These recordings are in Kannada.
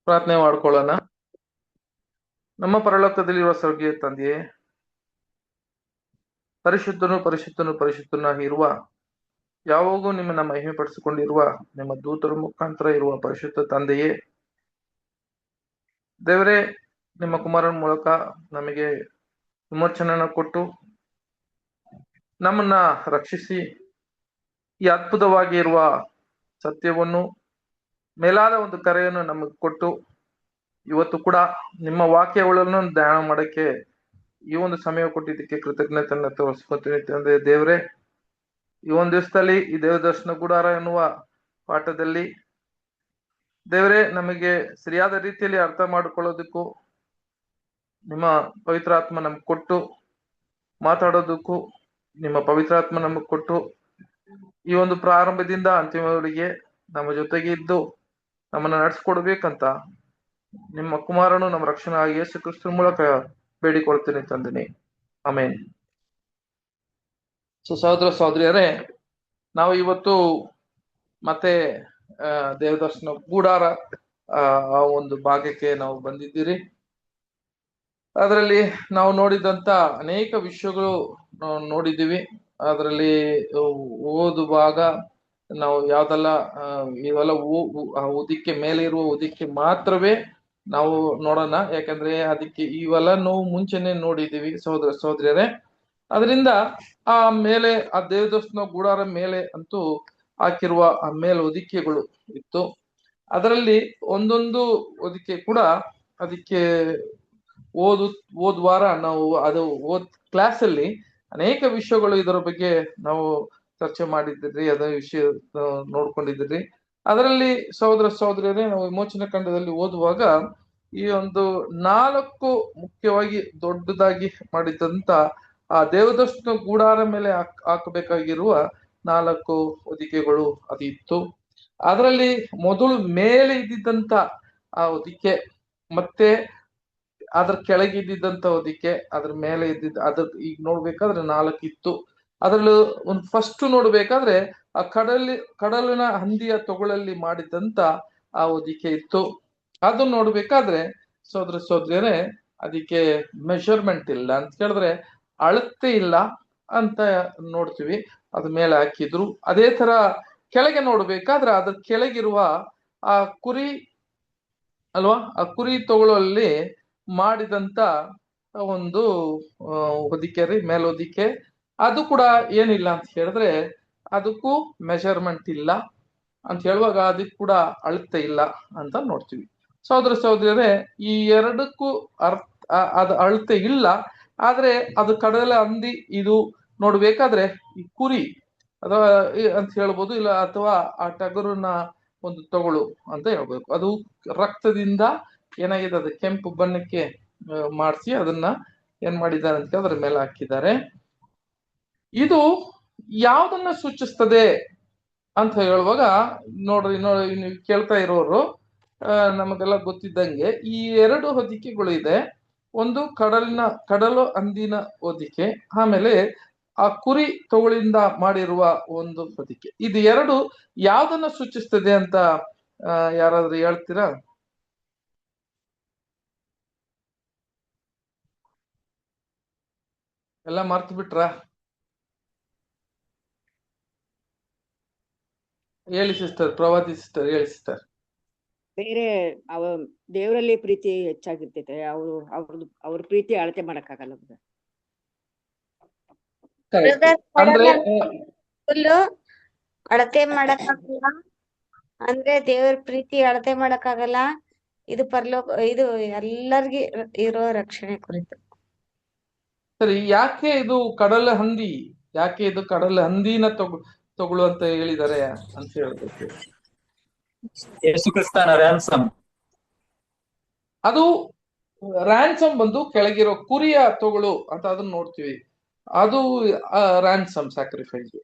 ಪ್ರಾರ್ಥನೆ ಮಾಡ್ಕೊಳ್ಳೋಣ. ನಮ್ಮ ಪರಲೋಕದಲ್ಲಿರುವ ಸ್ವರ್ಗೀಯ ತಂದೆಯೇ, ಪರಿಶುದ್ಧನು ಪರಿಶುದ್ಧನು ಪರಿಶುದ್ಧನಾಗಿ ಇರುವ, ಯಾವಾಗೂ ನಿಮ್ಮನ್ನ ಮಹಿಮೆ ಪಡಿಸಿಕೊಂಡಿರುವ ನಿಮ್ಮ ದೂತರ ಮುಖಾಂತರ ಇರುವ ಪರಿಶುದ್ಧ ತಂದೆಯೇ, ದೇವರೇ, ನಿಮ್ಮ ಕುಮಾರನ ಮೂಲಕ ನಮಗೆ ವಿಮೋಚನೆಯನ್ನು ಕೊಟ್ಟು ನಮ್ಮನ್ನ ರಕ್ಷಿಸಿ ಈ ಅದ್ಭುತವಾಗಿ ಇರುವ ಸತ್ಯವನ್ನು, ಮೇಲಾದ ಒಂದು ಕರೆಯನ್ನು ನಮಗೆ ಕೊಟ್ಟು ಇವತ್ತು ಕೂಡ ನಿಮ್ಮ ವಾಕ್ಯಗಳನ್ನು ಧ್ಯಾನ ಮಾಡಕ್ಕೆ ಈ ಒಂದು ಸಮಯ ಕೊಟ್ಟಿದ್ದಕ್ಕೆ ಕೃತಜ್ಞತೆಯನ್ನು ತೋರಿಸ್ಕೊತೀನಿ ತಂದೆ ದೇವರೇ. ಈ ಒಂದು ದಿವಸದಲ್ಲಿ ಈ ದೇವದರ್ಶನ ಗುಡಾರ ಎನ್ನುವ ಪಾಠದಲ್ಲಿ ದೇವರೇ ನಮಗೆ ಸರಿಯಾದ ರೀತಿಯಲ್ಲಿ ಅರ್ಥ ಮಾಡಿಕೊಳ್ಳೋದಕ್ಕೂ ನಿಮ್ಮ ಪವಿತ್ರಾತ್ಮ ನಮ್ಗೆ ಕೊಟ್ಟು ಮಾತಾಡೋದಕ್ಕೂ ನಿಮ್ಮ ಪವಿತ್ರಾತ್ಮ ನಮಗೆ ಕೊಟ್ಟು ಈ ಒಂದು ಪ್ರಾರಂಭದಿಂದ ಅಂತಿಮವರೆಗೆ ನಮ್ಮ ಜೊತೆಗೆ ಇದ್ದು ನಮ್ಮನ್ನ ನಡೆಸ್ಕೊಡ್ಬೇಕಂತ ನಿಮ್ಮ ಕುಮಾರನು ನಮ್ಮ ರಕ್ಷಣಾ ಯೇಸು ಕ್ರಿಸ್ತನ ಮೂಲಕ ಬೇಡಿಕೊಳ್ತೀನಿ ತಂದಿನಿ. ಆಮೇನ್. ಸಹೋದರ ಸಹೋದರಿಯರೇ, ನಾವು ಇವತ್ತು ಮತ್ತೆ ದೇವದರ್ಶನ ಗೂಡಾರ ಆ ಒಂದು ಭಾಗಕ್ಕೆ ನಾವು ಬಂದಿದ್ದೀರಿ. ಅದರಲ್ಲಿ ನಾವು ನೋಡಿದಂತ ಅನೇಕ ವಿಷಯಗಳು ನೋಡಿದ್ದೀವಿ. ಅದರಲ್ಲಿ ಓದುವಾಗ ನಾವು ಯಾವ್ದೆಲ್ಲ ಇವೆಲ್ಲ ಉದಿಕೆ ಮೇಲೆ ಇರುವ ಉದಿಕೆ ಮಾತ್ರವೇ ನಾವು ನೋಡೋಣ, ಯಾಕಂದ್ರೆ ಅದಕ್ಕೆ ಇವೆಲ್ಲ ನಾವು ಮುಂಚೆನೆ ನೋಡಿದ್ದೀವಿ ಸಹೋದರ ಸಹೋದರಿಯರೇ. ಅದರಿಂದ ಆ ಮೇಲೆ ಆ ದೇವದರ್ಶನ ಗೂಡಾರ ಮೇಲೆ ಅಂತೂ ಹಾಕಿರುವ ಆ ಮೇಲೆ ಹೊದಿಕೆಗಳು ಇತ್ತು. ಅದರಲ್ಲಿ ಒಂದೊಂದು ಹೊದಿಕೆ ಕೂಡ ಅದಕ್ಕೆ ಓದುವಾರ ನಾವು ಅದು ಕ್ಲಾಸ್ ಅಲ್ಲಿ ಅನೇಕ ವಿಷಯಗಳು ಇದರ ಬಗ್ಗೆ ನಾವು ಚರ್ಚೆ ಮಾಡಿದ್ರಿ, ಅದರ ವಿಷಯ ನೋಡ್ಕೊಂಡಿದ್ರಿ. ಅದರಲ್ಲಿ ಸಹೋದರ ಸಹೋದರಿಯರೇ, ನಾವು ವಿಮೋಚನಾ ಖಂಡದಲ್ಲಿ ಓದುವಾಗ ಈ ಒಂದು 4 ಮುಖ್ಯವಾಗಿ ದೊಡ್ಡದಾಗಿ ಮಾಡಿದಂತ ಆ ದೇವದರ್ಶನ ಗೂಡಾರ ಮೇಲೆ ಹಾಕಬೇಕಾಗಿರುವ 4 ಹೊದಿಕೆಗಳು ಅದು ಇತ್ತು. ಅದರಲ್ಲಿ ಮೊದಲು ಮೇಲೆ ಇದ್ದಿದ್ದಂತ ಆ ಹೊದಿಕೆ, ಮತ್ತೆ ಅದ್ರ ಕೆಳಗೆ ಇದ್ದಿದ್ದಂತ ಹೊದಿಕೆ, ಅದ್ರ ಮೇಲೆ ಅದ್ರ ಈಗ ನೋಡ್ಬೇಕಾದ್ರೆ 4 ಇತ್ತು. ಅದ್ರಲ್ಲಿ ಒಂದು ಫಸ್ಟ್ ನೋಡ್ಬೇಕಾದ್ರೆ ಆ ಕಡಲಿನ ಹಂದಿಯ ತೊಗುಳಲ್ಲಿ ಮಾಡಿದಂತ ಆ ಹೊದಿಕೆ ಇತ್ತು. ಅದು ನೋಡ್ಬೇಕಾದ್ರೆ ಸಹೋದರ ಸಹೋದರಿಯರೇ, ಅದಕ್ಕೆ ಮೆಷರ್ಮೆಂಟ್ ಇಲ್ಲ ಅಂತ ಹೇಳಿದ್ರೆ ಅಳತೆ ಇಲ್ಲ ಅಂತ ನೋಡ್ತೀವಿ, ಅದ ಮೇಲೆ ಹಾಕಿದ್ರು. ಅದೇ ತರ ಕೆಳಗೆ ನೋಡ್ಬೇಕಾದ್ರೆ ಅದ್ರ ಕೆಳಗಿರುವ ಆ ಕುರಿ ಅಲ್ವಾ, ಆ ಕುರಿ ತೊಗೊಳಲ್ಲಿ ಮಾಡಿದಂತ ಒಂದು ಹೊದಿಕೆ ರೀ, ಮೇಲ್ಹೊದಿಕೆ. ಅದು ಕೂಡ ಏನಿಲ್ಲ ಅಂತ ಹೇಳಿದ್ರೆ ಅದಕ್ಕೂ ಮೆಷರ್ಮೆಂಟ್ ಇಲ್ಲ ಅಂತ ಹೇಳುವಾಗ ಅದಕ್ಕೆ ಕೂಡ ಅಳತೆ ಇಲ್ಲ ಅಂತ ನೋಡ್ತೀವಿ. ಸಹೋದರ ಸಹೋದರಿಯರೇ, ಈ ಎರಡಕ್ಕೂ ಅದು ಅಳತೆ ಇಲ್ಲ. ಆದ್ರೆ ಅದು ಕಡಲ ಹಂದಿ ಇದು ನೋಡ್ಬೇಕಾದ್ರೆ ಈ ಕುರಿ ಅಥವಾ ಅಂತ ಹೇಳ್ಬೋದು, ಇಲ್ಲ ಅಥವಾ ಆ ಟಗರುನ ಒಂದು ತೊಗಳು ಅಂತ ಹೇಳ್ಬೇಕು. ಅದು ರಕ್ತದಿಂದ ಏನಾಗಿದೆ, ಅದು ಕೆಂಪು ಬಣ್ಣಕ್ಕೆ ಮಾಡಿಸಿ ಅದನ್ನ ಏನ್ ಮಾಡಿದ್ದಾರೆ ಅಂತ ಅದ್ರ ಮೇಲೆ ಹಾಕಿದ್ದಾರೆ. ಇದು ಯಾವ್ದನ್ನ ಸೂಚಿಸ್ತದೆ ಅಂತ ಹೇಳುವಾಗ ನೋಡ್ರಿ ನೀವು ಕೇಳ್ತಾ ಇರೋರು, ನಮಗೆಲ್ಲ ಗೊತ್ತಿದ್ದಂಗೆ ಈ 2 ಹೊದಿಕೆಗಳು ಇದೆ. ಒಂದು ಕಡಲು ಹಂದಿನ ಹೊದಿಕೆ, ಆಮೇಲೆ ಆ ಕುರಿ ತೊಗಳಿಂದ ಮಾಡಿರುವ ಒಂದು ಹೊದಿಕೆ. ಇದು 2 ಯಾವ್ದನ್ನ ಸೂಚಿಸ್ತದೆ ಅಂತ ಯಾರಾದ್ರೂ ಹೇಳ್ತೀರಾ? ಎಲ್ಲ ಮರ್ತು ಬಿಟ್ರ? ಹೇಳಿ ಸಿಸ್ಟರ್, ಪ್ರವಾದಿ ಸಿಸ್ಟರ್, ಹೇಳಿ ಸಿಸ್ಟರ್. ಬೇರೆ ದೇವರಲ್ಲಿ ಪ್ರೀತಿ ಹೆಚ್ಚಾಗಿರ್ತೈತೆ, ಅವ್ರ ಪ್ರೀತಿ ಅಳತೆ ಮಾಡಕ್ಕಾಗಲ್ಲ. ಅಂದ್ರೆ ಅಳತೆ ಮಾಡಕ್ಕಾಗಲ್ಲ ಅಂದ್ರೆ ದೇವ್ರ ಪ್ರೀತಿ ಅಳತೆ ಮಾಡಕ್ಕಾಗಲ್ಲ. ಇದು ಇದು ಎಲ್ಲರಿಗೂ ಇರೋ ರಕ್ಷಣೆ ಕುರಿತು. ಸರಿ, ಯಾಕೆ ಇದು ಕಡಲ ಹಂದಿ, ಯಾಕೆ ಇದು ಕಡಲ ಹಂದಿನ ತಗೊಳು ಅಂತ ಹೇಳಿದ್ದಾರೆ ಅಂತ ಹೇಳ್ಬೇಕು. ಯೇಸು ಕ್ರಿಸ್ತನ ರ್ಯಾನ್ಸಮ್, ಅದು ರ್ಯಾನ್ಸಮ್ ಬಂದು ಕೆಳಗಿರೋ ಕುರಿಯ ತೊಗಳು ಅಂತ ಅದನ್ನ ನೋಡ್ತೀವಿ, ಅದು ರ್ಯಾನ್ಸಮ್ ಸ್ಯಾಕ್ರಿಫೈಸ್.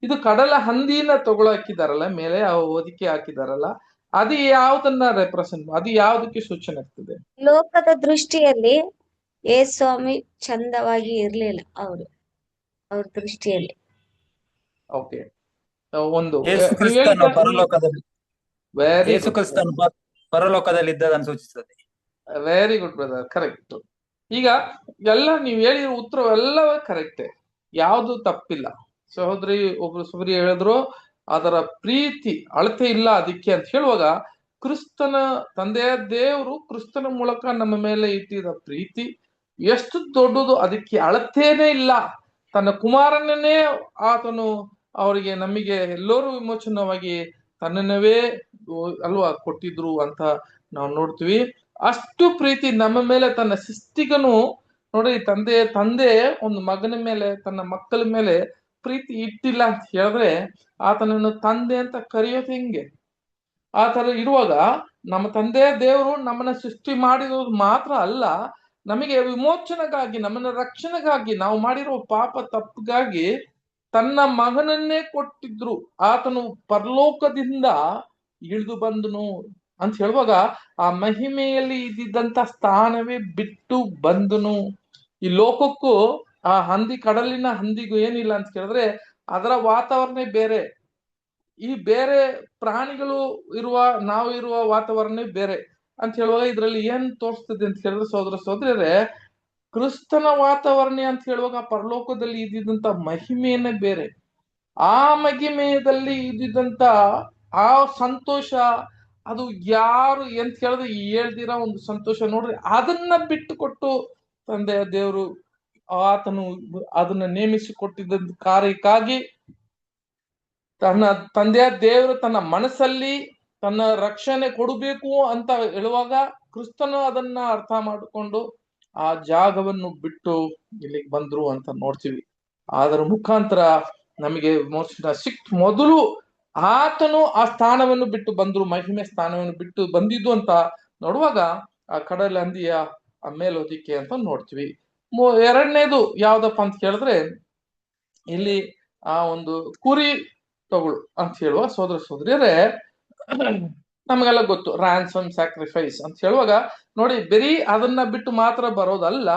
ಇದು ಕಡಲ ಹಂದಿನ ತೊಗಳು ಹಾಕಿದಾರಲ್ಲ ಮೇಲೆ, ಆ ಹೊದಿಕೆ ಹಾಕಿದಾರಲ್ಲ, ಅದು ಯಾವ್ದನ್ನ ರೆಪ್ರೆಸೆಂಟ್, ಅದು ಯಾವ್ದಕ್ಕೆ ಸೂಚನೆ ಆಗ್ತದೆ? ಲೋಕದ ದೃಷ್ಟಿಯಲ್ಲಿ ಸ್ವಾಮಿ ಚಂದವಾಗಿ ಇರ್ಲಿಲ್ಲ ಅವ್ರ ದೃಷ್ಟಿಯಲ್ಲಿ. ಓಕೆ, ಒಂದು ಯೇಸು ಕ್ರಿಸ್ತನ ಪರಲೋಕದಲ್ಲಿ ಪರಲೋಕದಲ್ಲಿ ಇದ್ದದನ್ನು ಸೂಚಿಸುತ್ತದೆ. Very good brother, correct. ಈಗ ಎಲ್ಲ ನೀವು ಹೇಳಿರೋ ಉತ್ತರ ಎಲ್ಲವೇ ಕರೆಕ್ಟೇ, ಯಾವುದು ತಪ್ಪಿಲ್ಲ. ಒಬ್ರು ಸಹೋದರಿ ಹೇಳಿದ್ರು ಅದರ ಪ್ರೀತಿ ಅಳತೆ ಇಲ್ಲ ಅದಕ್ಕೆ ಅಂತ ಹೇಳುವಾಗ, ಕ್ರಿಸ್ತನ ತಂದೆಯ ದೇವರು ಕ್ರಿಸ್ತನ ಮೂಲಕ ನಮ್ಮ ಮೇಲೆ ಇಟ್ಟಿದ ಪ್ರೀತಿ ಎಷ್ಟು ದೊಡ್ಡದು, ಅದಕ್ಕೆ ಅಳತೇನೇ ಇಲ್ಲ. ತನ್ನ ಕುಮಾರನನ್ನೇ ಆತನು ಅವರಿಗೆ ನಮಗೆ ಎಲ್ಲರೂ ವಿಮೋಚನವಾಗಿ ತನ್ನನ್ನವೇ ಅಲ್ವಾ ಕೊಟ್ಟಿದ್ರು ಅಂತ ನಾವು ನೋಡ್ತೀವಿ. ಅಷ್ಟು ಪ್ರೀತಿ ನಮ್ಮ ಮೇಲೆ ತನ್ನ ಸೃಷ್ಟಿಗನು ನೋಡಿ, ತಂದೆ ಒಂದು ಮಗನ ಮೇಲೆ, ತನ್ನ ಮಕ್ಕಳ ಮೇಲೆ ಪ್ರೀತಿ ಇಟ್ಟಿಲ್ಲ ಅಂತ ಹೇಳಿದ್ರೆ ಆತನನ್ನು ತಂದೆ ಅಂತ ಕರೆಯೋದು ಹೆಂಗೆ? ಆ ತರ ಇರುವಾಗ ನಮ್ಮ ತಂದೆ ದೇವರು ನಮ್ಮನ್ನ ಸೃಷ್ಟಿ ಮಾಡಿರೋದು ಮಾತ್ರ ಅಲ್ಲ, ನಮಗೆ ವಿಮೋಚನೆಗಾಗಿ, ನಮ್ಮನ್ನ ರಕ್ಷಣೆಗಾಗಿ, ನಾವು ಮಾಡಿರೋ ಪಾಪ ತಪ್ಪಿಗಾಗಿ ತನ್ನ ಮಗನನ್ನೇ ಕೊಟ್ಟಿದ್ರು. ಆತನು ಪರಲೋಕದಿಂದ ಇಳಿದು ಬಂದನು ಅಂತ ಹೇಳುವಾಗ ಆ ಮಹಿಮೆಯಲ್ಲಿ ಇದ್ದಿದ್ದಂತ ಸ್ಥಾನವೇ ಬಿಟ್ಟು ಬಂದನು. ಈ ಲೋಕಕ್ಕೂ ಆ ಕಡಲಿನ ಹಂದಿಗೂ ಏನಿಲ್ಲ ಅಂತ ಕೇಳಿದ್ರೆ ಅದರ ವಾತಾವರಣ ಬೇರೆ, ಈ ಬೇರೆ ಪ್ರಾಣಿಗಳು ನಾವು ಇರುವ ವಾತಾವರಣ ಬೇರೆ ಅಂತ ಹೇಳುವಾಗ ಇದ್ರಲ್ಲಿ ಏನ್ ತೋರಿಸ್ತದೆ ಅಂತ ಹೇಳಿದ್ರೆ ಸಹೋದರರೇ, ಕ್ರಿಸ್ತನ ವಾತಾವರಣ ಅಂತ ಹೇಳುವಾಗ ಪರಲೋಕದಲ್ಲಿ ಇದ್ದಿದ್ದಂತ ಮಹಿಮೆಯನ್ನೇ ಬೇರೆ. ಆ ಮಹಿಮೆಯಲ್ಲಿ ಇದ್ದಿದ್ದಂತ ಆ ಸಂತೋಷ ಅದು ಯಾರು ಎಂತ ಹೇಳಿದ್ರೆ ಹೇಳ್ದಿರ ಒಂದು ಸಂತೋಷ ನೋಡ್ರಿ. ಅದನ್ನ ಬಿಟ್ಟು ಕೊಟ್ಟು ತಂದೆಯ ದೇವರು ಆತನು ಅದನ್ನ ನೇಮಿಸಿಕೊಟ್ಟಿದ್ದ ಕಾರ್ಯಕ್ಕಾಗಿ ತನ್ನ ತಂದೆಯ ದೇವರು ತನ್ನ ಮನಸ್ಸಲ್ಲಿ ತನ್ನ ರಕ್ಷಣೆ ಕೊಡಬೇಕು ಅಂತ ಹೇಳುವಾಗ ಕ್ರಿಸ್ತನು ಅದನ್ನ ಅರ್ಥ ಮಾಡಿಕೊಂಡು ಆ ಜಾಗವನ್ನು ಬಿಟ್ಟು ಇಲ್ಲಿಗೆ ಬಂದ್ರು ಅಂತ ನೋಡ್ತೀವಿ. ಅದರ ಮುಖಾಂತರ ನಮಗೆ ವಿಮೋಚನೆ ಮೊದಲು ಆತನು ಆ ಸ್ಥಾನವನ್ನು ಬಿಟ್ಟು ಬಂದ್ರು, ಮಹಿಮೆ ಸ್ಥಾನವನ್ನು ಬಿಟ್ಟು ಬಂದಿದ್ದು ಅಂತ ನೋಡುವಾಗ ಆ ಕಡಲ ಹಂದಿಯ ಮೇಲೋದಿಕೆ ಅಂತ ನೋಡ್ತೀವಿ. ಎರಡನೇದು ಯಾವ್ದಪ್ಪ ಅಂತ ಕೇಳಿದ್ರೆ, ಇಲ್ಲಿ ಆ ಒಂದು ಕುರಿ ತಗೊಳು ಅಂತ ಹೇಳುವ ಸಹೋದರಿಯರೇ, ನಮಗೆಲ್ಲ ಗೊತ್ತು ರ್ಯಾನ್ಸಮ್ ಸ್ಯಾಕ್ರಿಫೈಸ್ ಅಂತ ಹೇಳುವಾಗ ನೋಡಿ, ಬರೀ ಅದನ್ನ ಬಿಟ್ಟು ಮಾತ್ರ ಬರೋದಲ್ಲ,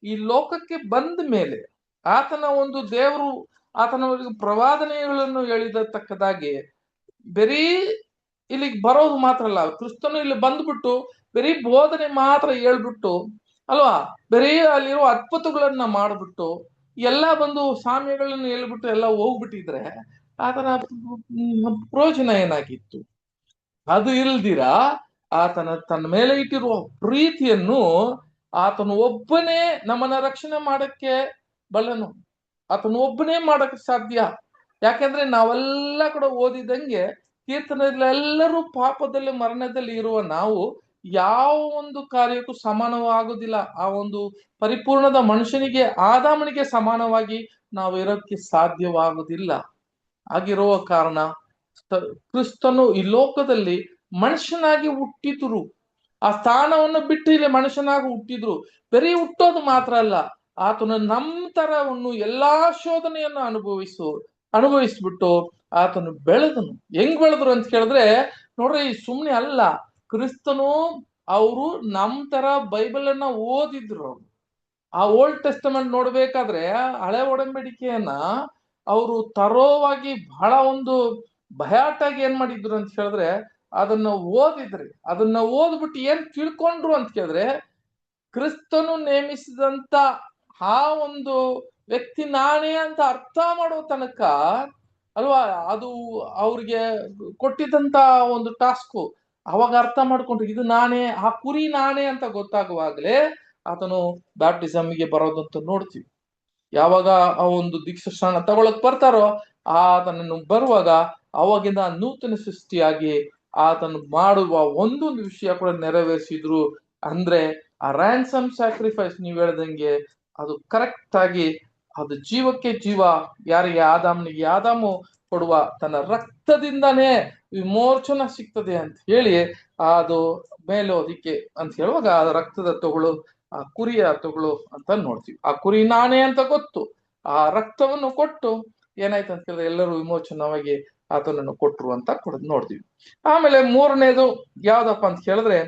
ಈ ಲೋಕಕ್ಕೆ ಬಂದ ಮೇಲೆ ಆತನ ಒಂದು ದೇವರು ಆತನ ಪ್ರವಾದನೆಗಳನ್ನು ಹೇಳಿದತಕ್ಕದಾಗಿ ಬರೀ ಇಲ್ಲಿಗೆ ಬರೋದು ಮಾತ್ರ ಅಲ್ಲ, ಕ್ರಿಸ್ತನು ಇಲ್ಲಿ ಬಂದ್ಬಿಟ್ಟು ಬರೀ ಬೋಧನೆ ಮಾತ್ರ ಹೇಳ್ಬಿಟ್ಟು ಅಲ್ವಾ, ಬರೀ ಅಲ್ಲಿರುವ ಅದ್ಭುತಗಳನ್ನ ಮಾಡ್ಬಿಟ್ಟು ಎಲ್ಲ ಬಂದು ಸಾಮ್ಯಗಳನ್ನ ಹೇಳ್ಬಿಟ್ಟು ಎಲ್ಲ ಹೋಗ್ಬಿಟ್ಟಿದ್ರೆ ಆತನ ಪ್ರಯೋಜನ ಏನಾಗಿತ್ತು? ಅದು ಇಲ್ದಿರ ಆತನ ತನ್ನ ಮೇಲೆ ಇಟ್ಟಿರುವ ಪ್ರೀತಿಯನ್ನು ಆತನು ಒಬ್ಬನೇ ನಮ್ಮನ್ನ ರಕ್ಷಣೆ ಮಾಡಕ್ಕೆ ಬಲ್ಲನು, ಆತನು ಒಬ್ಬನೇ ಮಾಡಕ್ಕೆ ಸಾಧ್ಯ. ಯಾಕೆಂದ್ರೆ ನಾವೆಲ್ಲ ಕೂಡ ಓದಿದಂಗೆ ಕೀರ್ತನೆಲ್ಲರೂ ಪಾಪದಲ್ಲಿ ಮರಣದಲ್ಲಿ ಇರುವ ನಾವು ಯಾವ ಒಂದು ಕಾರ್ಯಕ್ಕೂ ಸಮಾನವಾಗುವುದಿಲ್ಲ. ಆ ಒಂದು ಪರಿಪೂರ್ಣದ ಮನುಷ್ಯನಿಗೆ ಆದಾಮನಿಗೆ ಸಮಾನವಾಗಿ ನಾವು ಇರೋಕ್ಕೆ ಸಾಧ್ಯವಾಗುವುದಿಲ್ಲ. ಆಗಿರುವ ಕಾರಣ ಕ್ರಿಸ್ತನು ಈ ಲೋಕದಲ್ಲಿ ಮನುಷ್ಯನಾಗಿ ಹುಟ್ಟಿದ್ರು, ಆ ಸ್ಥಾನವನ್ನು ಬಿಟ್ಟು ಇಲ್ಲಿ ಮನುಷ್ಯನಾಗಿ ಹುಟ್ಟಿದ್ರು. ಬರೀ ಹುಟ್ಟೋದು ಮಾತ್ರ ಅಲ್ಲ, ಆತನು ನಮ್ಮ ತರವನ್ನು ಎಲ್ಲಾ ಶೋಧನೆಯನ್ನು ಅನುಭವಿಸ್ಬಿಟ್ಟು ಆತನು ಬೆಳೆದನು. ಹೆಂಗ್ ಬೆಳೆದ್ರು ಅಂತ ಕೇಳಿದ್ರೆ ನೋಡ್ರಿ, ಸುಮ್ನೆ ಅಲ್ಲ, ಕ್ರಿಸ್ತನು ಅವರು ನಮ್ ತರ ಬೈಬಲ್ ಅನ್ನ ಓದಿದ್ರು. ಆ ಓಲ್ಡ್ ಟೆಸ್ಟಮೆಂಟ್ ನೋಡ್ಬೇಕಾದ್ರೆ ಹಳೆ ಒಡಂಬಡಿಕೆಯನ್ನ ಅವರು ತರೋವಾಗಿ ಬಹಳ ಒಂದು ಭಯಾಟಾಗಿ ಏನ್ ಮಾಡಿದ್ರು ಅಂತ ಹೇಳಿದ್ರೆ ಅದನ್ನ ಓದಿದ್ರಿ. ಅದನ್ನ ಓದ್ಬಿಟ್ಟು ಏನ್ ತಿಳ್ಕೊಂಡ್ರು ಅಂತ ಕೇಳಿದ್ರೆ, ಕ್ರಿಸ್ತನು ನೇಮಿಸಿದಂತ ಆ ಒಂದು ವ್ಯಕ್ತಿ ನಾನೇ ಅಂತ ಅರ್ಥ ಮಾಡೋ ತನಕ ಅಲ್ವಾ, ಅದು ಅವ್ರಿಗೆ ಕೊಟ್ಟಿದ್ದಂತ ಒಂದು ಟಾಸ್ಕು. ಅವಾಗ ಅರ್ಥ ಮಾಡ್ಕೊಂಡ್ರು ಇದು ನಾನೇ, ಆ ಕುರಿ ನಾನೇ ಅಂತ ಗೊತ್ತಾಗುವಾಗಲೇ ಆತನು ಬ್ಯಾಪ್ಟಿಸಮ್ಗೆ ಬರೋದಂತ ನೋಡ್ತೀವಿ. ಯಾವಾಗ ಆ ಒಂದು ದೀಕ್ಷಾಸ್ನಾನ ತಗೊಳಕ್ ಬರ್ತಾರೋ ಆತನನ್ನು ಬರುವಾಗ ಅವಾಗಿಂದ ನೂತನ ಸೃಷ್ಟಿಯಾಗಿ ಆತನು ಮಾಡುವ ಒಂದೊಂದು ವಿಷಯ ಕೂಡ ನೆರವೇರಿಸಿದ್ರು. ಅಂದ್ರೆ ಆ ರ್ಯಾನ್ಸಮ್ ಸ್ಯಾಕ್ರಿಫೈಸ್ ನೀವ್ ಹೇಳ್ದಂಗೆ ಅದು ಕರೆಕ್ಟ್ ಆಗಿ ಅದು ಜೀವಕ್ಕೆ ಜೀವ, ಯಾರಿಗೆ ಆದಾಮನಿಗೆ ಆದಾಮು ಕೊಡುವ ತನ್ನ ರಕ್ತದಿಂದಾನೇ ವಿಮೋಚನ ಸಿಗ್ತದೆ ಅಂತ ಹೇಳಿ ಅದು ಮೇಲೋದಿಕೆ ಅಂತ ಹೇಳುವಾಗ ಆ ರಕ್ತದ ತಗೊಳು, ಆ ಕುರಿಯ ತಗೊಳು ಅಂತ ನೋಡ್ತೀವಿ. ಆ ಕುರಿ ನಾನೇ ಅಂತ ಗೊತ್ತು, ಆ ರಕ್ತವನ್ನು ಕೊಟ್ಟು ಏನಾಯ್ತು ಅಂತ ಹೇಳಿದ್ರೆ ಎಲ್ಲರೂ ವಿಮೋಚನವಾಗಿ ಆತನನ್ನು ಕೊಟ್ರು ಅಂತ ನೋಡ್ತೀವಿ. ಆಮೇಲೆ ಮೂರನೇದು ಯಾವ್ದಪ್ಪ ಅಂತ ಕೇಳಿದ್ರೆ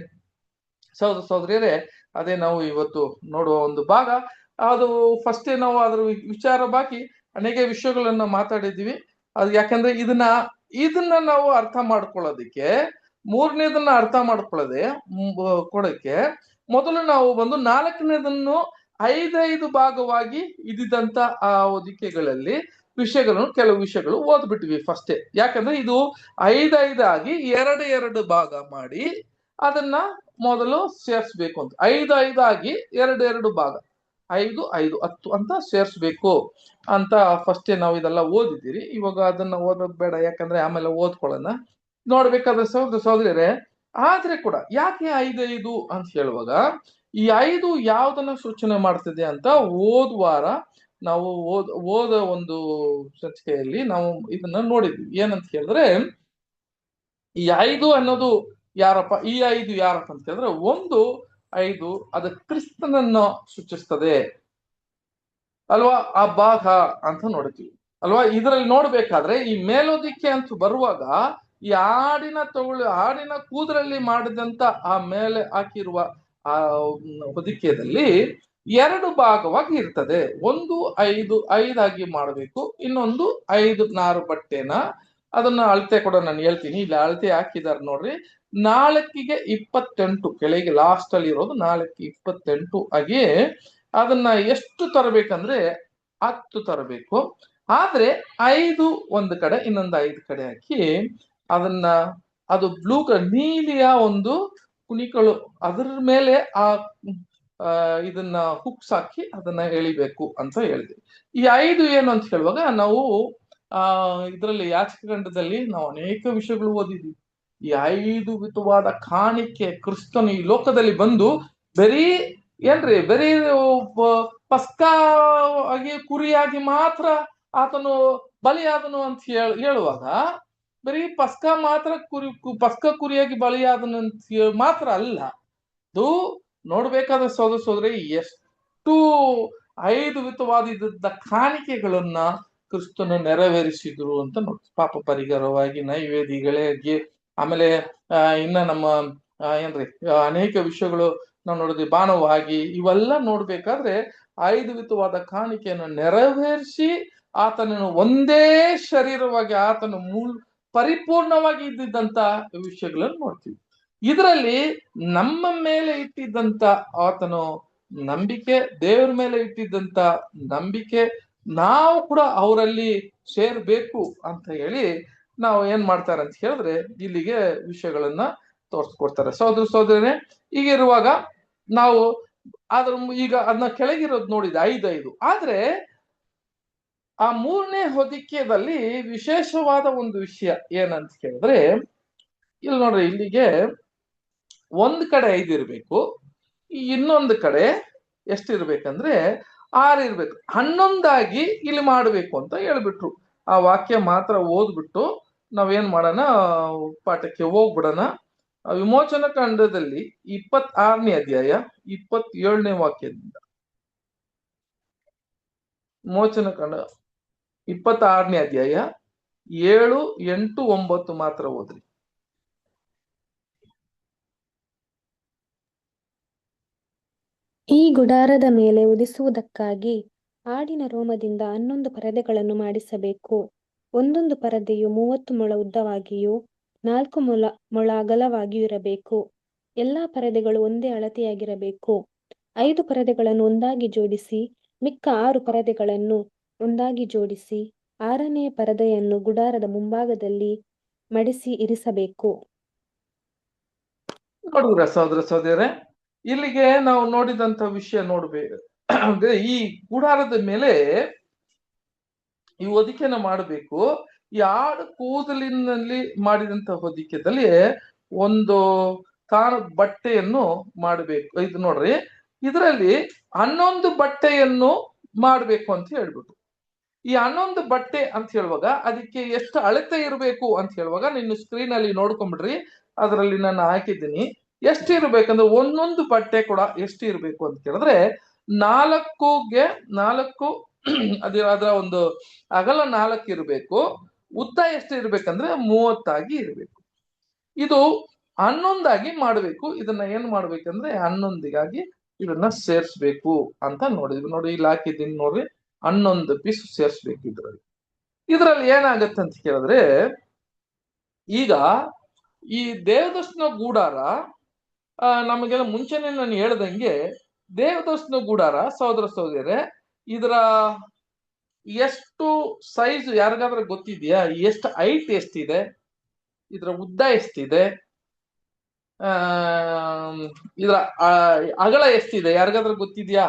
ಸಹೋದರಿಯರೇ, ಅದೇ ನಾವು ಇವತ್ತು ನೋಡುವ ಒಂದು ಭಾಗ. ಅದು ಫಸ್ಟೇ ನಾವು ಅದ್ರ ವಿಚಾರ ಬಾಕಿ ಅನೇಕ ವಿಷಯಗಳನ್ನ ಮಾತಾಡಿದೀವಿ. ಅದು ಯಾಕಂದ್ರೆ ಇದನ್ನ ನಾವು ಅರ್ಥ ಮಾಡ್ಕೊಳ್ಳೋದಿಕ್ಕೆ ಮೂರನೇದನ್ನ ಅರ್ಥ ಮಾಡ್ಕೊಳ್ಳದೆ ಕೊಡಕ್ಕೆ ಮೊದಲು ನಾವು ಬಂದು ನಾಲ್ಕನೇದನ್ನು 5 ಭಾಗವಾಗಿ ಇದ್ದಿದ್ದಂತ ಆ ಹೊದಿಕೆಗಳಲ್ಲಿ ಕೆಲವು ವಿಷಯಗಳು ಓದ್ಬಿಟ್ವಿ ಫಸ್ಟೇ. ಯಾಕಂದ್ರೆ ಇದು 5 ಆಗಿ 2 ಭಾಗ ಮಾಡಿ ಅದನ್ನ ಮೊದಲು ಸೇರ್ಸ್ಬೇಕು ಅಂತ. 5 ಆಗಿ 2 ಭಾಗ 5 5 10 ಅಂತ ಸೇರ್ಸ್ಬೇಕು ಅಂತ ಫಸ್ಟೇ ನಾವು ಇದೆಲ್ಲ ಓದಿದ್ದೀರಿ. ಇವಾಗ ಅದನ್ನ ಓದೋದ್ ಬೇಡ, ಯಾಕಂದ್ರೆ ಆಮೇಲೆ ಓದ್ಕೊಳ್ಳೋಣ. ನೋಡ್ಬೇಕಾದ್ರೆ ಸಹೋದರರೇ, ಆದ್ರೆ ಕೂಡ ಯಾಕೆ 5 ಅಂತ ಹೇಳುವಾಗ ಈ 5 ಯಾವ್ದನ್ನ ಸೂಚನೆ ಮಾಡ್ತಿದೆ ಅಂತ ವಾರ ನಾವು ಓದ ಒಂದು ಸಂಚಿಕೆಯಲ್ಲಿ ನಾವು ಇದನ್ನ ನೋಡಿದ್ವಿ. ಏನಂತ ಹೇಳಿದ್ರೆ, ಈ 5 ಅನ್ನೋದು ಯಾರಪ್ಪ, ಈ 5 ಯಾರಪ್ಪ ಅಂತ ಹೇಳಿದ್ರೆ, 5 ಅದು ಕ್ರಿಸ್ತನನ್ನ ಸೂಚಿಸ್ತದೆ ಅಲ್ವಾ, ಆ ಭಾಗ ಅಂತ ನೋಡ್ತೀವಿ ಅಲ್ವಾ. ಇದರಲ್ಲಿ ನೋಡ್ಬೇಕಾದ್ರೆ ಈ ಮೇಲೋದಿಕ್ಕೆ ಅಂತ ಬರುವಾಗ ಈ ಆಡಿನ ಕೂದರಲ್ಲಿ ಮಾಡಿದಂತ ಆ ಮೇಲೆ ಹಾಕಿರುವ ಆ ಹೊದಿಕೆಯಲ್ಲಿ 2 ಭಾಗವಾಗಿ ಇರ್ತದೆ. ಒಂದು 5 ಆಗಿ ಮಾಡಬೇಕು, ಇನ್ನೊಂದು 5 ನಾರು ಬಟ್ಟೆನ ಅದನ್ನ ಅಳತೆ ಕೂಡ ನಾನು ಹೇಳ್ತೀನಿ. ಇಲ್ಲಿ ಅಳತೆ ಹಾಕಿದಾರೆ ನೋಡ್ರಿ, 4ಗೆ 28 ಕೆಳಗೆ ಲಾಸ್ಟ್ ಅಲ್ಲಿ ಇರೋದು 4ಗೆ 28 ಆಗಿ ಅದನ್ನ ಎಷ್ಟು ತರಬೇಕಂದ್ರೆ 10 ತರಬೇಕು. ಆದ್ರೆ 5 ಒಂದು ಕಡೆ, ಇನ್ನೊಂದು 5 ಕಡೆ ಹಾಕಿ ಅದನ್ನ ಅದು ನೀಲಿಯ ಒಂದು ಕುಣಿಕಳು ಅದ್ರ ಮೇಲೆ ಇದನ್ನ ಹುಕ್ಸ್ ಹಾಕಿ ಅದನ್ನ ಎಳಿಬೇಕು ಅಂತ ಹೇಳಿದ್ವಿ. ಈ 5 ಏನು ಅಂತ ಹೇಳುವಾಗ ನಾವು ಇದರಲ್ಲಿ ಯಾಚಕಖಂಡದಲ್ಲಿ ನಾವು ಅನೇಕ ವಿಷಯಗಳು ಓದಿದ್ವಿ. ಈ 5 ವಿಧವಾದ ಕಾಣಿಕೆ ಕ್ರಿಸ್ತನು ಈ ಲೋಕದಲ್ಲಿ ಬಂದು ಬರೀ ಪಸ್ಕಾ ಆಗಿ ಕುರಿಯಾಗಿ ಮಾತ್ರ ಆತನು ಬಲಿಯಾದನು ಅಂತ ಹೇಳುವಾಗ, ಬರೀ ಪಸ್ಕಾ ಕುರಿಯಾಗಿ ಬಲಿಯಾದನು ಅಂತ ಮಾತ್ರ ಅಲ್ಲ, ಅದು ನೋಡ್ಬೇಕಾದ ಸೋದರಿ ಎಷ್ಟು 5 ವಿಧವಾದ ಕಾಣಿಕೆಗಳನ್ನ ಕ್ರಿಸ್ತನು ನೆರವೇರಿಸಿದ್ರು ಅಂತ ನೋಡಿ. ಪಾಪ ಪರಿಹಾರವಾಗಿ, ನೈವೇದ್ಯಗಳಿಗೆ, ಆಮೇಲೆ ಇನ್ನ ನಮ್ಮ ಅನೇಕ ವಿಷಯಗಳು ನಾವು ನೋಡಿದ್ವಿ, ಬಾಣವಾಗಿ, ಇವೆಲ್ಲ ನೋಡ್ಬೇಕಾದ್ರೆ 5 ವಿಧವಾದ ಕಾಣಿಕೆಯನ್ನು ನೆರವೇರಿಸಿ ಆತನನ್ನು ಒಂದೇ ಶರೀರವಾಗಿ ಆತನು ಪರಿಪೂರ್ಣವಾಗಿ ಇದ್ದಿದ್ದಂತ ವಿಷಯಗಳನ್ನು ನೋಡ್ತೀವಿ. ಇದರಲ್ಲಿ ನಮ್ಮ ಮೇಲೆ ಇಟ್ಟಿದ್ದಂತ ಆತನು ನಂಬಿಕೆ, ದೇವರ ಮೇಲೆ ಇಟ್ಟಿದ್ದಂತ ನಂಬಿಕೆ, ನಾವು ಕೂಡ ಅವರಲ್ಲಿ ಸೇರ್ಬೇಕು ಅಂತ ಹೇಳಿ ನಾವು ಏನ್ ಮಾಡ್ತಾರೆ ಅಂತ ಹೇಳಿದ್ರೆ ಇಲ್ಲಿಗೆ ವಿಷಯಗಳನ್ನ ತೋರಿಸ್ಕೊಡ್ತಾರೆ. ಸಹೋದರನೇ, ಈಗಿರುವಾಗ ನಾವು ಈಗ ಅದನ್ನ ಕೆಳಗಿರೋದು ನೋಡಿದೆ 5 ಆದ್ರೆ ಆ 3ನೇ ಹೊದಿಕೆಯಲ್ಲಿ ವಿಶೇಷವಾದ ಒಂದು ವಿಷಯ ಏನಂತ ಕೇಳಿದ್ರೆ, ಇಲ್ಲಿ ನೋಡ್ರಿ, ಇಲ್ಲಿಗೆ ಒಂದ್ ಕಡೆ 5 ಇರ್ಬೇಕು, ಇನ್ನೊಂದು ಕಡೆ ಎಷ್ಟಿರ್ಬೇಕಂದ್ರೆ 6 ಇರ್ಬೇಕು. 11 ಇಲ್ಲಿ ಮಾಡ್ಬೇಕು ಅಂತ ಹೇಳ್ಬಿಟ್ರು. ಆ ವಾಕ್ಯ ಮಾತ್ರ ಓದ್ಬಿಟ್ಟು ನಾವೇನ್ ಮಾಡೋಣ, ಪಾಠಕ್ಕೆ ಹೋಗ್ಬಿಡೋಣ. ವಿಮೋಚನ ಕಾಂಡದಲ್ಲಿ 26ನೇ ಅಧ್ಯಾಯ 27ನೇ ವಾಕ್ಯದಿಂದ, ವಿಮೋಚನ ಕಾಂಡ 26ನೇ ಅಧ್ಯಾಯ 7, 8, 9 ಮಾತ್ರ ಓದ್ರಿ. ಈ ಗುಡಾರದ ಮೇಲೆ ಉದಿಸುವುದಕ್ಕಾಗಿ ಆಡಿನ ರೋಮದಿಂದ 11 ಪರದೆಗಳನ್ನು ಮಾಡಿಸಬೇಕು. ಒಂದೊಂದು ಪರದೆಯು 30 ಮೊಳ ಉದ್ದವಾಗಿಯೂ 4 ಮೊಳ ಅಗಲವಾಗಿಯೂ ಇರಬೇಕು. ಎಲ್ಲಾ ಪರದೆಗಳು ಒಂದೇ ಅಳತೆಯಾಗಿರಬೇಕು. 5 ಪರದೆಗಳನ್ನು ಒಂದಾಗಿ ಜೋಡಿಸಿ, ಮಿಕ್ಕ 6 ಪರದೆಗಳನ್ನು ಒಂದಾಗಿ ಜೋಡಿಸಿ, 6ನೆಯ ಪರದೆಯನ್ನು ಗುಡಾರದ ಮುಂಭಾಗದಲ್ಲಿ ಮಡಿಸಿ ಇರಿಸಬೇಕು. ನೋಡಿದ್ರ ಸಹೋದರರೇ, ಇಲ್ಲಿಗೆ ನಾವು ನೋಡಿದಂತ ವಿಷಯ ನೋಡ್ಬೇಕು. ಈ ಗುಡಾರದ ಮೇಲೆ ಈ ಹೊದಿಕೆನ ಮಾಡಬೇಕು. ಈ ಆಡು ಕೂದಲಿನಲ್ಲಿ ಮಾಡಿದಂತ ಹೊದಿಕೆದಲ್ಲಿ ಒಂದು ಬಟ್ಟೆಯನ್ನು ಮಾಡಬೇಕು. ಇದು ನೋಡ್ರಿ, ಇದರಲ್ಲಿ 11 ಬಟ್ಟೆಯನ್ನು ಮಾಡ್ಬೇಕು ಅಂತ ಹೇಳ್ಬಿಟ್ಟು, ಈ 11 ಬಟ್ಟೆ ಅಂತ ಹೇಳುವಾಗ ಅದಕ್ಕೆ ಎಷ್ಟು ಅಳತೆ ಇರಬೇಕು ಅಂತ ಹೇಳುವಾಗ ನಿನ್ನ ಸ್ಕ್ರೀನ್ ಅಲ್ಲಿ ನೋಡ್ಕೊಂಡ್ಬಿಡ್ರಿ, ಅದರಲ್ಲಿ ನಾನು ಹಾಕಿದ್ದೀನಿ. ಎಷ್ಟು ಇರ್ಬೇಕಂದ್ರೆ ಒಂದೊಂದು ಬಟ್ಟೆ ಕೂಡ ಎಷ್ಟು ಇರ್ಬೇಕು ಅಂತ ಕೇಳಿದ್ರೆ 4ಗೆ 4 ಅದರ ಒಂದು ಅಗಲ 4 ಇರ್ಬೇಕು, ಉದ್ದ ಎಷ್ಟು ಇರ್ಬೇಕಂದ್ರೆ 30 ಇರ್ಬೇಕು. ಇದು 11 ಮಾಡ್ಬೇಕು. ಇದನ್ನ ಏನ್ ಮಾಡ್ಬೇಕಂದ್ರೆ 11 ಇದನ್ನ ಸೇರ್ಸ್ಬೇಕು ಅಂತ ನೋಡಿದ್ವಿ. ನೋಡಿ, ಇಲ್ಲಿ ಹಾಕಿದ್ದೀನಿ ನೋಡ್ರಿ, 11 ಪೀಸ್ ಸೇರ್ಸ್ಬೇಕು. ಇದರಲ್ಲಿ ಏನಾಗತ್ತೆ ಅಂತ ಕೇಳಿದ್ರೆ, ಈಗ ಈ ದೇವದರ್ಶನ ಗೂಡಾರ ನಮಗೆಲ್ಲ ಮುಂಚೆನೆ ನಾನು ಹೇಳ್ದಂಗೆ ದೇವದರ್ಶನ ಗೂಡಾರ ಸಹೋದರ ಸಹೋದರರೇ, ಇದರ ಎಷ್ಟು ಸೈಜ್ ಯಾರಿಗಾದ್ರೂ ಗೊತ್ತಿದ್ಯಾ? ಎಷ್ಟು ಹೈಟ್ ಎಷ್ಟಿದೆ, ಇದರ ಉದ್ದ ಎಷ್ಟಿದೆ, ಇದರ ಅಗಲ ಎಷ್ಟಿದೆ ಯಾರಿಗಾದ್ರೂ ಗೊತ್ತಿದ್ಯಾ?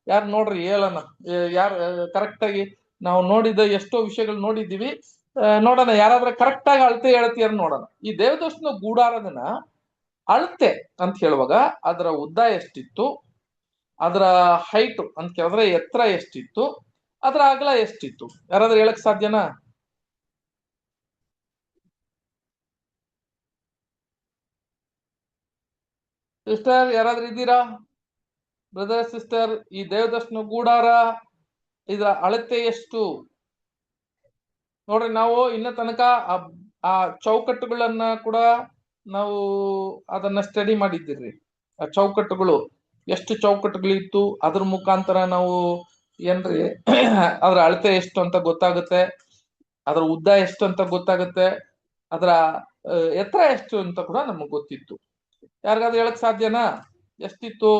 ಯಾರು ನೋಡ್ರಿ ಹೇಳೋಣ, ಯಾರು ಕರೆಕ್ಟ್ ಆಗಿ ನಾವು ನೋಡಿದ ಎಷ್ಟೋ ವಿಷಯಗಳು ನೋಡಿದ್ದೀವಿ, ನೋಡೋಣ ಯಾರಾದ್ರೂ ಕರೆಕ್ಟ್ ಆಗಿ ಅಳತೆ ಹೇಳ್ತೀಯಾರ ನೋಡೋಣ. ಈ ದೇವದರ್ಶನ ಗೂಡಾರದನ್ನ ಅಳತೆ ಅಂತ ಹೇಳುವಾಗ ಅದರ ಉದ್ದ ಎಷ್ಟಿತ್ತು, ಅದರ ಹೈಟ್ ಅಂತ ಕೇಳಿದ್ರೆ ಎತ್ತರ ಎಷ್ಟಿತ್ತು, ಅದರ ಅಗಲ ಎಷ್ಟಿತ್ತು, ಯಾರಾದ್ರೂ ಹೇಳಕ್ ಸಾಧ್ಯನಾ? ಸಿಸ್ಟರ್ ಯಾರಾದ್ರೂ ಇದ್ದೀರಾ? ಬ್ರದರ್ ಸಿಸ್ಟರ್, ಈ ದೇವದರ್ಶನ ಗೂಡಾರ ಇದರ ಅಳತೆ ಎಷ್ಟು? ನೋಡ್ರಿ, ನಾವು ಇನ್ನ ತನಕ ಆ ಚೌಕಟ್ಟುಗಳನ್ನ ಕೂಡ ನಾವು ಅದನ್ನ ಸ್ಟಡಿ ಮಾಡಿದ್ದೀರಿ. ಆ ಚೌಕಟ್ಟುಗಳು ಎಷ್ಟು ಚೌಕಟ್ಟುಗಳಿತ್ತು, ಅದ್ರ ಮುಖಾಂತರ ನಾವು ಏನ್ರಿ ಅದ್ರ ಅಳತೆ ಎಷ್ಟು ಅಂತ ಗೊತ್ತಾಗುತ್ತೆ, ಅದರ ಉದ್ದ ಎಷ್ಟು ಅಂತ ಗೊತ್ತಾಗುತ್ತೆ, ಅದರ ಎತ್ತರ ಎಷ್ಟು ಅಂತ ಕೂಡ ನಮಗ್ ಗೊತ್ತಿತ್ತು. ಯಾರಿಗಾದ್ರೂ ಹೇಳಕ್ ಸಾಧ್ಯನಾ ಎಷ್ಟಿತ್ತು?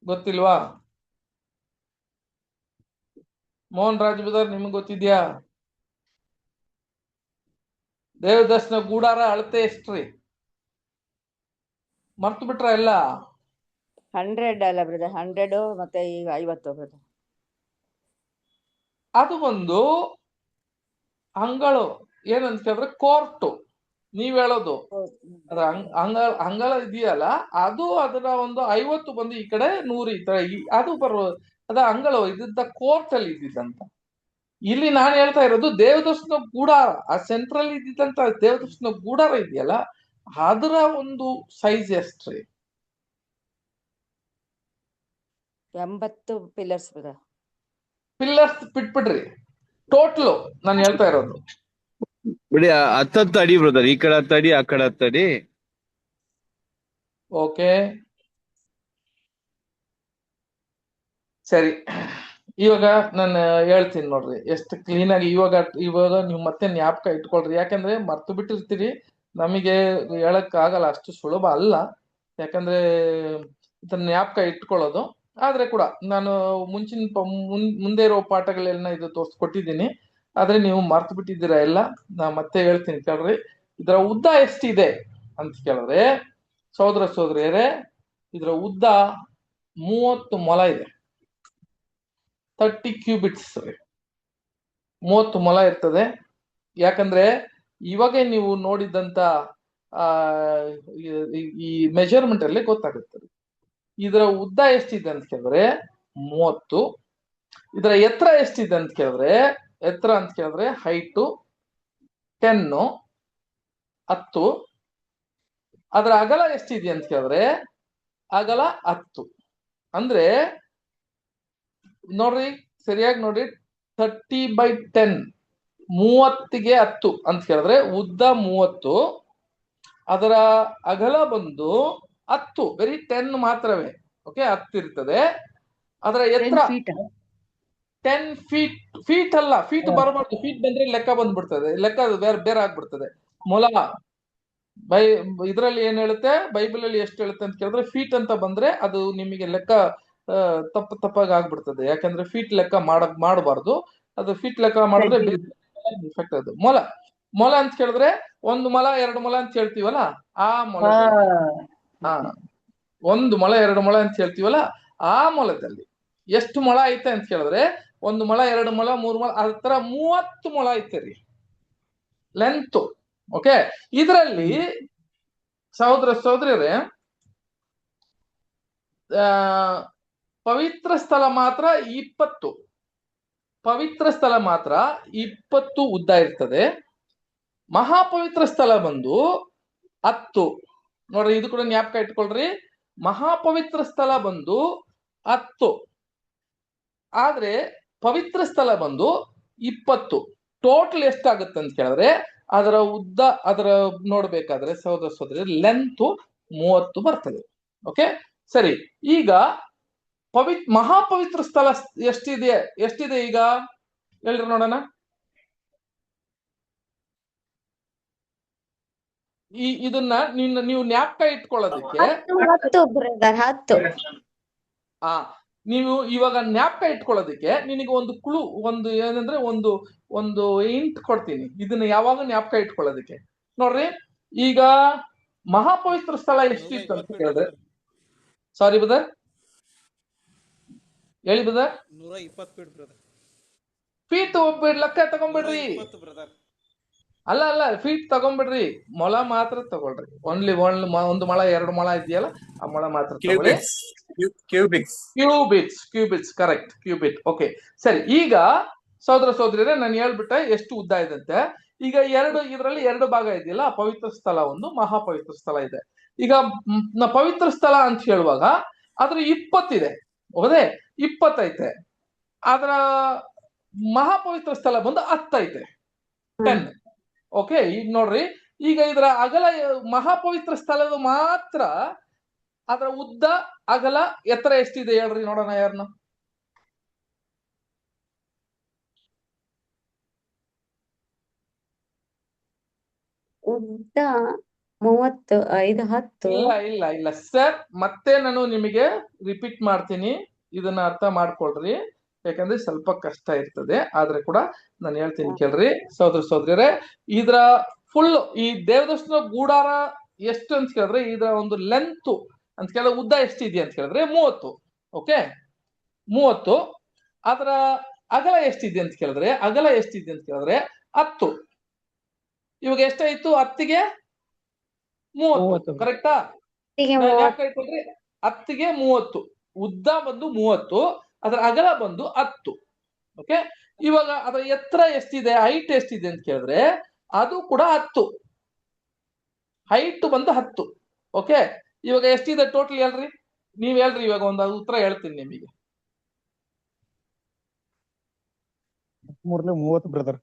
ಗೊತ್ತಿಲ್ವಾ? ಮೋಹನ್ ರಾಜ್ ಬ್ರದರ್, ನಿಮ್ಗೆ ಗೊತ್ತಿದ್ಯಾ? ದೇವದರ್ಶನ ಗೂಡಾರ ಅಳತೆ ಎಷ್ಟ್ರಿ? ಮರ್ತು ಬಿಟ್ರ ಎಲ್ಲ? 100 ಅಲ್ಲ ಬ್ರದರ್, 100 ಮತ್ತೆ ಈಗ 50 ಬ್ರದರ್. ಅದು ಒಂದು ಅಂಗಳು ಏನಂತ ಕೇಳಿದ್ರೆ ಕೋರ್ಟು. ನೀವ್ ಹೇಳೋದು ಅದ್ರ ಅಂಗಳ ಇದೆಯಲ್ಲ, ಅದು ಅದರ ಒಂದು 50 ಬಂದು ಈ ಕಡೆ 100 ಈ ತರ ಅದು ಬರುವ ಅದ ಅಂಗಳು ಇದ್ದ ಕೋರ್ಟ್ ಅಲ್ಲಿ ಇದ್ದಿದ್ದಂತ. ಇಲ್ಲಿ ನಾನು ಹೇಳ್ತಾ ಇರೋದು ದೇವದರ್ಶನ ಗೂಡಾರ, ಆ ಸೆಂಟ್ರಲ್ ಇದ್ದಿದ್ದಂತ ದೇವದರ್ಶನ ಗೂಡಾರ ಇದೆಯಲ್ಲ, ಅದರ ಒಂದು ಸೈಜ್ ಎಷ್ಟ್ರಿ? 80 ಪಿಲ್ಲರ್ಸ್ ಬ್ರದರ್. ಪಿಲ್ಲರ್ಸ್ ಬಿಟ್ಬಿಡ್ರಿ, ಟೋಟಲ್ ನಾನು ಹೇಳ್ತಾ ಇರೋದು. ಬಿಡಿ, 10 ಅಡಿ ಬ್ರದರ್, ಈ ಕಡೆ 10 ಅಡಿ, ಆ ಕಡೆ 10 ಅಡಿ. ಓಕೆ, ಸರಿ. ಇವಾಗ ನಾನು ಹೇಳ್ತೀನಿ ನೋಡ್ರಿ ಎಷ್ಟು ಕ್ಲೀನ್ ಆಗಿ. ಇವಾಗ ನೀವು ಮತ್ತೆ ಜ್ಞಾಪಕ ಇಟ್ಕೊಳ್ರಿ, ಯಾಕಂದ್ರೆ ಮರ್ತು ಬಿಟ್ಟಿರ್ತೀರಿ, ನಮಗೆ ಹೇಳಕ್ ಆಗಲ್ಲ, ಅಷ್ಟು ಸುಲಭ ಅಲ್ಲ. ಯಾಕಂದ್ರೆ ಇದನ್ನ ಜ್ಞಾಪಕ ಇಟ್ಕೊಳ್ಳೋದು. ಆದ್ರೆ ಕೂಡ ನಾನು ಮುಂದೆ ಇರೋ ಪಾಠಗಳೆಲ್ಲ ಇದು ತೋರಿಸ್ಕೊಟ್ಟಿದ್ದೀನಿ, ಆದ್ರೆ ನೀವು ಮರ್ತು ಬಿಟ್ಟಿದ್ದೀರಾ ಎಲ್ಲ. ನಾ ಮತ್ತೆ ಹೇಳ್ತೀನಿ ಕೇಳ್ರಿ. ಇದರ ಉದ್ದ ಎಷ್ಟಿದೆ ಅಂತ ಕೇಳಿದ್ರೆ ಸಹೋದರ ಸಹೋದರಿಯರೇ, ಇದರ ಉದ್ದ 30 ಮೊಲ ಇದೆ. 30 ಕ್ಯೂಬಿಟ್ಸ್, 30 ಮೊಲ ಇರ್ತದೆ. ಯಾಕಂದ್ರೆ ಇವಾಗ ನೀವು ನೋಡಿದಂತ ಈ ಮೆಜರ್ಮೆಂಟ್ ಅಲ್ಲಿ ಗೊತ್ತಾಗುತ್ತೆ ಇದರ ಉದ್ದ ಎಷ್ಟಿದೆ ಅಂತ ಕೇಳಿದ್ರೆ 30. ಇದರ ಎತ್ತರ ಎಷ್ಟಿದೆ ಅಂತ ಕೇಳಿದ್ರೆ ಹೈಟು 10. ಅದರ ಅಗಲ ಎಷ್ಟಿದೆ ಅಂತ ಕೇಳಿದ್ರೆ ಅಗಲ 10. ಅಂದ್ರೆ ನೋಡ್ರಿ, ಸರಿಯಾಗಿ ನೋಡ್ರಿ, 30/10, 30ಗೆ 10 ಅಂತ ಕೇಳಿದ್ರೆ ಉದ್ದ 30, ಅದರ ಅಗಲ ಬಂದು 10, ಬರೀ 10 ಮಾತ್ರವೇ. ಓಕೆ, 10 ಇರ್ತದೆ. ಅದರ ಎತ್ತರ 10 ಫೀಟ್ ಅಲ್ಲ, ಫೀಟ್ ಬರಬಾರ್ದು. ಫೀಟ್ ಬಂದ್ರೆ ಲೆಕ್ಕ ಬಂದ್ಬಿಡ್ತದೆ, ಲೆಕ್ಕ ಬೇರೆ ಆಗ್ಬಿಡ್ತದೆ. ಮೊಲ ಇದ್ರಲ್ಲಿ ಏನ್ ಹೇಳುತ್ತೆ, ಬೈಬಲ್ ಅಲ್ಲಿ ಎಷ್ಟು ಹೇಳುತ್ತೆ ಅಂತ ಕೇಳಿದ್ರೆ ಫೀಟ್ ಅಂತ ಬಂದ್ರೆ ಅದು ನಿಮಗೆ ಲೆಕ್ಕ ತಪ್ಪಾಗಿ ಆಗ್ಬಿಡ್ತದೆ. ಯಾಕಂದ್ರೆ ಫೀಟ್ ಲೆಕ್ಕ ಮಾಡಬಾರ್ದು. ಅದು ಫೀಟ್ ಲೆಕ್ಕ ಮಾಡಿದ್ರೆ ಇಫೆಕ್ಟ್. ಅದು ಮೊಲ ಅಂತ ಕೇಳಿದ್ರೆ 1 ಮೊಲ 2 ಮೊಲ ಅಂತ ಹೇಳ್ತೀವಲ್ಲ, ಆ ಮೊಲ, 1 ಮೊಲ 2 ಮೊಲ ಅಂತ ಹೇಳ್ತೀವಲ್ಲ, ಆ ಮೊಲದಲ್ಲಿ ಎಷ್ಟು ಮೊಳ ಐತೆ ಅಂತ ಕೇಳಿದ್ರೆ 1 ಮೊಳ 2 ಮೊಳ 3 ಮೊಳ, ಆ ತರ 30 ಮೊಳ ಐತೆ ರೀ ಲೆಂತ್. ಓಕೆ, ಇದರಲ್ಲಿ ಸಹೋದರ ಸಹೋದರಿಯರೇ, ಪವಿತ್ರ ಸ್ಥಳ ಮಾತ್ರ 20, ಪವಿತ್ರ ಸ್ಥಳ ಮಾತ್ರ 20 ಉದ್ದ ಇರ್ತದೆ. ಮಹಾಪವಿತ್ರ ಸ್ಥಳ ಬಂದು 10. ನೋಡ್ರಿ, ಇದು ಕೂಡ ಜ್ಞಾಪಕ ಇಟ್ಕೊಳ್ರಿ, ಮಹಾಪವಿತ್ರ ಸ್ಥಳ ಬಂದು 10, ಆದ್ರೆ ಪವಿತ್ರ ಸ್ಥಳ ಬಂದು 20. ಟೋಟಲ್ ಎಷ್ಟಾಗುತ್ತೆ ಅಂತ ಕೇಳಿದ್ರೆ ಅದರ ಉದ್ದ, ಅದರ ನೋಡ್ಬೇಕಾದ್ರೆ ಸಹೋದರ ಸಹೋದರಿ ಲೆಂತ್ 30 ಬರ್ತದೆ. ಓಕೆ, ಸರಿ. ಈಗ ಮಹಾಪವಿತ್ರ ಸ್ಥಳ ಎಷ್ಟಿದೆ ಈಗ ಹೇಳ್ರಿ ನೋಡೋಣ. ಇದನ್ನ ನೀವು ಜ್ಞಾಪಕ ಇಟ್ಕೊಳ್ಳೋದಕ್ಕೆ 10 ಬ್ರದರ್ 10. ಆ ನೀವು ಇವಾಗ ಜ್ಞಾಪಕ ಇಟ್ಕೊಳ್ಳೋದಕ್ಕೆ ನಿನಗೆ ಒಂದು ಕ್ಲೂ, ಒಂದು ಏನಂದ್ರೆ ಒಂದು ಹಿಂಟ್ ಕೊಡ್ತೀನಿ, ಇದನ್ನ ಯಾವಾಗ ಜ್ಞಾಪಕ ಇಟ್ಕೊಳ್ಳೋದಕ್ಕೆ. ನೋಡ್ರಿ, ಈಗ ಮಹಾಪವಿತ್ರ ಸ್ಥಳ ಎಷ್ಟಿತ್ತು ಅಂತ ಕೇಳಿದ್ರೆ, ಸಾರಿ ಬ್ರದರ್, ಹೇಳಿ ಬ್ರದರ್. 120 feet brother. ಫೀಟ್ ಲೆಕ್ಕ ತಗೊಂಡ್ಬಿಡ್ರಿ. 120 ಬ್ರದರ್. ಅಲ್ಲ ಫೀಟ್ ತಗೊಂಡ್ಬಿಡ್ರಿ, ಮೊಳ ಮಾತ್ರ ತಗೊಳ್ರಿ. ಓನ್ಲಿ ಒಂದು ಮೊಳ 2 ಮೊಳ ಇದೆಯಲ್ಲ, ಆ ಮೊಳ ಮಾತ್ರ ತಗೊಳ್ಳಿ. Cubits correct, cubit. ಓಕೆ, ಸರಿ. ಈಗ ಸಹೋದರ ಸಹೋದರಿಯರೇ, ನಾನು ಹೇಳ್ಬಿಟ್ಟೆ ಎಷ್ಟು ಉದ್ದ ಇದೆ ಅಂತೆ. ಈಗ ಇದರಲ್ಲಿ 2 ಭಾಗ ಇದೆಯಲ್ಲ, ಪವಿತ್ರ ಸ್ಥಳ ಒಂದು, ಮಹಾಪವಿತ್ರ ಸ್ಥಳ ಇದೆ. ಈಗ ಪವಿತ್ರ ಸ್ಥಳ ಅಂತ ಹೇಳುವಾಗ ಅದ್ರ 20 ಇದೆ, ಹೌದೇ? 20 ಐತೆ. ಅದರ ಮಹಾಪವಿತ್ರ ಸ್ಥಳ ಬಂದು 10 ಐತೆ, 10. ಓಕೆ, ಈಗ ನೋಡ್ರಿ, ಈಗ ಇದರ ಅಗಲ, ಮಹಾಪವಿತ್ರ ಸ್ಥಳದ ಮಾತ್ರ ಅದರ ಉದ್ದ, ಅಗಲ, ಎತ್ತರ ಎಷ್ಟಿದೆ ಹೇಳ್ರಿ ನೋಡೋಣ ಯಾರನ್ನ. ಉದ್ದ 35 10. ಇಲ್ಲ ಸರ್, ಮತ್ತೆ ನಾನು ನಿಮಗೆ ರಿಪೀಟ್ ಮಾಡ್ತೀನಿ, ಇದನ್ನ ಅರ್ಥ ಮಾಡ್ಕೊಳ್ರಿ, ಯಾಕಂದ್ರೆ ಸ್ವಲ್ಪ ಕಷ್ಟ ಇರ್ತದೆ. ಆದ್ರೆ ಕೂಡ ನಾನು ಹೇಳ್ತೀನಿ ಕೇಳ್ರಿ ಸಹೋದರ ಸಹೋದರಿಯರೇ. ಇದರ ಫುಲ್ ಈ ದೇವದರ್ಶನ ಗೂಡಾರ ಎಷ್ಟು ಅಂತ ಕೇಳಿದ್ರೆ, ಇದರ ಒಂದು ಲೆಂತ್ ಅಂತ ಕೇಳಿದ್ರೆ, ಉದ್ದ ಎಷ್ಟಿದೆ ಅಂತ ಕೇಳಿದ್ರೆ 30. ಓಕೆ, 30. ಅದರ ಅಗಲ ಎಷ್ಟಿದೆ ಅಂತ ಕೇಳಿದ್ರೆ, 10. ಇವಾಗ ಎಷ್ಟಾಯ್ತು? 10ಗೆ 30, ಕರೆಕ್ಟಾ? 10ಗೆ 30, ಉದ್ದ ಬಂದು 30, ಅದರ ಅಗಲ ಬಂದು 10. ಓಕೆ, ಇವಾಗ ಅದರ ಎತ್ತರ ಎಷ್ಟಿದೆ, ಹೈಟ್ ಎಷ್ಟಿದೆ ಅಂತ ಕೇಳಿದ್ರೆ, ಅದು ಕೂಡ 10, ಹೈಟ್ ಬಂದು 10. ಓಕೆ, ಇವಾಗ ಎಷ್ಟಿದೆ ಟೋಟಲ್ ಹೇಳ್ರಿ, ನೀವ್ ಹೇಳ್ರಿ. ಇವಾಗ ಒಂದು ಉತ್ತರ ಹೇಳ್ತೀನಿ ನಿಮಗೆ. 30 ಬ್ರದರ್.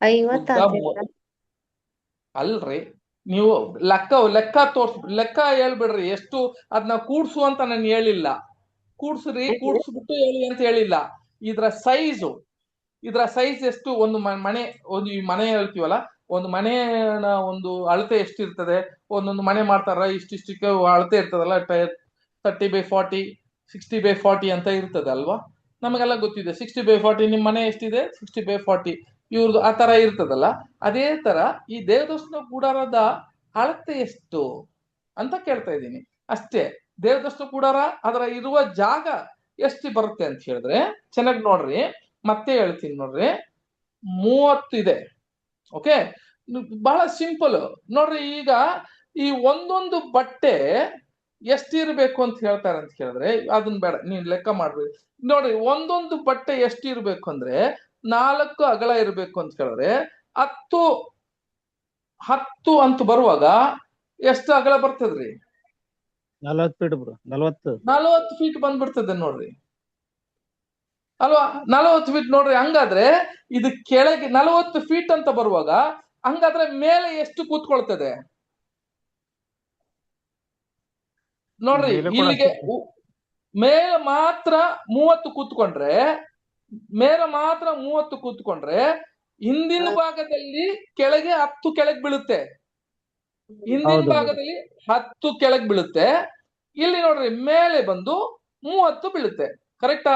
50 ಅಲ್ರಿ, ನೀವು ಲೆಕ್ಕ ಲೆಕ್ಕ ಹೇಳ್ಬಿಡ್ರಿ ಎಷ್ಟು. ಅದನ್ನ ಕೂಡ್ಸು ಅಂತ ನಾನು ಹೇಳಿಲ್ಲ, ಕೂಡ್ಸ್ಬಿಟ್ಟು ಹೇಳಿ ಅಂತ ಹೇಳಿಲ್ಲ. ಇದರ ಸೈಜ್ ಎಷ್ಟು, ಒಂದು ಮನೆ ಹೇಳ್ತೀವಲ್ಲ, ಒಂದು ಮನೆಯ ಒಂದು ಅಳತೆ ಎಷ್ಟಿರ್ತದೆ, ಒಂದೊಂದು ಮನೆ ಮಾಡ್ತಾರ, ಇಷ್ಟಿಷ್ಟಕ್ಕೆ ಅಳತೆ ಇರ್ತದಲ್ಲ, 30/40, 60/40 ಅಂತ ಇರ್ತದೆ ಅಲ್ವಾ? ನಮಗೆಲ್ಲ ಗೊತ್ತಿದೆ 60/40. ನಿಮ್ ಮನೆ ಎಷ್ಟಿದೆ? 60/40 ಇವ್ರದ್ದು ಆ ತರ ಇರ್ತದಲ್ಲ. ಅದೇ ತರ ಈ ದೇವದರ್ಶನ ಗುಡಾರದ ಅಳತೆ ಎಷ್ಟು ಅಂತ ಕೇಳ್ತಾ ಇದ್ದೀನಿ ಅಷ್ಟೇ. ದೇವದರ್ಶನ ಗುಡಾರ ಅದರ ಇರುವ ಜಾಗ ಎಷ್ಟು ಬರುತ್ತೆ ಅಂತ ಹೇಳಿದ್ರೆ, ಚೆನ್ನಾಗಿ ನೋಡ್ರಿ, ಮತ್ತೆ ಹೇಳ್ತೀನಿ ನೋಡ್ರಿ, 30 ಇದೆ. ಓಕೆ, ಬಹಳ ಸಿಂಪಲ್ ನೋಡ್ರಿ. ಈಗ ಈ ಒಂದೊಂದು ಬಟ್ಟೆ ಎಷ್ಟಿರ್ಬೇಕು ಅಂತ ಹೇಳ್ತಾರೆ ಅಂತ ಕೇಳಿದ್ರೆ, ಅದನ್ನ ಬೇಡ, ನೀವ್ ಲೆಕ್ಕ ಮಾಡ್ಬೇಕು. ನೋಡ್ರಿ, ಒಂದೊಂದು ಬಟ್ಟೆ ಎಷ್ಟಿರ್ಬೇಕು ಅಂದ್ರೆ 4 ಅಗಲ ಇರ್ಬೇಕು ಅಂತ ಹೇಳಿದ್ರೆ, 10 ಅಂತ ಬರುವಾಗ ಎಷ್ಟು ಅಗಲ ಬರ್ತದ್ರಿ? 40 ಫೀಟ್ ಬ್ರೋ. 40 ಫೀಟ್ ಬಂದ್ಬಿಡ್ತದೆ ನೋಡ್ರಿ, ಅಲ್ವಾ? 40 ಫೀಟ್ ನೋಡ್ರಿ. ಹಂಗಾದ್ರೆ ಇದು ಕೆಳಗೆ 40 ಫೀಟ್ ಅಂತ ಬರುವಾಗ, ಹಂಗಾದ್ರೆ ಮೇಲೆ ಎಷ್ಟು ಕೂತ್ಕೊಳ್ತದೆ ನೋಡ್ರಿ. ಇಲ್ಲಿಗೆ ಮೇಲೆ ಮಾತ್ರ 30 ಕೂತ್ಕೊಂಡ್ರೆ, ಹಿಂದಿನ ಭಾಗದಲ್ಲಿ ಕೆಳಗೆ 10 ಕೆಳಗೆ ಬೀಳುತ್ತೆ. ಹಿಂದಿನ ಭಾಗದಲ್ಲಿ 10 ಕೆಳಗೆ ಬೀಳುತ್ತೆ. ಇಲ್ಲಿ ನೋಡ್ರಿ, ಮೇಲೆ ಬಂದು 30 ಬೀಳುತ್ತೆ. ಕರೆಕ್ಟಾ?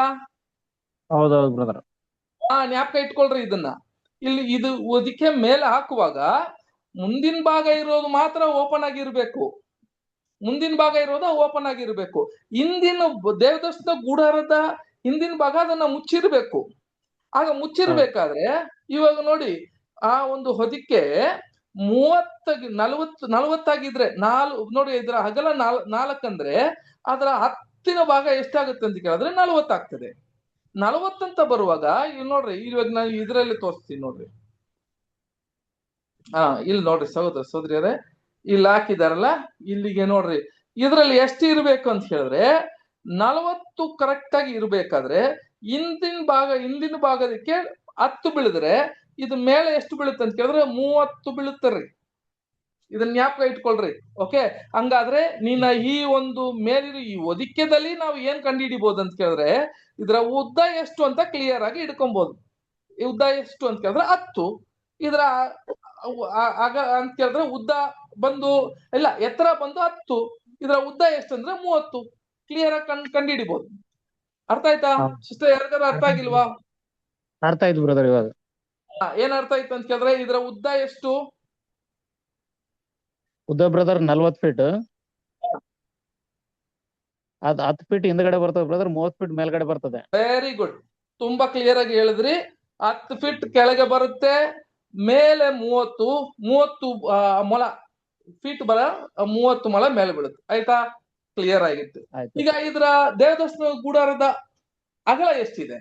ಹೌದೌದು ಬ್ರದರ್. ಜ್ಞಾಪಕ ಇಟ್ಕೊಳ್ರಿ ಇದನ್ನ. ಇಲ್ಲಿ ಇದು ಅದಕ್ಕೆ ಮೇಲೆ ಹಾಕುವಾಗ ಮುಂದಿನ ಭಾಗ ಇರೋದು ಮಾತ್ರ ಓಪನ್ ಆಗಿರ್ಬೇಕು, ಹಿಂದಿನ ದೇವದರ್ಶನ ಗೂಡಾರದ ಹಿಂದಿನ ಭಾಗ ಅದನ್ನ ಮುಚ್ಚಿರ್ಬೇಕು. ಆಗ ಮುಚ್ಚಿರ್ಬೇಕಾದ್ರೆ ಇವಾಗ ನೋಡಿ, ಆ ಒಂದು ಹೊದಿಕೆ 40 ಆಗಿದ್ರೆ, ನೋಡಿ ಇದರ ಅಗಲ 4 ಅಂದ್ರೆ ಅದರ 10ನ ಭಾಗ ಎಷ್ಟಾಗುತ್ತೆ ಅಂತ ಕೇಳಿದ್ರೆ 40 ಆಗ್ತದೆ. 40 ಅಂತ ಬರುವಾಗ ಇಲ್ಲಿ ನೋಡ್ರಿ, ಇವಾಗ ನಾನು ಇದರಲ್ಲಿ ತೋರಿಸ್ತೀನಿ ನೋಡ್ರಿ. ಇಲ್ಲಿ ನೋಡ್ರಿ ಸಹೋದರ ಸಹೋದರಿಯರೇ, ಇಲ್ಲಿ ಹಾಕಿದಾರಲ್ಲ, ಇಲ್ಲಿಗೆ ನೋಡ್ರಿ, ಇದ್ರಲ್ಲಿ ಎಷ್ಟು ಇರ್ಬೇಕು ಅಂತ ಹೇಳಿದ್ರೆ 40 ಕರೆಕ್ಟ್ ಆಗಿ ಇರ್ಬೇಕಾದ್ರೆ ಹಿಂದಿನ ಭಾಗದಕ್ಕೆ 10 ಬೀಳಿದ್ರೆ, ಇದು ಮೇಲೆ ಎಷ್ಟು ಬೀಳುತ್ತೆ ಅಂತ ಕೇಳಿದ್ರೆ 30 ಬೀಳುತ್ತೆ. ಇದನ್ನ ಜ್ಞಾಪಕ ಇಟ್ಕೊಳ್ರಿ. ಓಕೆ, ಹಂಗಾದ್ರೆ ನಿನ್ನ ಈ ಒಂದು ಮೇಲಿರೋ ಈ ಹೊದಿಕೆದಲ್ಲಿ ನಾವು ಏನ್ ಕಂಡುಹಿಡಿಬಹುದು ಅಂತ ಕೇಳಿದ್ರೆ, ಇದರ ಉದ್ದ ಎಷ್ಟು ಅಂತ ಕ್ಲಿಯರ್ ಆಗಿ ಇಟ್ಕೊಬಹುದು. ಉದ್ದ ಎಷ್ಟು ಅಂತ ಕೇಳಿದ್ರೆ 10, ಇದರ ಆಗ ಅಂತ ಕೇಳಿದ್ರೆ ಉದ್ದ ಬಂದು ಇಲ್ಲ ಎತ್ತರ ಬಂದು 10, ಇದರ ಉದ್ದ ಎಷ್ಟಂದ್ರೆ 30. ಕ್ಲಿಯರ್ ಆಗಿ ಕಂಡುಹಿಡಿಬಹುದು. ಅರ್ಥ ಆಯ್ತಾ ಸಿಸ್ಟರ್? ಯಾರಿಗಾರ ಅರ್ಥ ಆಗಿಲ್ವಾ? ಅರ್ಥ ಆಯ್ತು ಬ್ರದರ್. ಇವಾಗ ಏನ್ ಅರ್ಥ ಆಯ್ತು ಅಂತ ಕೇಳಿದ್ರೆ ಇದರ ಉದ್ದ ಎಷ್ಟು? ಉದ್ದ ಬ್ರದರ್ 40 ಫೀಟ್. ಅದ್ 10 ಫೀಟ್ ಹಿಂದ್ಗಡೆ ಬರ್ತದೆ ಬ್ರದರ್, 30 ಫೀಟ್ ಮೇಲ್ಗಡೆ ಬರ್ತದೆ. ವೆರಿ ಗುಡ್, ತುಂಬಾ ಕ್ಲಿಯರ್ ಆಗಿ ಹೇಳಿದ್ರಿ. 10 ಫೀಟ್ ಕೆಳಗೆ ಬರುತ್ತೆ, ಮೇಲೆ 30 ಮೊಳ ಫೀಟ್ 30 ಮೊಳ ಮೇಲೆ ಬೀಳುತ್ತೆ. ಆಯ್ತಾ? ಕ್ಲಿಯರ್ ಆಗಿತ್ತು. ಆಯ್ತು. ಈಗ ಇದರ ದೇವದರ್ಶನ ಗುಡಾರದ ಅಗಲ ಎಷ್ಟಿದೆ?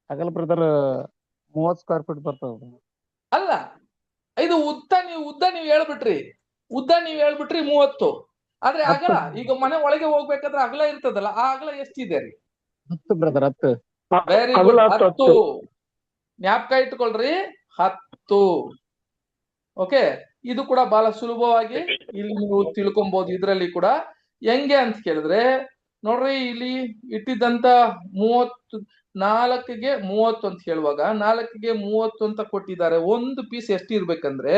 ಅಗಲ ಬ್ರದರ್ 30 ಸ್ಕ್ವೇರ್ ಫೀಟ್ ಬರ್ತದೆ. ಅಲ್ಲ, ಇದು ಉದ್ದ ನೀವು ಹೇಳ್ಬಿಟ್ರಿ. ಉದ್ದ ನೀವು ಹೇಳ್ಬಿಟ್ರಿ 30. ಆದ್ರೆ ಅಗಲ, ಈಗ ಮನೆ ಒಳಗೆ ಹೋಗ್ಬೇಕಾದ್ರೆ ಅಗಲ ಇರ್ತದಲ್ಲ, ಆ ಅಗಲ ಎಷ್ಟಿದೆ ರೀ? 10 ಬ್ರದರ್, 10. Very good, 10. ಜ್ಞಾಪಕ ಇಟ್ಕೊಳ್ರಿ, 10. ಓಕೆ, ಇದು ಕೂಡ ಬಹಳ ಸುಲಭವಾಗಿ ಇಲ್ಲಿ ನೀವು ತಿಳ್ಕೊಬಹುದು. ಇದ್ರಲ್ಲಿ ಕೂಡ ಹೆಂಗೆ ಅಂತ ಕೇಳಿದ್ರೆ ನೋಡ್ರಿ, ಇಲ್ಲಿ ಇಟ್ಟಿದ್ದಂತ 4ಗೆ 30 ಅಂತ ಹೇಳುವಾಗ 4ಗೆ 30 ಅಂತ ಕೊಟ್ಟಿದ್ದಾರೆ. ಒಂದು ಪೀಸ್ ಎಷ್ಟು ಇರ್ಬೇಕಂದ್ರೆ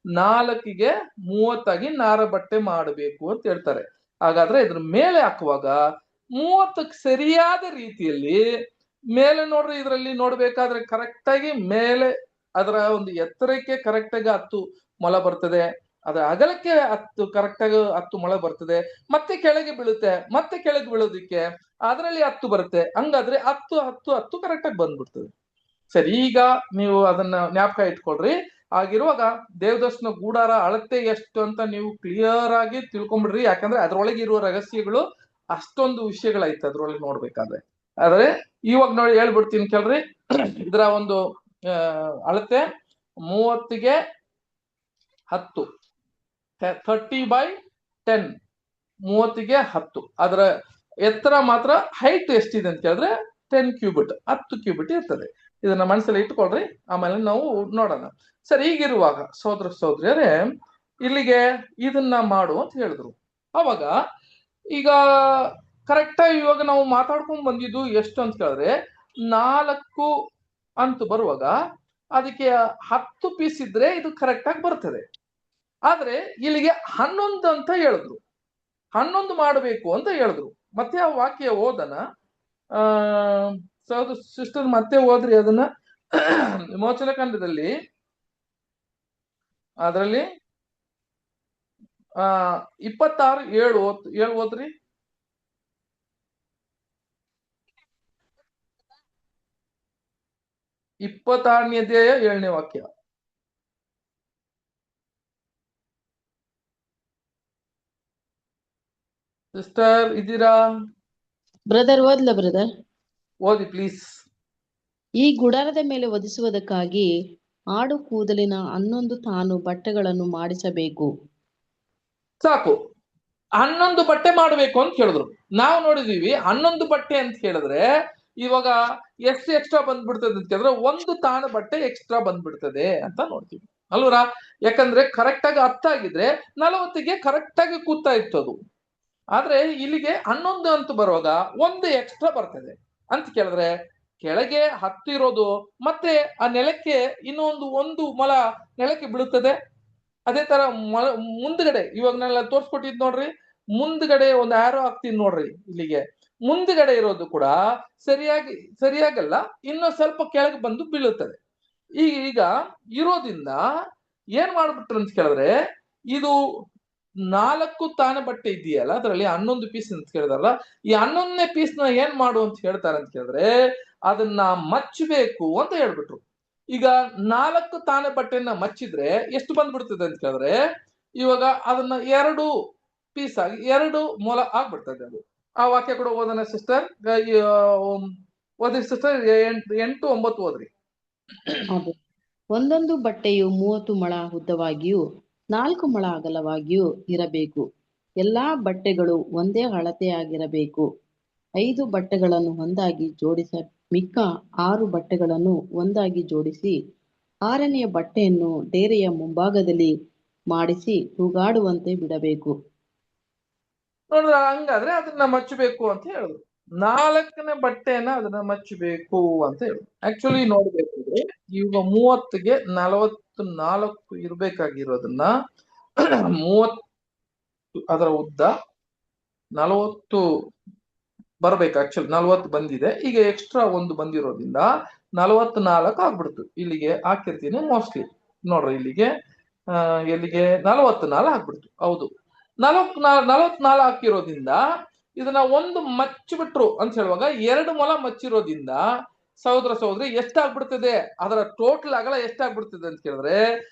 4ಗೆ 30 ಆಗಿ ನಾರ ಬಟ್ಟೆ ಮಾಡಬೇಕು ಅಂತ ಹೇಳ್ತಾರೆ. ಹಾಗಾದ್ರೆ ಇದ್ರ ಮೇಲೆ ಹಾಕುವಾಗ 30ಕ್ಕೆ ಸರಿಯಾದ ರೀತಿಯಲ್ಲಿ ಮೇಲೆ ನೋಡ್ರಿ, ಇದರಲ್ಲಿ ನೋಡ್ಬೇಕಾದ್ರೆ ಕರೆಕ್ಟ್ ಆಗಿ ಮೇಲೆ ಅದರ ಒಂದು ಎತ್ತರಕ್ಕೆ ಕರೆಕ್ಟ್ ಆಗಿ 10 ಮೊಳ ಬರ್ತದೆ, ಅದರ ಅಗಲಕ್ಕೆ 10 ಕರೆಕ್ಟ್ ಆಗಿ 10 ಮೊಳ ಬರ್ತದೆ, ಮತ್ತೆ ಕೆಳಗೆ ಬೀಳುತ್ತೆ, ಮತ್ತೆ ಕೆಳಗೆ ಬೀಳೋದಿಕ್ಕೆ ಅದರಲ್ಲಿ 10 ಬರುತ್ತೆ. ಹಂಗಾದ್ರೆ 10 ಕರೆಕ್ಟ್ ಆಗಿ ಬಂದ್ಬಿಡ್ತದೆ. ಸರಿ, ಈಗ ನೀವು ಅದನ್ನ ಜ್ಞಾಪಕ ಇಟ್ಕೊಳ್ರಿ. ಆಗಿರುವಾಗ ದೇವದರ್ಶನ ಗೂಡಾರ ಅಳತೆ ಎಷ್ಟು ಅಂತ ನೀವು ಕ್ಲಿಯರ್ ಆಗಿ ತಿಳ್ಕೊಂಬಿಡ್ರಿ. ಯಾಕಂದ್ರೆ ಅದ್ರೊಳಗೆ ಇರುವ ರಹಸ್ಯಗಳು ಅಷ್ಟೊಂದು ವಿಷಯಗಳೈತೆ ಅದ್ರೊಳಗೆ ನೋಡ್ಬೇಕಾದ್ರೆ. ಆದ್ರೆ ಇವಾಗ ನೋಡಿ ಹೇಳ್ಬಿಡ್ತೀನಿ ಕೇಳ್ರಿ. ಇದರ ಒಂದು ಅಳತೆ 30ಗೆ 10, 30/10, 30ಗೆ 10. ಅದರ ಎತ್ತರ ಮಾತ್ರ ಹೈಟ್ ಎಷ್ಟಿದೆ ಅಂತ ಕೇಳಿದ್ರೆ 10 ಕ್ಯೂಬಿಟ್, 10 ಕ್ಯೂಬಿಟ್ ಇರ್ತದೆ. ಇದನ್ನ ಮನಸ್ಸಲ್ಲಿ ಇಟ್ಕೊಳ್ರಿ, ಆಮೇಲೆ ನಾವು ನೋಡೋಣ. ಸರಿ, ಹೀಗಿರುವಾಗ ಸಹೋದರ ಸಹೋದರಿಯರೇ, ಇಲ್ಲಿಗೆ ಇದನ್ನ ಮಾಡು ಅಂತ ಹೇಳಿದ್ರು. ಅವಾಗ ಈಗ ಕರೆಕ್ಟ್ ಆಗಿ ಇವಾಗ ನಾವು ಮಾತಾಡ್ಕೊಂಡ್ ಬಂದಿದ್ದು ಎಷ್ಟು ಅಂತ ಕೇಳಿದ್ರೆ 4 ಅಂತ ಬರುವಾಗ ಅದಕ್ಕೆ 10 ಪೀಸ್ ಇದ್ರೆ ಇದು ಕರೆಕ್ಟ್ ಆಗಿ ಬರ್ತದೆ. ಆದ್ರೆ ಇಲ್ಲಿಗೆ 11 ಅಂತ ಹೇಳಿದ್ರು, 11 ಮಾಡಬೇಕು ಅಂತ ಹೇಳಿದ್ರು. ಮತ್ತೆ ಆ ವಾಕ್ಯ ಓದನ ಸಿಸ್ಟರ್, ಮತ್ತೆ ಓದ್ರಿ ಅದನ್ನ. ವಿಮೋಚನ ಕಾಂಡದಲ್ಲಿ ಅದರಲ್ಲಿ 26:7 ಓದ್ರಿ. 26ನೇ ಅಧ್ಯಾಯ 7ನೇ ವಾಕ್ಯ. ಸಿಸ್ಟರ್ ಇದ್ದೀರಾ? ಬ್ರದರ್ ಓದ್ಲ ಬ್ರದರ್? ಓದಿ ಪ್ಲೀಸ್. ಈ ಗುಡಾರದ ಮೇಲೆ ಒದಿಸುವುದಕ್ಕಾಗಿ ಆಡು ಕೂದಲಿನ 11 ತಾನು ಬಟ್ಟೆಗಳನ್ನು ಮಾಡಿಸಬೇಕು. ಸಾಕು, 11 ಬಟ್ಟೆ ಮಾಡಬೇಕು ಅಂತ ಹೇಳಿದ್ರು. ನಾವು ನೋಡಿದೀವಿ 11 ಬಟ್ಟೆ ಅಂತ ಹೇಳಿದ್ರೆ ಇವಾಗ ಎಷ್ಟು ಎಕ್ಸ್ಟ್ರಾ ಬಂದ್ಬಿಡ್ತದೆ ಅಂತ ಹೇಳಿದ್ರೆ 1 ತಾನು ಬಟ್ಟೆ ಎಕ್ಸ್ಟ್ರಾ ಬಂದ್ಬಿಡ್ತದೆ ಅಂತ ನೋಡ್ತೀವಿ ಅಲ್ವರಾ? ಯಾಕಂದ್ರೆ ಕರೆಕ್ಟ್ ಆಗಿ 10 ಆಗಿದ್ರೆ 40ಗೆ ಕರೆಕ್ಟ್ ಆಗಿ ಕೂತಾ ಇತ್ತು ಅದು. ಆದ್ರೆ ಇಲ್ಲಿಗೆ 11 ಅಂತ ಬರುವಾಗ 1 ಎಕ್ಸ್ಟ್ರಾ ಬರ್ತದೆ ಅಂತ ಕೇಳಿದ್ರೆ ಕೆಳಗೆ 10 ಇರೋದು ಮತ್ತೆ ಆ ನೆಲಕ್ಕೆ ಇನ್ನೊಂದು 1 ಮೊಳ ನೆಲಕ್ಕೆ ಬೀಳುತ್ತದೆ. ಅದೇ ತರ ಮುಂದ್ಗಡೆ ಇವಾಗ ನಾನೆಲ್ಲ ತೋರ್ಸ್ಕೊಟ್ಟಿದ್ ನೋಡ್ರಿ, ಮುಂದ್ಗಡೆ ಒಂದು ಆರೋ ಹಾಕ್ತೀನಿ ನೋಡ್ರಿ. ಇಲ್ಲಿಗೆ ಮುಂದ್ಗಡೆ ಇರೋದು ಕೂಡ ಸರಿಯಾಗಲ್ಲ, ಇನ್ನೂ ಸ್ವಲ್ಪ ಕೆಳಗೆ ಬಂದು ಬೀಳುತ್ತದೆ. ಈಗ ಇರೋದ್ರಿಂದ ಏನ್ ಮಾಡ್ಬಿಟ್ರು ಅಂತ ಕೇಳಿದ್ರೆ, ಇದು 4 ತಾನ ಬಟ್ಟೆ ಇದೆಯಲ್ಲ, ಅದರಲ್ಲಿ 11 ಪೀಸ್ ಅಂತ ಕೇಳಿದಾರಲ್ಲ, ಈ 11ನೇ ಪೀಸ್ ನ ಏನ್ ಮಾಡು ಅಂತ ಹೇಳ್ತಾರೆ ಅಂತ ಕೇಳಿದ್ರೆ ಅದನ್ನ ಮಚ್ಚಬೇಕು ಅಂತ ಹೇಳ್ಬಿಟ್ರು. ಈಗ 4 ತಾನೆ ಬಟ್ಟೆಯನ್ನ ಮಚ್ಚಿದ್ರೆ ಎಷ್ಟು ಬಂದ್ಬಿಡ್ತದೆ ಅಂತ ಕೇಳಿದ್ರೆ ಇವಾಗ ಅದನ್ನ 2 ಪೀಸ್ ಆಗಿ 2 ಮೊಳ ಆಗ್ಬಿಡ್ತದೆ ಅದು. ಆ ವಾಕ್ಯ ಕೂಡ ಓದೋಣ ಸಿಸ್ಟರ್. ಓದ್ರಿ ಸಿಸ್ಟರ್, 8, 9 ಓದ್ರಿ. ಒಂದೊಂದು ಬಟ್ಟೆಯು 30 ಮೊಳ ಉದ್ದವಾಗಿಯೂ 4 ಮೊಳ ಅಗಲವಾಗಿಯೂ ಇರಬೇಕು. ಎಲ್ಲಾ ಬಟ್ಟೆಗಳು ಒಂದೇ ಅಳತೆಯಾಗಿರಬೇಕು. 5 ಬಟ್ಟೆಗಳನ್ನು ಒಂದಾಗಿ ಮಿಕ್ಕ 6 ಬಟ್ಟೆಗಳನ್ನು ಒಂದಾಗಿ ಜೋಡಿಸಿ 6ನೆಯ ಬಟ್ಟೆಯನ್ನು ಡೇರೆಯ ಮುಂಭಾಗದಲ್ಲಿ ಮಾಡಿಸಿ ತೂಗಾಡುವಂತೆ ಬಿಡಬೇಕು. ನೋಡಿದ್ರ, ಹಂಗಾದ್ರೆ ಅದನ್ನ ಮಚ್ಚಬೇಕು ಅಂತ ಹೇಳಿದ್ರು. 4ನೇ ಬಟ್ಟೆಯನ್ನ ಅದನ್ನ ಮಚ್ಚಬೇಕು ಅಂತ ಹೇಳಿ. ಆಕ್ಚುಲಿ ನೋಡ್ಬೇಕಂದ್ರೆ ಈಗ 30ಗೆ 44 ಇರ್ಬೇಕಾಗಿರೋದನ್ನ 30 ಅದರ ಉದ್ದ 40 ಬರ್ಬೇಕು. ಆಕ್ಚುಲಿ 40 ಬಂದಿದೆ, ಈಗ ಎಕ್ಸ್ಟ್ರಾ ಒಂದು ಬಂದಿರೋದ್ರಿಂದ 44 ಆಗ್ಬಿಡ್ತು. ಇಲ್ಲಿಗೆ ಹಾಕಿರ್ತೀನಿ ಮೋಸ್ಟ್ಲಿ ನೋಡ್ರಿ, ಇಲ್ಲಿಗೆ ಎಲ್ಲಿಗೆ 44 ಆಗ್ಬಿಡ್ತು. ಹೌದು, 44 ಹಾಕಿರೋದ್ರಿಂದ ಇದನ್ನ ಒಂದು ಮಚ್ಚಿಬಿಟ್ರು ಅಂತ ಹೇಳುವಾಗ 2 ಮೊಲ ಮಚ್ಚಿರೋದ್ರಿಂದ ಸಹೋದರ ಸಹೋದರಿ ಎಷ್ಟಾಗ್ಬಿಡ್ತದೆ, ಅದರ ಟೋಟಲ್ ಅಗಲ ಎಷ್ಟಾಗ್ಬಿಡ್ತದೆ ಅಂತ ಕೇಳಿದ್ರೆ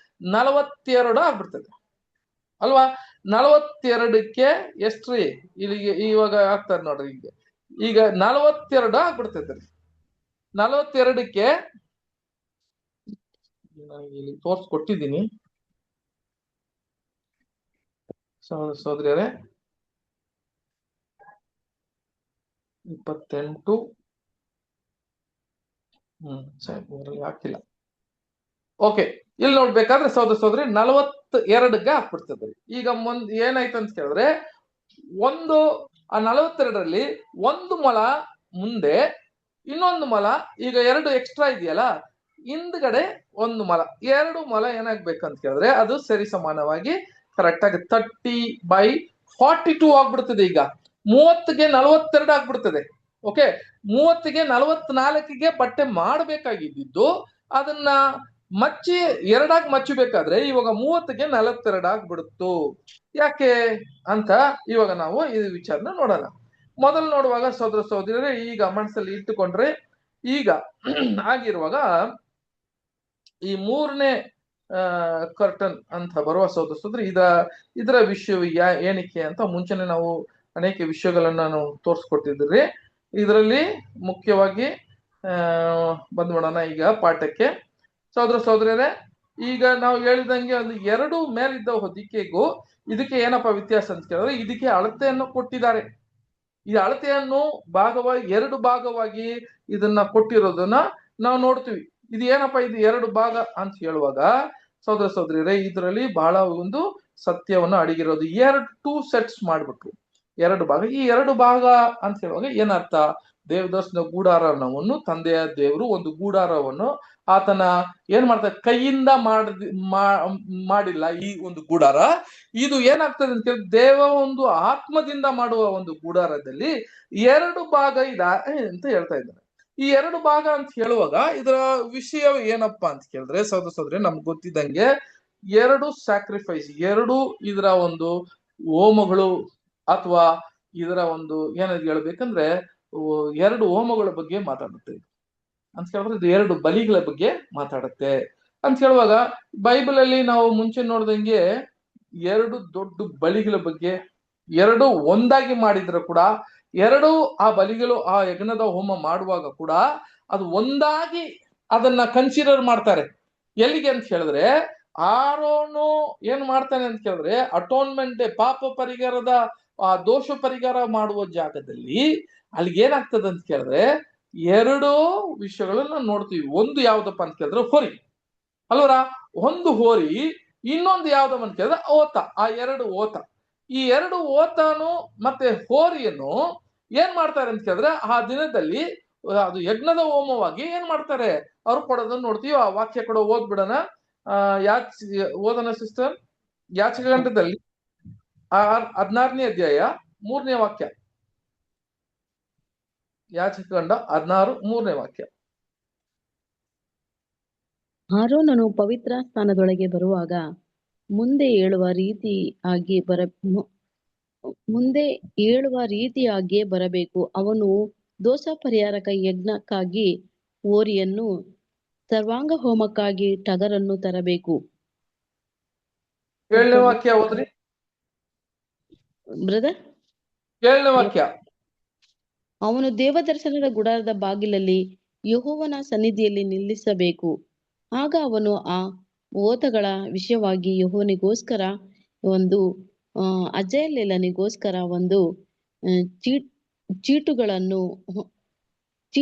42 ಆಗ್ಬಿಡ್ತದೆ ಅಲ್ವಾ. 42ಕ್ಕೆ ಎಷ್ಟ್ರಿ ಇಲ್ಲಿಗೆ ಇವಾಗ ಆಗ್ತದೆ ನೋಡ್ರಿ, ಈಗ 42 ಆಗ್ಬಿಡ್ತದೆ. 42ಕ್ಕೆ ಇಲ್ಲಿ ತೋರ್ಸ್ಕೊಟ್ಟಿದ್ದೀನಿ ಸಹೋದರಿಯರೇ. 28 ಸರಿ ಹಾಕಿಲ್ಲ. ಓಕೆ, ಇಲ್ಲಿ ನೋಡ್ಬೇಕಾದ್ರೆ ಸಹೋದರ ಸಹೋದರಿ 42ಗೆ ಹಾಕ್ಬಿಡ್ತದೆ. ಈಗ ಏನಾಯ್ತು ಅಂತ ಕೇಳಿದ್ರೆ ಆ 42ರಲ್ಲಿ 1 ಮೊಲ ಮುಂದೆ, ಇನ್ನೊಂದು ಮೊಲ, ಈಗ 2 ಎಕ್ಸ್ಟ್ರಾ ಇದೆಯಲ್ಲ, ಹಿಂದ್ಗಡೆ 1 ಮೊಲ, 2 ಮೊಲ ಏನಾಗ್ಬೇಕಂತ ಕೇಳಿದ್ರೆ ಅದು ಸರಿ ಸಮಾನವಾಗಿ ಕರೆಕ್ಟ್ ಆಗಿ 30/42 ಆಗ್ಬಿಡ್ತದೆ. ಈಗ 30ಗೆ 42 ಆಗ್ಬಿಡ್ತದೆ. ಓಕೆ, 30ಗೆ 44ಗೆ ಬಟ್ಟೆ ಮಾಡಬೇಕಾಗಿದ್ದು ಅದನ್ನ ಮಚ್ಚಿ 2 ಮಚ್ಚಬೇಕಾದ್ರೆ ಇವಾಗ 30ಗೆ 42 ಆಗ್ಬಿಡ್ತು. ಯಾಕೆ ಅಂತ ಇವಾಗ ನಾವು ಈ ವಿಚಾರನ ನೋಡೋಣ. ಮೊದಲು ನೋಡುವಾಗ ಸಹೋದರ ಸಹೋದರಿಯರೇ, ಈಗ ಮನಸ್ಸಲ್ಲಿ ಇಟ್ಟುಕೊಂಡ್ರೆ ಈಗ ಆಗಿರುವಾಗ ಈ 3ನೇ ಕರ್ಟನ್ ಅಂತ ಬರುವ ಸಹೋದರ ಸಹೋದರಿ ಇದರ ವಿಷಯ ಏನಕ್ಕೆ ಅಂತ ಮುಂಚೆನೆ ನಾವು ಅನೇಕ ವಿಷಯಗಳನ್ನ ನಾವು ತೋರಿಸ್ಕೊಟ್ಟಿದ್ರಿ. ಇದರಲ್ಲಿ ಮುಖ್ಯವಾಗಿ ಬಂದ್ಬಿಡೋಣ ಈಗ ಪಾಠಕ್ಕೆ. ಸಹೋದರ ಸಹೋದರಿಯರೇ, ಈಗ ನಾವು ಹೇಳಿದಂಗೆ ಒಂದು 2 ಮೇಲಿದ್ದ ಹೊದಿಕೆಗೂ ಇದಕ್ಕೆ ಏನಪ್ಪಾ ವ್ಯತ್ಯಾಸ ಅಂತ ಕೇಳಿದ್ರೆ, ಇದಕ್ಕೆ ಅಳತೆಯನ್ನು ಕೊಟ್ಟಿದ್ದಾರೆ. ಈ ಅಳತೆಯನ್ನು 2 ಭಾಗವಾಗಿ ಇದನ್ನ ಕೊಟ್ಟಿರೋದನ್ನ ನಾವು ನೋಡ್ತೀವಿ. ಇದು ಏನಪ್ಪಾ, ಇದು 2 ಭಾಗ ಅಂತ ಹೇಳುವಾಗ ಸಹೋದರ ಸಹೋದರಿಯರೇ, ಇದರಲ್ಲಿ ಬಹಳ ಒಂದು ಸತ್ಯವನ್ನು ಅಡಗಿರೋದು. 2 ಸೆಟ್ಸ್ ಮಾಡ್ಬಿಟ್ರು, 2 ಭಾಗ. ಈ 2 ಭಾಗ ಅಂತ ಹೇಳುವಾಗ ಏನರ್ಥ, ದೇವದರ್ಶನ ಗುಡಾರವನ್ನು ತಂದೆಯ ದೇವರು ಒಂದು ಗುಡಾರವನ್ನು ಆತನ ಏನ್ ಮಾಡ್ತಾರೆ, ಕೈಯಿಂದ ಮಾಡಿಲ್ಲ. ಈ ಒಂದು ಗುಡಾರ ಇದು ಏನಾಗ್ತದೆ ಅಂತ ಹೇಳಿ ದೇವ ಒಂದು ಆತ್ಮದಿಂದ ಮಾಡುವ ಒಂದು ಗುಡಾರದಲ್ಲಿ 2 ಭಾಗ ಇದೆ ಅಂತ ಹೇಳ್ತಾ ಇದ್ದಾರೆ. ಈ 2 ಭಾಗ ಅಂತ ಹೇಳುವಾಗ ಇದರ ವಿಷಯ ಏನಪ್ಪಾ ಅಂತ ಕೇಳಿದ್ರೆ ಸಹೋದರ ಸಹೋದರಿ, ನಮ್ಗೆ ಗೊತ್ತಿದ್ದಂಗೆ 2 ಸ್ಯಾಕ್ರಿಫೈಸ್, 2 ಇದರ ಒಂದು ಹೋಮಗಳು, ಅಥವಾ ಇದರ ಒಂದು ಏನಾದ್ರು ಹೇಳ್ಬೇಕಂದ್ರೆ 2 ಹೋಮಗಳ ಬಗ್ಗೆ ಮಾತಾಡುತ್ತೆ ಅಂತ ಹೇಳಿದ್ರೆ, ಇದು 2 ಬಲಿಗಳ ಬಗ್ಗೆ ಮಾತಾಡುತ್ತೆ ಅಂತ ಹೇಳುವಾಗ ಬೈಬಲ್ ಅಲ್ಲಿ ನಾವು ಮುಂಚೆ ನೋಡ್ದಂಗೆ 2 ದೊಡ್ಡ ಬಲಿಗಳ ಬಗ್ಗೆ, 2 ಒಂದಾಗಿ ಮಾಡಿದ್ರೆ ಕೂಡ, 2 ಆ ಬಲಿಗಳು ಆ ಯಜ್ಞದ ಹೋಮ ಮಾಡುವಾಗ ಕೂಡ ಅದು ಒಂದಾಗಿ ಅದನ್ನ ಕನ್ಸಿಡರ್ ಮಾಡ್ತಾರೆ. ಎಲ್ಲಿಗೆ ಅಂತ ಹೇಳಿದ್ರೆ, ಆರೋನು ಏನ್ ಮಾಡ್ತಾನೆ ಅಂತ ಕೇಳಿದ್ರೆ, ಅಟೋನ್ಮೆಂಟ್ ಡೇ, ಪಾಪ ಪರಿಹಾರದ ಆ ದೋಷ ಪರಿಹಾರ ಮಾಡುವ ಜಾಗದಲ್ಲಿ ಅಲ್ಲಿಗೆ ಏನಾಗ್ತದೆ ಅಂತ ಕೇಳಿದ್ರೆ 2 ವಿಷಯಗಳನ್ನ ನೋಡ್ತೀವಿ. ಒಂದು ಯಾವ್ದಪ್ಪ ಅಂತ ಕೇಳಿದ್ರೆ ಹೋರಿ ಅಲ್ವರ, ಒಂದು ಹೋರಿ, ಇನ್ನೊಂದು ಯಾವ್ದಪ್ಪ ಅಂತ ಕೇಳಿದ್ರೆ ಓತ. ಆ 2 ಓತ, ಈ 2 ಓತಾನು ಮತ್ತೆ ಹೋರಿಯನ್ನು ಏನ್ ಮಾಡ್ತಾರೆ ಅಂತ ಕೇಳಿದ್ರೆ ಆ ದಿನದಲ್ಲಿ ಅದು ಯಜ್ಞದ ಹೋಮವಾಗಿ ಏನ್ ಮಾಡ್ತಾರೆ, ಅವ್ರು ಕೊಡೋದನ್ನ ನೋಡ್ತೀವಿ. ಆ ವಾಕ್ಯ ಕೂಡ ಓದ್ಬಿಡೋಣ. ಓದನ ಸಿಸ್ಟರ್, ಯಾಚಕಕಾಂಡದಲ್ಲಿ 16ನೇ ಅಧ್ಯಾಯ 3ನೇ ವಾಕ್ಯ. ಯಾಚಕಕಾಂಡ 16:3ನೇ ವಾಕ್ಯ. ಆರೋನನು ಪವಿತ್ರ ಸ್ಥಾನದೊಳಗೆ ಬರುವಾಗ ಮುಂದೆ ಏಳುವ ರೀತಿಯಾಗಿಯೇ ಬರಬೇಕು. ಅವನು ದೋಷ ಪರಿಹಾರಕ ಯಜ್ಞಕ್ಕಾಗಿ ಹೋರಿಯನ್ನು, ಸರ್ವಾಂಗ ಹೋಮಕ್ಕಾಗಿ ಟಗರನ್ನು ತರಬೇಕು. 7ನೇ ವಾಕ್ಯ ಓದ್ರಿ ಬ್ರದರ್. 7ನೇ ವಾಕ್ಯ. ಅವನು ದೇವದರ್ಶನದ ಗುಡಾರದ ಬಾಗಿಲಲ್ಲಿ ಯೆಹೋವನ ಸನ್ನಿಧಿಯಲ್ಲಿ ನಿಲ್ಲಿಸಬೇಕು. ಆಗ ಅವನು ಆ ಓತಗಳ ವಿಷಯವಾಗಿ ಯೆಹೋವನಿಗೋಸ್ಕರ ಒಂದು ಅಜರೇಲನಿಗೋಸ್ಕರ ಒಂದು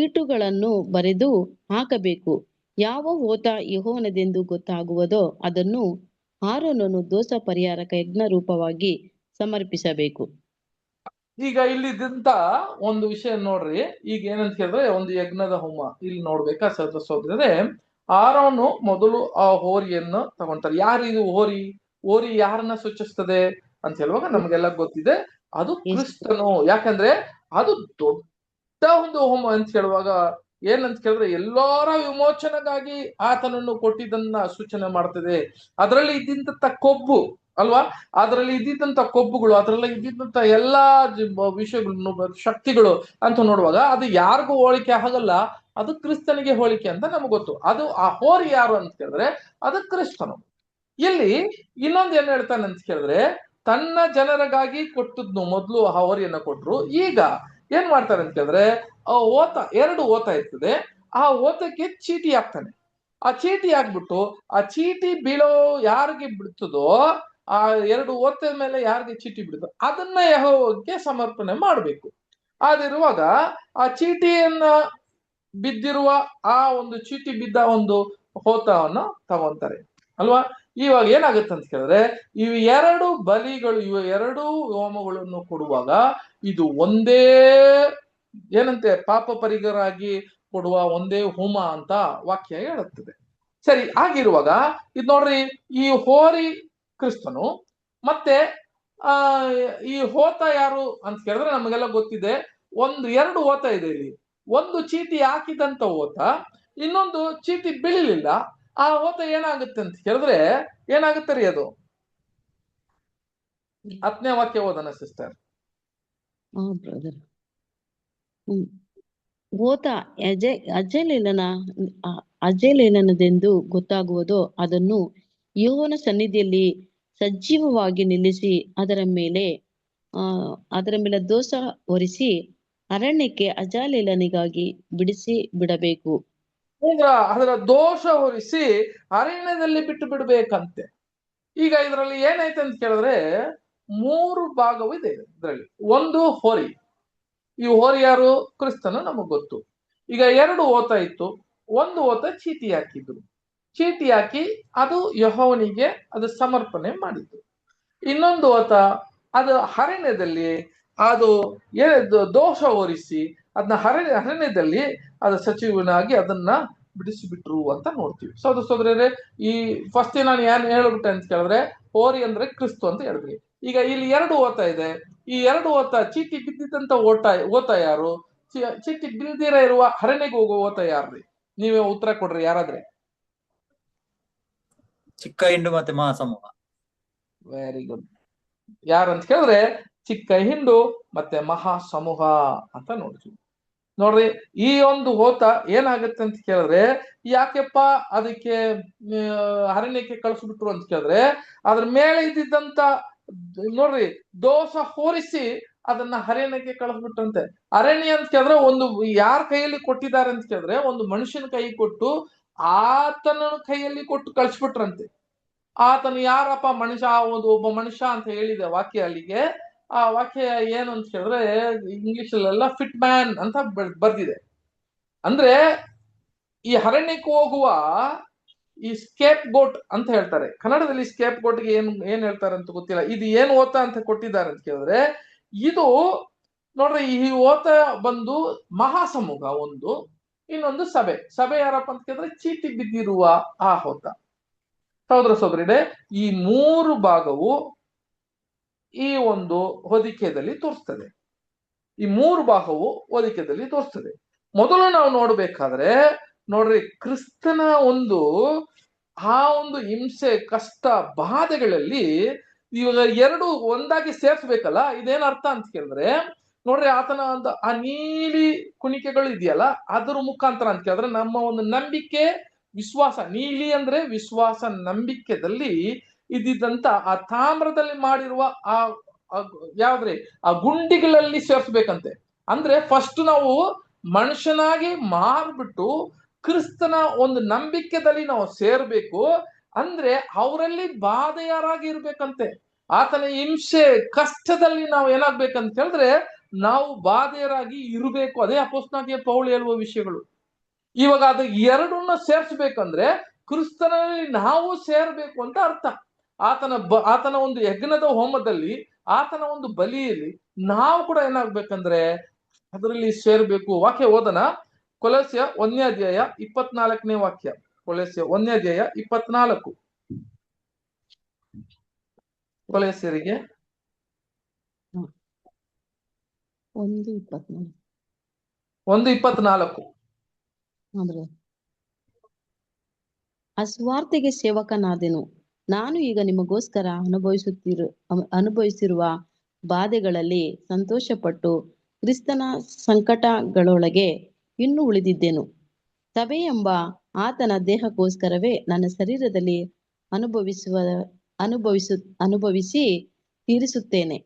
ಚೀಟುಗಳನ್ನು ಬರೆದು ಹಾಕಬೇಕು. ಯಾವ ಓತ ಯೆಹೋವನದೆಂದು ಗೊತ್ತಾಗುವುದೋ ಅದನ್ನು ಆರೋನನು ದೋಷ ಪರಿಹಾರಕ ಯಜ್ಞ ರೂಪವಾಗಿ ಸಮರ್ಪಿಸಬೇಕು. ಈಗ ಇಲ್ಲಿದ್ದಂತ ಒಂದು ವಿಷಯ ನೋಡ್ರಿ. ಈಗ ಏನಂತ ಕೇಳಿದ್ರೆ ಒಂದು ಯಜ್ಞದ ಹೋಮ ಇಲ್ಲಿ ನೋಡ್ಬೇಕಾ ಸೋದರರೇ, ಆರೋನು ಮೊದಲು ಆ ಹೋರಿಯನ್ನು ತಗೊಂತಾರೆ. ಯಾರು ಇದು ಹೋರಿ? ಹೋರಿ ಯಾರನ್ನ ಸೂಚಿಸ್ತದೆ ಅಂತ ಹೇಳುವಾಗ ನಮ್ಗೆಲ್ಲ ಗೊತ್ತಿದೆ, ಅದು ಕ್ರಿಸ್ತನು. ಯಾಕಂದ್ರೆ ಅದು ದೊಡ್ಡ ಒಂದು ಹೋಮ ಅಂತ ಹೇಳುವಾಗ ಏನಂತ ಕೇಳಿದ್ರೆ ಎಲ್ಲರ ವಿಮೋಚನೆಗಾಗಿ ಆತನನ್ನು ಕೊಟ್ಟಿದ್ದನ್ನ ಸೂಚನೆ ಮಾಡ್ತದೆ. ಅದರಲ್ಲಿ ಇದ್ದಂತ ಕೊಬ್ಬು ಅಲ್ವಾ, ಅದರಲ್ಲಿ ಇದ್ದಿದ್ದಂತ ಕೊಬ್ಬುಗಳು, ಅದರಲ್ಲಿ ಇದ್ದಿದ್ದಂತ ಎಲ್ಲಾ ವಿಷಯಗಳು, ಶಕ್ತಿಗಳು ಅಂತ ನೋಡುವಾಗ ಅದು ಯಾರಿಗೂ ಹೋಲಿಕೆ ಆಗಲ್ಲ, ಅದು ಕ್ರಿಸ್ತನಿಗೆ ಹೋಲಿಕೆ ಅಂತ ನಮ್ಗೆ ಗೊತ್ತು. ಅದು ಆ ಹೋರಿ ಯಾರು ಅಂತ ಕೇಳಿದ್ರೆ ಅದು ಕ್ರಿಸ್ತನು. ಇಲ್ಲಿ ಇನ್ನೊಂದು ಏನ್ ಹೇಳ್ತಾನೆ ಅಂತ ಕೇಳಿದ್ರೆ, ತನ್ನ ಜನರಿಗಾಗಿ ಕೊಟ್ಟದ್ನು ಮೊದಲು ಆ ಹೋರಿಯನ್ನ ಕೊಟ್ರು. ಈಗ ಏನ್ ಮಾಡ್ತಾರೆ ಅಂತ ಕೇಳಿದ್ರೆ, ಆ ಓತ 2 ಓತ ಇರ್ತದೆ, ಆ ಓತಕ್ಕೆ ಚೀಟಿ ಹಾಕ್ತಾನೆ. ಆ ಚೀಟಿ ಹಾಕ್ಬಿಟ್ಟು ಆ ಚೀಟಿ ಬೀಳೋ ಯಾರಿಗೆ ಬಿಡ್ತದೋ, ಆ 2 ಓತದ ಮೇಲೆ ಯಾರಿಗೆ ಚೀಟಿ ಬಿಡುತ್ತೋ ಅದನ್ನ ಯೆಹೋವನಿಗೆ ಸಮರ್ಪಣೆ ಮಾಡ್ಬೇಕು. ಅದಿರುವಾಗ ಆ ಚೀಟಿಯನ್ನ ಬಿದ್ದಿರುವ ಆ ಒಂದು ಚೀಟಿ ಬಿದ್ದ ಒಂದು ಹೋತವನ್ನು ತಗೊಂತಾರೆ ಅಲ್ವಾ. ಇವಾಗ ಏನಾಗುತ್ತೆ ಅಂತ ಕೇಳಿದ್ರೆ, ಇವು 2 ಬಲಿಗಳು, ಇವು 2 ಹೋಮಗಳನ್ನು ಕೊಡುವಾಗ ಇದು ಒಂದೇ ಏನಂತೆ ಪಾಪ ಪರಿಹಾರಾಗಿ ಕೊಡುವ ಒಂದೇ ಹೋಮ ಅಂತ ವಾಕ್ಯ ಹೇಳುತ್ತದೆ. ಸರಿ, ಆಗಿರುವಾಗ ಇದು ನೋಡ್ರಿ, ಈ ಹೋರಿ ಕ್ರಿಸ್ತನು, ಮತ್ತೆ ಈ ಹೋತ ಯಾರು ಅಂತ ಕೇಳಿದ್ರೆ ನಮಗೆಲ್ಲ ಗೊತ್ತಿದೆ. 2 ಓತ ಇದೆ ಇಲ್ಲಿ. ಒಂದು ಚೀಟಿ ಹಾಕಿದಂತ ಓತ, ಇನ್ನೊಂದು ಚೀಟಿ ಬೀಳಲಿಲ್ಲ. ಆ ಓತ ಏನಾಗುತ್ತೆ ಅಂತ ಕೇಳಿದ್ರೆ ಏನಾಗುತ್ತೆ ರೀ? ಅದು 10ನೇ ವಾಕ್ಯ ಓದನ ಸಿಸ್ಟರ್. ಬ್ರದರ್. ಓತ ಅಜೇಲೇನನದೆಂದು ಗೊತ್ತಾಗುವುದೋ ಅದನ್ನು ಯೆಹೋವನ ಸನ್ನಿಧಿಯಲ್ಲಿ ಸಜೀವವಾಗಿ ನಿಲ್ಲಿಸಿ ಅದರ ಮೇಲೆ ದೋಷ ಹೊರಿಸಿ ಅರಣ್ಯಕ್ಕೆ ಅಜಾಲೇಲನಿಗಾಗಿ ಬಿಡಿಸಿ ಬಿಡಬೇಕು. ಈಗ ಅದರ ದೋಷ ಹೊರಿಸಿ ಅರಣ್ಯದಲ್ಲಿ ಬಿಟ್ಟು ಬಿಡ್ಬೇಕಂತೆ. ಈಗ ಇದರಲ್ಲಿ ಏನಾಯ್ತು ಅಂತ ಕೇಳಿದ್ರೆ 3 ಭಾಗವು ಇದೆ ಇದರಲ್ಲಿ. ಒಂದು ಹೋರಿ, ಈ ಹೋರಿ ಯಾರು? ಕ್ರಿಸ್ತನು, ನಮಗ್ ಗೊತ್ತು. ಈಗ 2 ಓತ ಇತ್ತು, ಒಂದು ಓತ ಚೀಟಿ ಹಾಕಿದ್ರು. ಚೀಟಿ ಹಾಕಿ ಅದು ಯೆಹೋವನಿಗೆ ಅದು ಸಮರ್ಪಣೆ ಮಾಡಿದ್ದು. ಇನ್ನೊಂದು ಓತ ಅದು ಅರಣ್ಯದಲ್ಲಿ ಅದು ದೋಷ ಹೊರಿಸಿ ಅದನ್ನ ಅರಣ್ಯದಲ್ಲಿ ಅದು ಸಚಿವನಾಗಿ ಅದನ್ನ ಬಿಡಿಸಿಬಿಟ್ರು ಅಂತ ನೋಡ್ತೀವಿ. ಸೋದರರೇ, ಈ ಫಸ್ಟ್ ನಾನು ಏನ್ ಹೇಳ್ಬಿಟ್ಟೆ ಅಂತ ಕೇಳಿದ್ರೆ, ಹೋರಿ ಅಂದ್ರೆ ಕ್ರಿಸ್ತು ಅಂತ ಹೇಳಿದ್ವಿ. ಈಗ ಇಲ್ಲಿ 2 ಓತ ಇದೆ. ಈ 2 ಓತ ಚೀಟಿ ಬಿದ್ದಿದ್ದಂತ ಓತ ಯಾರು? ಚೀಟಿ ಬಿಲ್ದಿರ ಇರುವ ಅರಣ್ಯಕ್ಕೆ ಹೋಗುವ ಓತ ಯಾರ್ರಿ? ನೀವೇ ಉತ್ತರ ಕೊಡ್ರಿ ಯಾರಾದ್ರೆ. ಚಿಕ್ಕ ಹಿಂಡು ಮತ್ತೆ ಮಹಾಸಮೂಹ. Very good. ಯಾರಂತ ಕೇಳಿದ್ರೆ ಚಿಕ್ಕ ಹಿಂಡು ಮತ್ತೆ ಮಹಾ ಸಮೂಹ ಅಂತ ನೋಡ್ತೀವಿ. ನೋಡ್ರಿ, ಈ ಒಂದು ಹೋತ ಏನಾಗುತ್ತೆ ಅಂತ ಕೇಳಿದ್ರೆ, ಯಾಕೆಪ್ಪ ಅದಕ್ಕೆ ಅರಣ್ಯಕ್ಕೆ ಕಳಿಸ್ಬಿಟ್ರು ಅಂತ ಕೇಳಿದ್ರೆ, ಅದ್ರ ಮೇಲೆ ಇದ್ದಿದ್ದಂತ ನೋಡ್ರಿ ದೋಷ ಹೋರಿಸಿ ಅದನ್ನ ಅರಣ್ಯಕ್ಕೆ ಕಳಿಸ್ಬಿಟ್ರಂತೆ. ಅರಣ್ಯ ಅಂತ ಕೇಳಿದ್ರೆ ಒಂದು ಯಾರ ಕೈಯಲ್ಲಿ ಕೊಟ್ಟಿದ್ದಾರೆ ಅಂತ ಕೇಳಿದ್ರೆ, ಒಂದು ಮನುಷ್ಯನ ಕೈ ಕೊಟ್ಟು ಆತನ ಕೈಯಲ್ಲಿ ಕೊಟ್ಟು ಕಳಿಸ್ಬಿಟ್ರಂತೆ. ಆತನು ಯಾರಪ್ಪ? ಮನುಷ್ಯ, ಒಬ್ಬ ಮನುಷ್ಯ ಅಂತ ಹೇಳಿದೆ ವಾಕ್ಯ. ಅಲ್ಲಿಗೆ ಆ ವಾಕ್ಯ ಏನು ಅಂತ ಕೇಳಿದ್ರೆ ಇಂಗ್ಲಿಷ್ ಅಲ್ಲೆಲ್ಲ ಫಿಟ್ ಮ್ಯಾನ್ ಅಂತ ಬರ್ದಿದೆ. ಅಂದ್ರೆ ಈ ಅರಣ್ಯಕ್ಕೆ ಹೋಗುವ ಈ ಸ್ಕೇಪ್ ಗೋಟ್ ಅಂತ ಹೇಳ್ತಾರೆ ಕನ್ನಡದಲ್ಲಿ. ಸ್ಕೇಪ್ ಗೋಟ್ಗೆ ಏನ್ ಹೇಳ್ತಾರೆ ಅಂತ ಗೊತ್ತಿಲ್ಲ. ಇದು ಏನ್ ಓತ ಅಂತ ಕೊಟ್ಟಿದ್ದಾರೆ ಅಂತ ಕೇಳಿದ್ರೆ, ಇದು ನೋಡ್ರಿ, ಈ ಓತ ಬಂದು ಮಹಾಸಮೂಹ ಒಂದು, ಇನ್ನೊಂದು ಸಭೆ ಯಾರಪ್ಪ ಅಂತ ಕೇಳಿದ್ರೆ ಚೀಟಿ ಬಿದ್ದಿರುವ ಆ ಹೋತ. ಸೋದರರೇ, ಈ 3 ಭಾಗವು ಈ ಒಂದು ಹೊದಿಕೆಯಲ್ಲಿ ತೋರಿಸ್ತದೆ. ಈ 3 ಭಾಗವು ಹೊದಿಕೆಯಲ್ಲಿ ತೋರಿಸ್ತದೆ. ಮೊದಲು ನಾವು ನೋಡ್ಬೇಕಾದ್ರೆ ನೋಡ್ರಿ, ಕ್ರಿಸ್ತನ ಒಂದು ಆ ಒಂದು ಹಿಂಸೆ, ಕಷ್ಟ, ಬಾಧೆಗಳಲ್ಲಿ ಇವಾಗ 2 ಒಂದಾಗಿ ಸೇರ್ಸ್ಬೇಕಲ್ಲ. ಇದೇನ್ ಅರ್ಥ ಅಂತ ಕೇಳಿದ್ರೆ ನೋಡ್ರಿ, ಆತನ ಒಂದು ಆ ನೀಲಿ ಕುಣಿಕೆಗಳು ಇದೆಯಲ್ಲ, ಅದ್ರ ಮುಖಾಂತರ ಅಂತ ಕೇಳಿದ್ರೆ ನಮ್ಮ ಒಂದು ನಂಬಿಕೆ, ವಿಶ್ವಾಸ. ನೀಲಿ ಅಂದ್ರೆ ವಿಶ್ವಾಸ, ನಂಬಿಕೆದಲ್ಲಿ ಇದ್ದಿದ್ದಂತ ಆ ತಾಮ್ರದಲ್ಲಿ ಮಾಡಿರುವ ಆ ಯಾವ್ದ್ರಿ ಆ ಗುಂಡಿಗಳಲ್ಲಿ ಸೇರ್ಸ್ಬೇಕಂತೆ. ಅಂದ್ರೆ ಫಸ್ಟ್ ನಾವು ಮನುಷ್ಯನಾಗಿ ಮಾರ್ಬಿಟ್ಟು ಕ್ರಿಸ್ತನ ಒಂದು ನಂಬಿಕೆದಲ್ಲಿ ನಾವು ಸೇರ್ಬೇಕು. ಅಂದ್ರೆ ಅವರಲ್ಲಿ ಬಾಧೆಯಾರಾಗಿ ಇರ್ಬೇಕಂತೆ. ಆತನ ಹಿಂಸೆ, ಕಷ್ಟದಲ್ಲಿ ನಾವು ಏನಾಗ್ಬೇಕಂತ ಹೇಳಿದ್ರೆ ನಾವು ಬಾಧೆಯರಾಗಿ ಇರಬೇಕು. ಅದೇ ಅಪೊಸ್ತಲನಾಗಿಯ ಪೌಲ ಹೇಳುವ ವಿಷಯಗಳು. ಇವಾಗ ಅದು 2 ಸೇರ್ಸ್ಬೇಕಂದ್ರೆ ಕ್ರಿಸ್ತನಲ್ಲಿ ನಾವು ಸೇರ್ಬೇಕು ಅಂತ ಅರ್ಥ. ಆತನ ಒಂದು ಯಜ್ಞದ ಹೋಮದಲ್ಲಿ ಆತನ ಒಂದು ಬಲಿಯಲ್ಲಿ ನಾವು ಕೂಡ ಏನಾಗ್ಬೇಕಂದ್ರೆ ಅದರಲ್ಲಿ ಸೇರ್ಬೇಕು. ವಾಕ್ಯ ಓದನ, ಕೊಲಸ್ಯ 1ನೇ ಅಧ್ಯಾಯ 24ನೇ ವಾಕ್ಯ. ಕೊಲಸ್ಯ 1ನೇ ಅಧ್ಯಾಯ 24. ಕೊಲಸ್ಯರಿಗೆ 1:24. 1:24. ಅಂದ್ರೆ ಅಸ್ವಾರ್ಥಿಗೆ ಸೇವಕನಾದೆನು. ನಾನು ಈಗ ನಿಮಗೋಸ್ಕರ ಅನುಭವಿಸಿರುವ ಬಾಧೆಗಳಲ್ಲಿ ಸಂತೋಷಪಟ್ಟು ಕ್ರಿಸ್ತನ ಸಂಕಟಗಳೊಳಗೆ ಇನ್ನೂ ಉಳಿದಿದ್ದೆನು. ಸಭೆ ಎಂಬ ಆತನ ದೇಹಕ್ಕೋಸ್ಕರವೇ ನನ್ನ ಶರೀರದಲ್ಲಿ ಅನುಭವಿಸಿ ತೀರಿಸುತ್ತೇನೆ.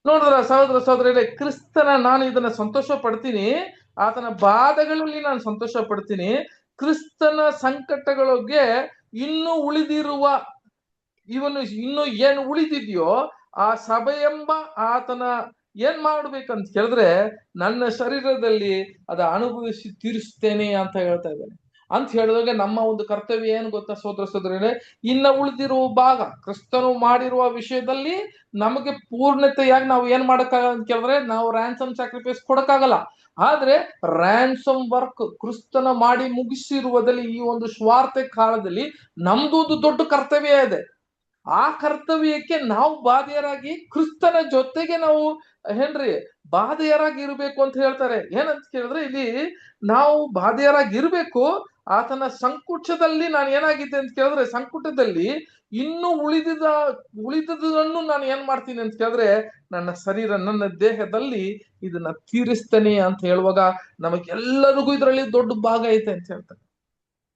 ನೋಡಿದ್ರ ಸಹೋದರ ಸಹೋದರರೇ, ಕ್ರಿಸ್ತನ ನಾನು ಇದನ್ನ ಸಂತೋಷ ಪಡ್ತೀನಿ, ಆತನ ಬಾಧೆಗಳಲ್ಲಿ ನಾನು ಸಂತೋಷ ಪಡ್ತೀನಿ. ಕ್ರಿಸ್ತನ ಸಂಕಟಗಳಿಗೆ ಇನ್ನು ಉಳಿದಿರುವ ಇನ್ನು ಏನು ಉಳಿದಿದೆಯೋ ಆ ಸಭೆ ಎಂಬ ಆತನ ಏನ್ ಮಾಡ್ಬೇಕಂತ ಕೇಳಿದ್ರೆ ನನ್ನ ಶರೀರದಲ್ಲಿ ಅದ ಅನುಭವಿಸಿ ತೀರಿಸ್ತೇನೆ ಅಂತ ಹೇಳ್ತಾ ಇದ್ದಾನೆ. ಅಂತ ಹೇಳಿದಾಗ ನಮ್ಮ ಒಂದು ಕರ್ತವ್ಯ ಏನು ಗೊತ್ತಾ ಸಹೋದರ ಸಹೋದರರೇ, ಇನ್ನ ಉಳಿದಿರುವ ಭಾಗ ಕ್ರಿಸ್ತನು ಮಾಡಿರುವ ವಿಷಯದಲ್ಲಿ ನಮಗೆ ಪೂರ್ಣತೆಯಾಗಿ ನಾವು ಏನ್ ಮಾಡಕ್ಕಾಗಲ್ಲ ಅಂತ ಕೇಳಿದ್ರೆ ನಾವು ರ್ಯಾನ್ಸಮ್ ಸ್ಯಾಕ್ರಿಫೈಸ್ ಕೊಡಕ್ಕಾಗಲ್ಲ. ಆದ್ರೆ ರ್ಯಾನ್ಸಮ್ ವರ್ಕ್ ಕ್ರಿಸ್ತನ ಮಾಡಿ ಮುಗಿಸಿರುವುದಲ್ಲಿ ಈ ಒಂದು ಸ್ವಾರ್ಥ ಕಾಲದಲ್ಲಿ ನಮ್ದು ಒಂದು ದೊಡ್ಡ ಕರ್ತವ್ಯ ಇದೆ. ಆ ಕರ್ತವ್ಯಕ್ಕೆ ನಾವು ಬಾಧೆಯರಾಗಿ ಕ್ರಿಸ್ತನ ಜೊತೆಗೆ ನಾವು ಬಾಧೆಯರಾಗಿ ಇರಬೇಕು ಅಂತ ಹೇಳ್ತಾರೆ. ಏನಂತ ಕೇಳಿದ್ರೆ ಇಲ್ಲಿ ನಾವು ಬಾಧೆಯರಾಗಿ ಇರ್ಬೇಕು. ಆತನ ಸಂಕುಟದಲ್ಲಿ ನಾನು ಏನಾಗಿದ್ದೆ ಅಂತ ಕೇಳಿದ್ರೆ ಸಂಕುಟದಲ್ಲಿ ಇನ್ನು ಉಳಿದದನ್ನು ನಾನು ಏನ್ ಮಾಡ್ತೀನಿ ಅಂತ ಕೇಳಿದ್ರೆ ನನ್ನ ಶರೀರ ನನ್ನ ದೇಹದಲ್ಲಿ ಇದನ್ನ ತೀರಿಸ್ತೇನೆ ಅಂತ ಹೇಳುವಾಗ ನಮಗೆಲ್ಲರಿಗೂ ಇದರಲ್ಲಿ ದೊಡ್ಡ ಭಾಗ ಐತೆ ಅಂತ ಹೇಳ್ತಾರೆ.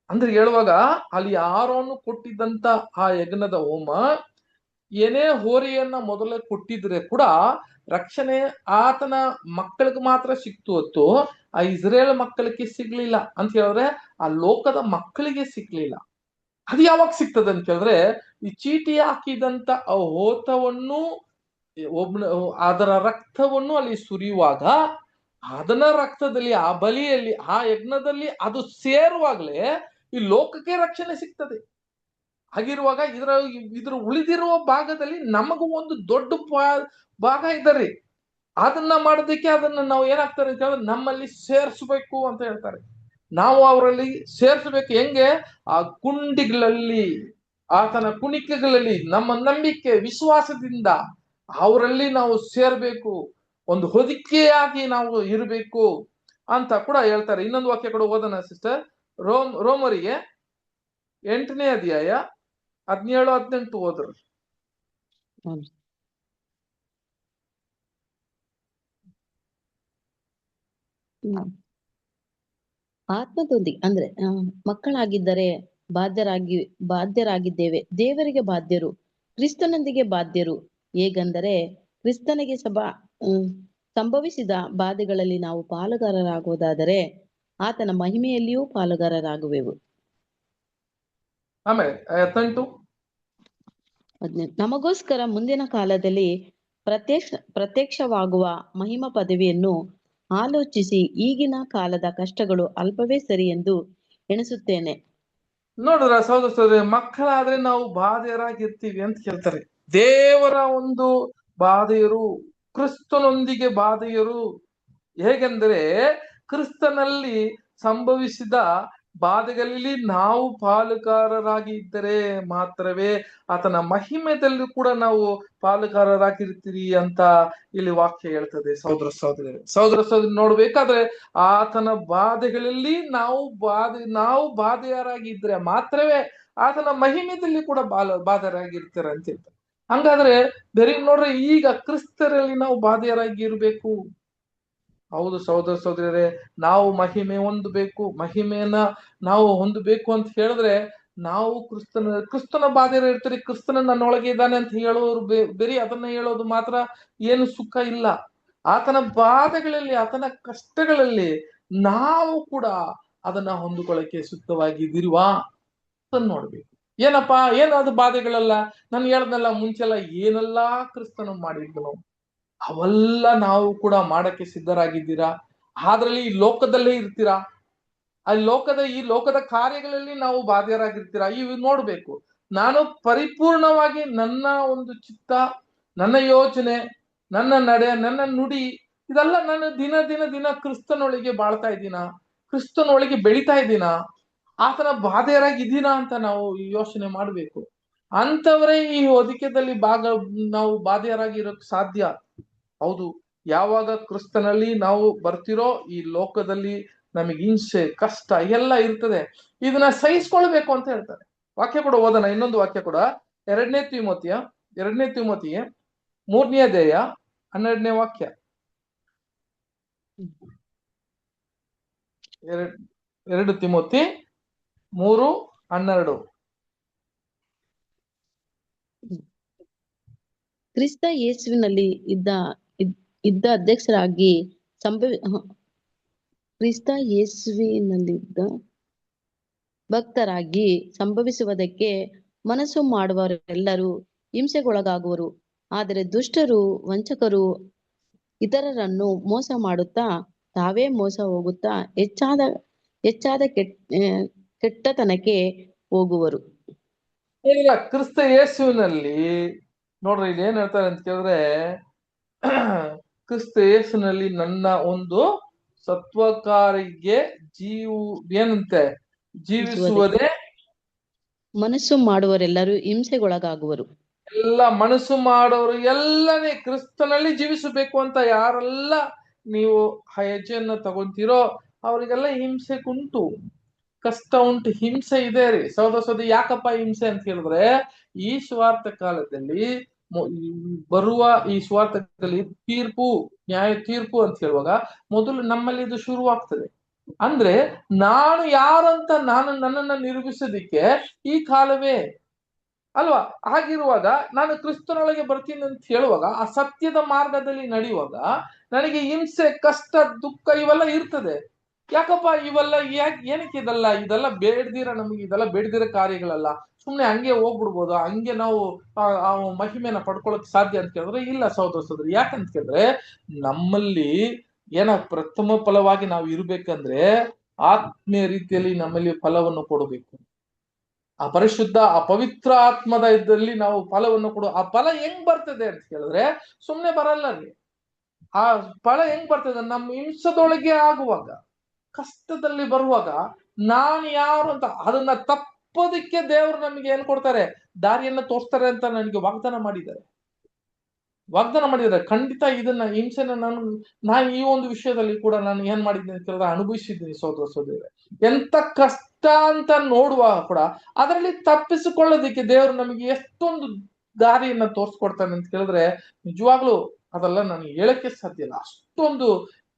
ಅಂದ್ರೆ ಹೇಳುವಾಗ ಅಲ್ಲಿ ಆರೋನು ಕೊಟ್ಟಿದ್ದಂತ ಆ ಯಜ್ಞದ ಹೋಮ ಏನೇ ಹೋರಿಯನ್ನ ಮೊದಲೇ ಕೊಟ್ಟಿದ್ರೆ ಕೂಡ ರಕ್ಷಣೆ ಆತನ ಮಕ್ಕಳಿಗೆ ಮಾತ್ರ ಸಿಕ್ತು ಹೊತ್ತು ಆ ಇಸ್ರೇಲ್ ಮಕ್ಕಳಿಗೆ ಸಿಗ್ಲಿಲ್ಲ ಅಂತ ಹೇಳಿದ್ರೆ ಆ ಲೋಕದ ಮಕ್ಕಳಿಗೆ ಸಿಗ್ಲಿಲ್ಲ. ಅದು ಯಾವಾಗ ಸಿಗ್ತದೆ ಅಂತ ಹೇಳಿದ್ರೆ ಈ ಚೀಟಿ ಹಾಕಿದಂತ ಆ ಹೋತವನ್ನು ಅದರ ರಕ್ತವನ್ನು ಅಲ್ಲಿ ಸುರಿಯುವಾಗ ಅದನ್ನ ರಕ್ತದಲ್ಲಿ ಆ ಬಲಿಯಲ್ಲಿ ಆ ಯಜ್ಞದಲ್ಲಿ ಅದು ಸೇರುವಾಗಲೇ ಈ ಲೋಕಕ್ಕೆ ರಕ್ಷಣೆ ಸಿಗ್ತದೆ. ಹಾಗಿರುವಾಗ ಇದ್ರ ಉಳಿದಿರುವ ಭಾಗದಲ್ಲಿ ನಮಗೂ ಒಂದು ದೊಡ್ಡ ಭಾಗ ಇದ್ದಾರೆ. ಅದನ್ನ ಮಾಡೋದಕ್ಕೆ ಅದನ್ನ ನಾವು ಏನಾಗ್ತಾರೆ ಅಂತ ಹೇಳಿದ್ರೆ ನಮ್ಮಲ್ಲಿ ಸೇರ್ಸ್ಬೇಕು ಅಂತ ಹೇಳ್ತಾರೆ. ನಾವು ಅವರಲ್ಲಿ ಸೇರ್ಸ್ಬೇಕು. ಹೆಂಗೆ? ಆ ಗುಂಡಿಗಳಲ್ಲಿ ಆತನ ಕುಣಿಕೆಗಳಲ್ಲಿ ನಮ್ಮ ನಂಬಿಕೆ ವಿಶ್ವಾಸದಿಂದ ಅವರಲ್ಲಿ ನಾವು ಸೇರ್ಬೇಕು, ಒಂದು ಹೊದಿಕೆಯಾಗಿ ನಾವು ಇರಬೇಕು ಅಂತ ಕೂಡ ಹೇಳ್ತಾರೆ. ಇನ್ನೊಂದು ವಾಕ್ಯ ಕೂಡ ಓದೋಣ ಸಿಸ್ಟರ್. ರೋಮರಿಗೆ 8ನೇ ಅಧ್ಯಾಯ 17-18 ಓದ್ರು. ಆತ್ಮದೊಂದಿಗೆ ಅಂದ್ರೆ ಮಕ್ಕಳಾಗಿದ್ದರೆ ಬಾಧ್ಯರಾಗಿದ್ದೇವೆ, ದೇವರಿಗೆ ಬಾಧ್ಯರು, ಕ್ರಿಸ್ತನೊಂದಿಗೆ ಬಾಧ್ಯರು. ಹೇಗೆಂದರೆ ಕ್ರಿಸ್ತನಿಗೆ ಸಂಭವಿಸಿದ ಬಾಧೆಗಳಲ್ಲಿ ನಾವು ಪಾಲುಗಾರರಾಗುವುದಾದರೆ ಆತನ ಮಹಿಮೆಯಲ್ಲಿಯೂ ಪಾಲುಗಾರರಾಗುವೆವು. ಆಮೇಲೆ 18 ನಮಗೋಸ್ಕರ ಮುಂದಿನ ಕಾಲದಲ್ಲಿ ಪ್ರತ್ಯಕ್ಷವಾಗುವ ಮಹಿಮಾ ಪದವಿಯನ್ನು ಆಲೋಚಿಸಿ ಈಗಿನ ಕಾಲದ ಕಷ್ಟಗಳು ಅಲ್ಪವೇ ಸರಿ ಎಂದು ಎಣಿಸುತ್ತೇನೆ. ನೋಡಿದ್ರ ಸಹೋದರ ಮಕ್ಕಳಾದ್ರೆ ನಾವು ಬಾಧೆಯರಾಗಿರ್ತೀವಿ ಅಂತ ಹೇಳ್ತಾರೆ. ದೇವರ ಒಂದು ಬಾಧೆಯರು, ಕ್ರಿಸ್ತನೊಂದಿಗೆ ಬಾಧೆಯರು. ಹೇಗೆಂದರೆ ಕ್ರಿಸ್ತನಲ್ಲಿ ಸಂಭವಿಸಿದ ಬಾಧೆಗಳಲ್ಲಿ ನಾವು ಪಾಲುಗಾರರಾಗಿ ಇದ್ದರೆ ಮಾತ್ರವೇ ಆತನ ಮಹಿಮೆದಲ್ಲೂ ಕೂಡ ನಾವು ಪಾಲುಗಾರರಾಗಿರ್ತೀರಿ ಅಂತ ಇಲ್ಲಿ ವಾಕ್ಯ ಹೇಳ್ತದೆ. ಸಹೋದರ ಸಹೋದರಿ ನೋಡ್ಬೇಕಾದ್ರೆ ಆತನ ಬಾಧೆಗಳಲ್ಲಿ ನಾವು ಬಾಧೆಯರಾಗಿ ಇದ್ರೆ ಮಾತ್ರವೇ ಆತನ ಮಹಿಮೆದಲ್ಲಿ ಕೂಡ ಬಾಧೆಯರಾಗಿರ್ತಾರೆ ಅಂತ ಹೇಳ್ತಾರೆ. ಹಂಗಾದ್ರೆ ಬೇರೆ ನೋಡ್ರಿ, ಈಗ ಕ್ರಿಸ್ತರಲ್ಲಿ ನಾವು ಬಾಧೆಯರಾಗಿ ಇರ್ಬೇಕು. ಹೌದು ಸಹೋದರ ಸಹೋದರಿಯರೇ, ನಾವು ಮಹಿಮೆ ಹೊಂದಬೇಕು, ಮಹಿಮೆಯನ್ನ ನಾವು ಹೊಂದಬೇಕು ಅಂತ ಹೇಳಿದ್ರೆ ನಾವು ಕ್ರಿಸ್ತನ ಬಾಧೆಯರು ಇರ್ತೀರಿ. ಕ್ರಿಸ್ತನ ನನ್ನೊಳಗೆ ಇದ್ದಾನೆ ಅಂತ ಹೇಳೋರು ಬೇರೆ ಅದನ್ನ ಹೇಳೋದು ಮಾತ್ರ ಏನು ಸುಖ ಇಲ್ಲ. ಆತನ ಬಾಧೆಗಳಲ್ಲಿ ಆತನ ಕಷ್ಟಗಳಲ್ಲಿ ನಾವು ಕೂಡ ಅದನ್ನ ಹೊಂದಿಕೊಳ್ಳಕ್ಕೆ ಸುಖವಾಗಿದ್ದೀರಿವಾ ಅಂತ ನೋಡ್ಬೇಕು. ಏನಪ್ಪಾ ಏನು ಅದು ಬಾಧೆಗಳೆಲ್ಲ ನಾನು ಹೇಳ್ದಲ್ಲ ಮುಂಚೆಲ್ಲ ಏನೆಲ್ಲಾ ಕ್ರಿಸ್ತನ ಮಾಡಿದ್ನು ಅವೆಲ್ಲ ನಾವು ಕೂಡ ಮಾಡಕ್ಕೆ ಸಿದ್ಧರಾಗಿದ್ದೀರಾ? ಅದ್ರಲ್ಲಿ ಈ ಲೋಕದಲ್ಲೇ ಇರ್ತೀರಾ? ಈ ಲೋಕದ ಕಾರ್ಯಗಳಲ್ಲಿ ನಾವು ಬಾಧ್ಯರಾಗಿರ್ತೀರಾ? ಇವು ನೋಡ್ಬೇಕು. ನಾನು ಪರಿಪೂರ್ಣವಾಗಿ ನನ್ನ ಒಂದು ಚಿತ್ತ, ನನ್ನ ಯೋಚನೆ, ನನ್ನ ನಡೆ, ನನ್ನ ನುಡಿ, ಇದೆಲ್ಲ ನಾನು ದಿನ ದಿನ ದಿನ ಕ್ರಿಸ್ತನೊಳಗೆ ಬಾಳ್ತಾ ಇದ್ದೀನ, ಕ್ರಿಸ್ತನೊಳಗೆ ಬೆಳಿತಾ ಇದ್ದೀನ, ಆತನ ಬಾಧೆಯರಾಗಿದ್ದೀನ ಅಂತ ನಾವು ಯೋಚನೆ ಮಾಡ್ಬೇಕು. ಅಂತವರೇ ಈ ಹೊದಿಕೆದಲ್ಲಿ ನಾವು ಬಾಧೆಯರಾಗಿ ಇರೋಕ್ ಸಾಧ್ಯ. ಹೌದು, ಯಾವಾಗ ಕ್ರಿಸ್ತನಲ್ಲಿ ನಾವು ಬರ್ತಿರೋ ಈ ಲೋಕದಲ್ಲಿ ನಮಗೆ ಹಿಂಸೆ, ಕಷ್ಟ ಎಲ್ಲ ಇರ್ತದೆ. ಇದನ್ನ ಸಹಿಸ್ಕೊಳ್ಬೇಕು ಅಂತ ಹೇಳ್ತಾರೆ. ವಾಕ್ಯ ಕೂಡ ಓದೋಣ, ಇನ್ನೊಂದು ವಾಕ್ಯ ಕೂಡ, 2 ತಿಮೋತಿಯ 3ನೇ ಅಧ್ಯಾಯ 12ನೇ ವಾಕ್ಯ. 2 ತಿಮೋತಿ 3:12. ಕ್ರಿಸ್ತ ಯೇಸುವಿನಲ್ಲಿ ಇದ್ದ ಅಧ್ಯಕ್ಷರಾಗಿ ಕ್ರಿಸ್ತ ಯೇಸುವಿನಲ್ಲಿದ್ದ ಭಕ್ತರಾಗಿ ಸಂಭವಿಸುವುದಕ್ಕೆ ಮನಸ್ಸು ಮಾಡುವವರೆಲ್ಲರೂ ಹಿಂಸೆಗೊಳಗಾಗುವರು. ಆದರೆ ದುಷ್ಟರು, ವಂಚಕರು ಇತರರನ್ನು ಮೋಸ ಮಾಡುತ್ತಾ ತಾವೇ ಮೋಸ ಹೋಗುತ್ತಾ ಹೆಚ್ಚಾದ ಕೆಟ್ಟತನಕ್ಕೆ ಹೋಗುವರು. ಈಗ ಕ್ರಿಸ್ತ ಯೇಸುವಿನಲ್ಲಿ ನೋಡ್ರಿ, ಇಲ್ಲಿ ಏನ್ ಹೇಳ್ತಾರೆ ಅಂತ ಕೇಳಿದ್ರೆ, ಕ್ರಿಸ್ತ ಯೇಸುವಿನಲ್ಲಿ ನನ್ನ ಒಂದು ಸತ್ವಕಾರಿಗೆ ಏನಂತೆ ಜೀವಿಸುವುದೇ ಮನಸ್ಸು ಮಾಡುವವರೆಲ್ಲರೂ ಹಿಂಸೆಗೊಳಗಾಗುವರು. ಎಲ್ಲ ಮನಸ್ಸು ಮಾಡೋರು ಎಲ್ಲನೇ ಕ್ರಿಸ್ತನಲ್ಲಿ ಜೀವಿಸಬೇಕು ಅಂತ ಯಾರೆಲ್ಲ ನೀವು ಹೆಜ್ಜೆಯನ್ನ ತಗೊಂತೀರೋ ಅವರಿಗೆಲ್ಲ ಹಿಂಸೆ ಉಂಟು, ಕಷ್ಟ ಉಂಟು, ಹಿಂಸೆ ಇದೆ ರೀ ಸಹೋದರ. ಯಾಕಪ್ಪ ಹಿಂಸೆ ಅಂತ ಹೇಳಿದ್ರೆ, ಈ ಸ್ವಾರ್ಥ ಕಾಲದಲ್ಲಿ ಬರುವ ಈ ಸ್ವಾರ್ಥದಲ್ಲಿ ನ್ಯಾಯ ತೀರ್ಪು ಅಂತ ಹೇಳುವಾಗ ಮೊದಲು ನಮ್ಮಲ್ಲಿ ಇದು ಶುರುವಾಗ್ತದೆ. ಅಂದ್ರೆ ನಾನು ಯಾರಂತ ನನ್ನನ್ನ ನಿರೂಪಿಸೋದಿಕ್ಕೆ ಈ ಕಾಲವೇ ಅಲ್ವಾ. ಹಾಗಿರುವಾಗ ನಾನು ಕ್ರಿಸ್ತನೊಳಗೆ ಬರ್ತೀನಿ ಅಂತ ಹೇಳುವಾಗ, ಆ ಸತ್ಯದ ಮಾರ್ಗದಲ್ಲಿ ನಡೆಯುವಾಗ ನನಗೆ ಹಿಂಸೆ, ಕಷ್ಟ, ದುಃಖ ಇವೆಲ್ಲ ಇರ್ತದೆ. ಯಾಕಪ್ಪ ಇವೆಲ್ಲ ಏನಕ್ಕೆ ಇದೆಲ್ಲ ಬೇಡ್ದಿರ, ನಮಗೆ ಇದೆಲ್ಲ ಬೇಡ್ದಿರ ಕಾರ್ಯಗಳಲ್ಲ. ಸುಮ್ನೆ ಹಂಗೆ ಹೋಗ್ಬಿಡ್ಬೋದು, ಹಂಗೆ ನಾವು ಆ ಮಹಿಮೆನ ಪಡ್ಕೊಳಕ್ ಸಾಧ್ಯ ಅಂತ ಕೇಳಿದ್ರೆ ಇಲ್ಲ ಸಹೋದರ. ಯಾಕಂತ ಕೇಳಿದ್ರೆ ನಮ್ಮಲ್ಲಿ ಪ್ರಥಮ ಫಲವಾಗಿ ನಾವು ಇರ್ಬೇಕಂದ್ರೆ ಆತ್ಮೀಯ ರೀತಿಯಲ್ಲಿ ನಮ್ಮಲ್ಲಿ ಫಲವನ್ನು ಕೊಡಬೇಕು. ಆ ಪರಿಶುದ್ಧ, ಆ ಪವಿತ್ರ ಆತ್ಮದ ಇದ್ದಲ್ಲಿ ನಾವು ಫಲವನ್ನು ಕೊಡು. ಆ ಫಲ ಹೆಂಗ್ ಬರ್ತದೆ ಅಂತ ಕೇಳಿದ್ರೆ ಸುಮ್ನೆ ಬರಲ್ಲ ರೀ. ಆ ಫಲ ಹೆಂಗ್ ಬರ್ತದೆ, ನಮ್ಮ ಹಿಂಸದೊಳಗೆ ಆಗುವಾಗ, ಕಷ್ಟದಲ್ಲಿ ಬರುವಾಗ ನಾನು ಯಾರು ಅಂತ ಅದನ್ನ ತಪ್ಪೋದಿಕ್ಕೆ ದೇವರು ನಮಗೆ ಏನ್ ಕೊಡ್ತಾರೆ, ದಾರಿಯನ್ನ ತೋರಿಸ್ತಾರೆ ಅಂತ ನನಗೆ ವಾಗ್ದಾನ ಮಾಡಿದ್ದಾರೆ. ಖಂಡಿತ ಇದನ್ನ ಹಿಂಸೆನ ನಾನು ಈ ಒಂದು ವಿಷಯದಲ್ಲಿ ಕೂಡ ನಾನು ಏನ್ ಮಾಡಿದ್ದೀನಿ ಅಂತ ಕೇಳಿದ್ರೆ ಅನುಭವಿಸಿದ್ದೀನಿ ಸಹೋದರ. ಎಂತ ಕಷ್ಟ ಅಂತ ನೋಡುವಾಗ ಕೂಡ ಅದರಲ್ಲಿ ತಪ್ಪಿಸಿಕೊಳ್ಳೋದಿಕ್ಕೆ ದೇವರು ನಮಗೆ ಎಷ್ಟೊಂದು ದಾರಿಯನ್ನ ತೋರಿಸ್ಕೊಡ್ತಾನೆ ಅಂತ ಕೇಳಿದ್ರೆ ನಿಜವಾಗ್ಲೂ ಅದೆಲ್ಲ ನನಗೆ ಹೇಳಕ್ಕೆ ಸಾಧ್ಯ ಇಲ್ಲ. ಅಷ್ಟೊಂದು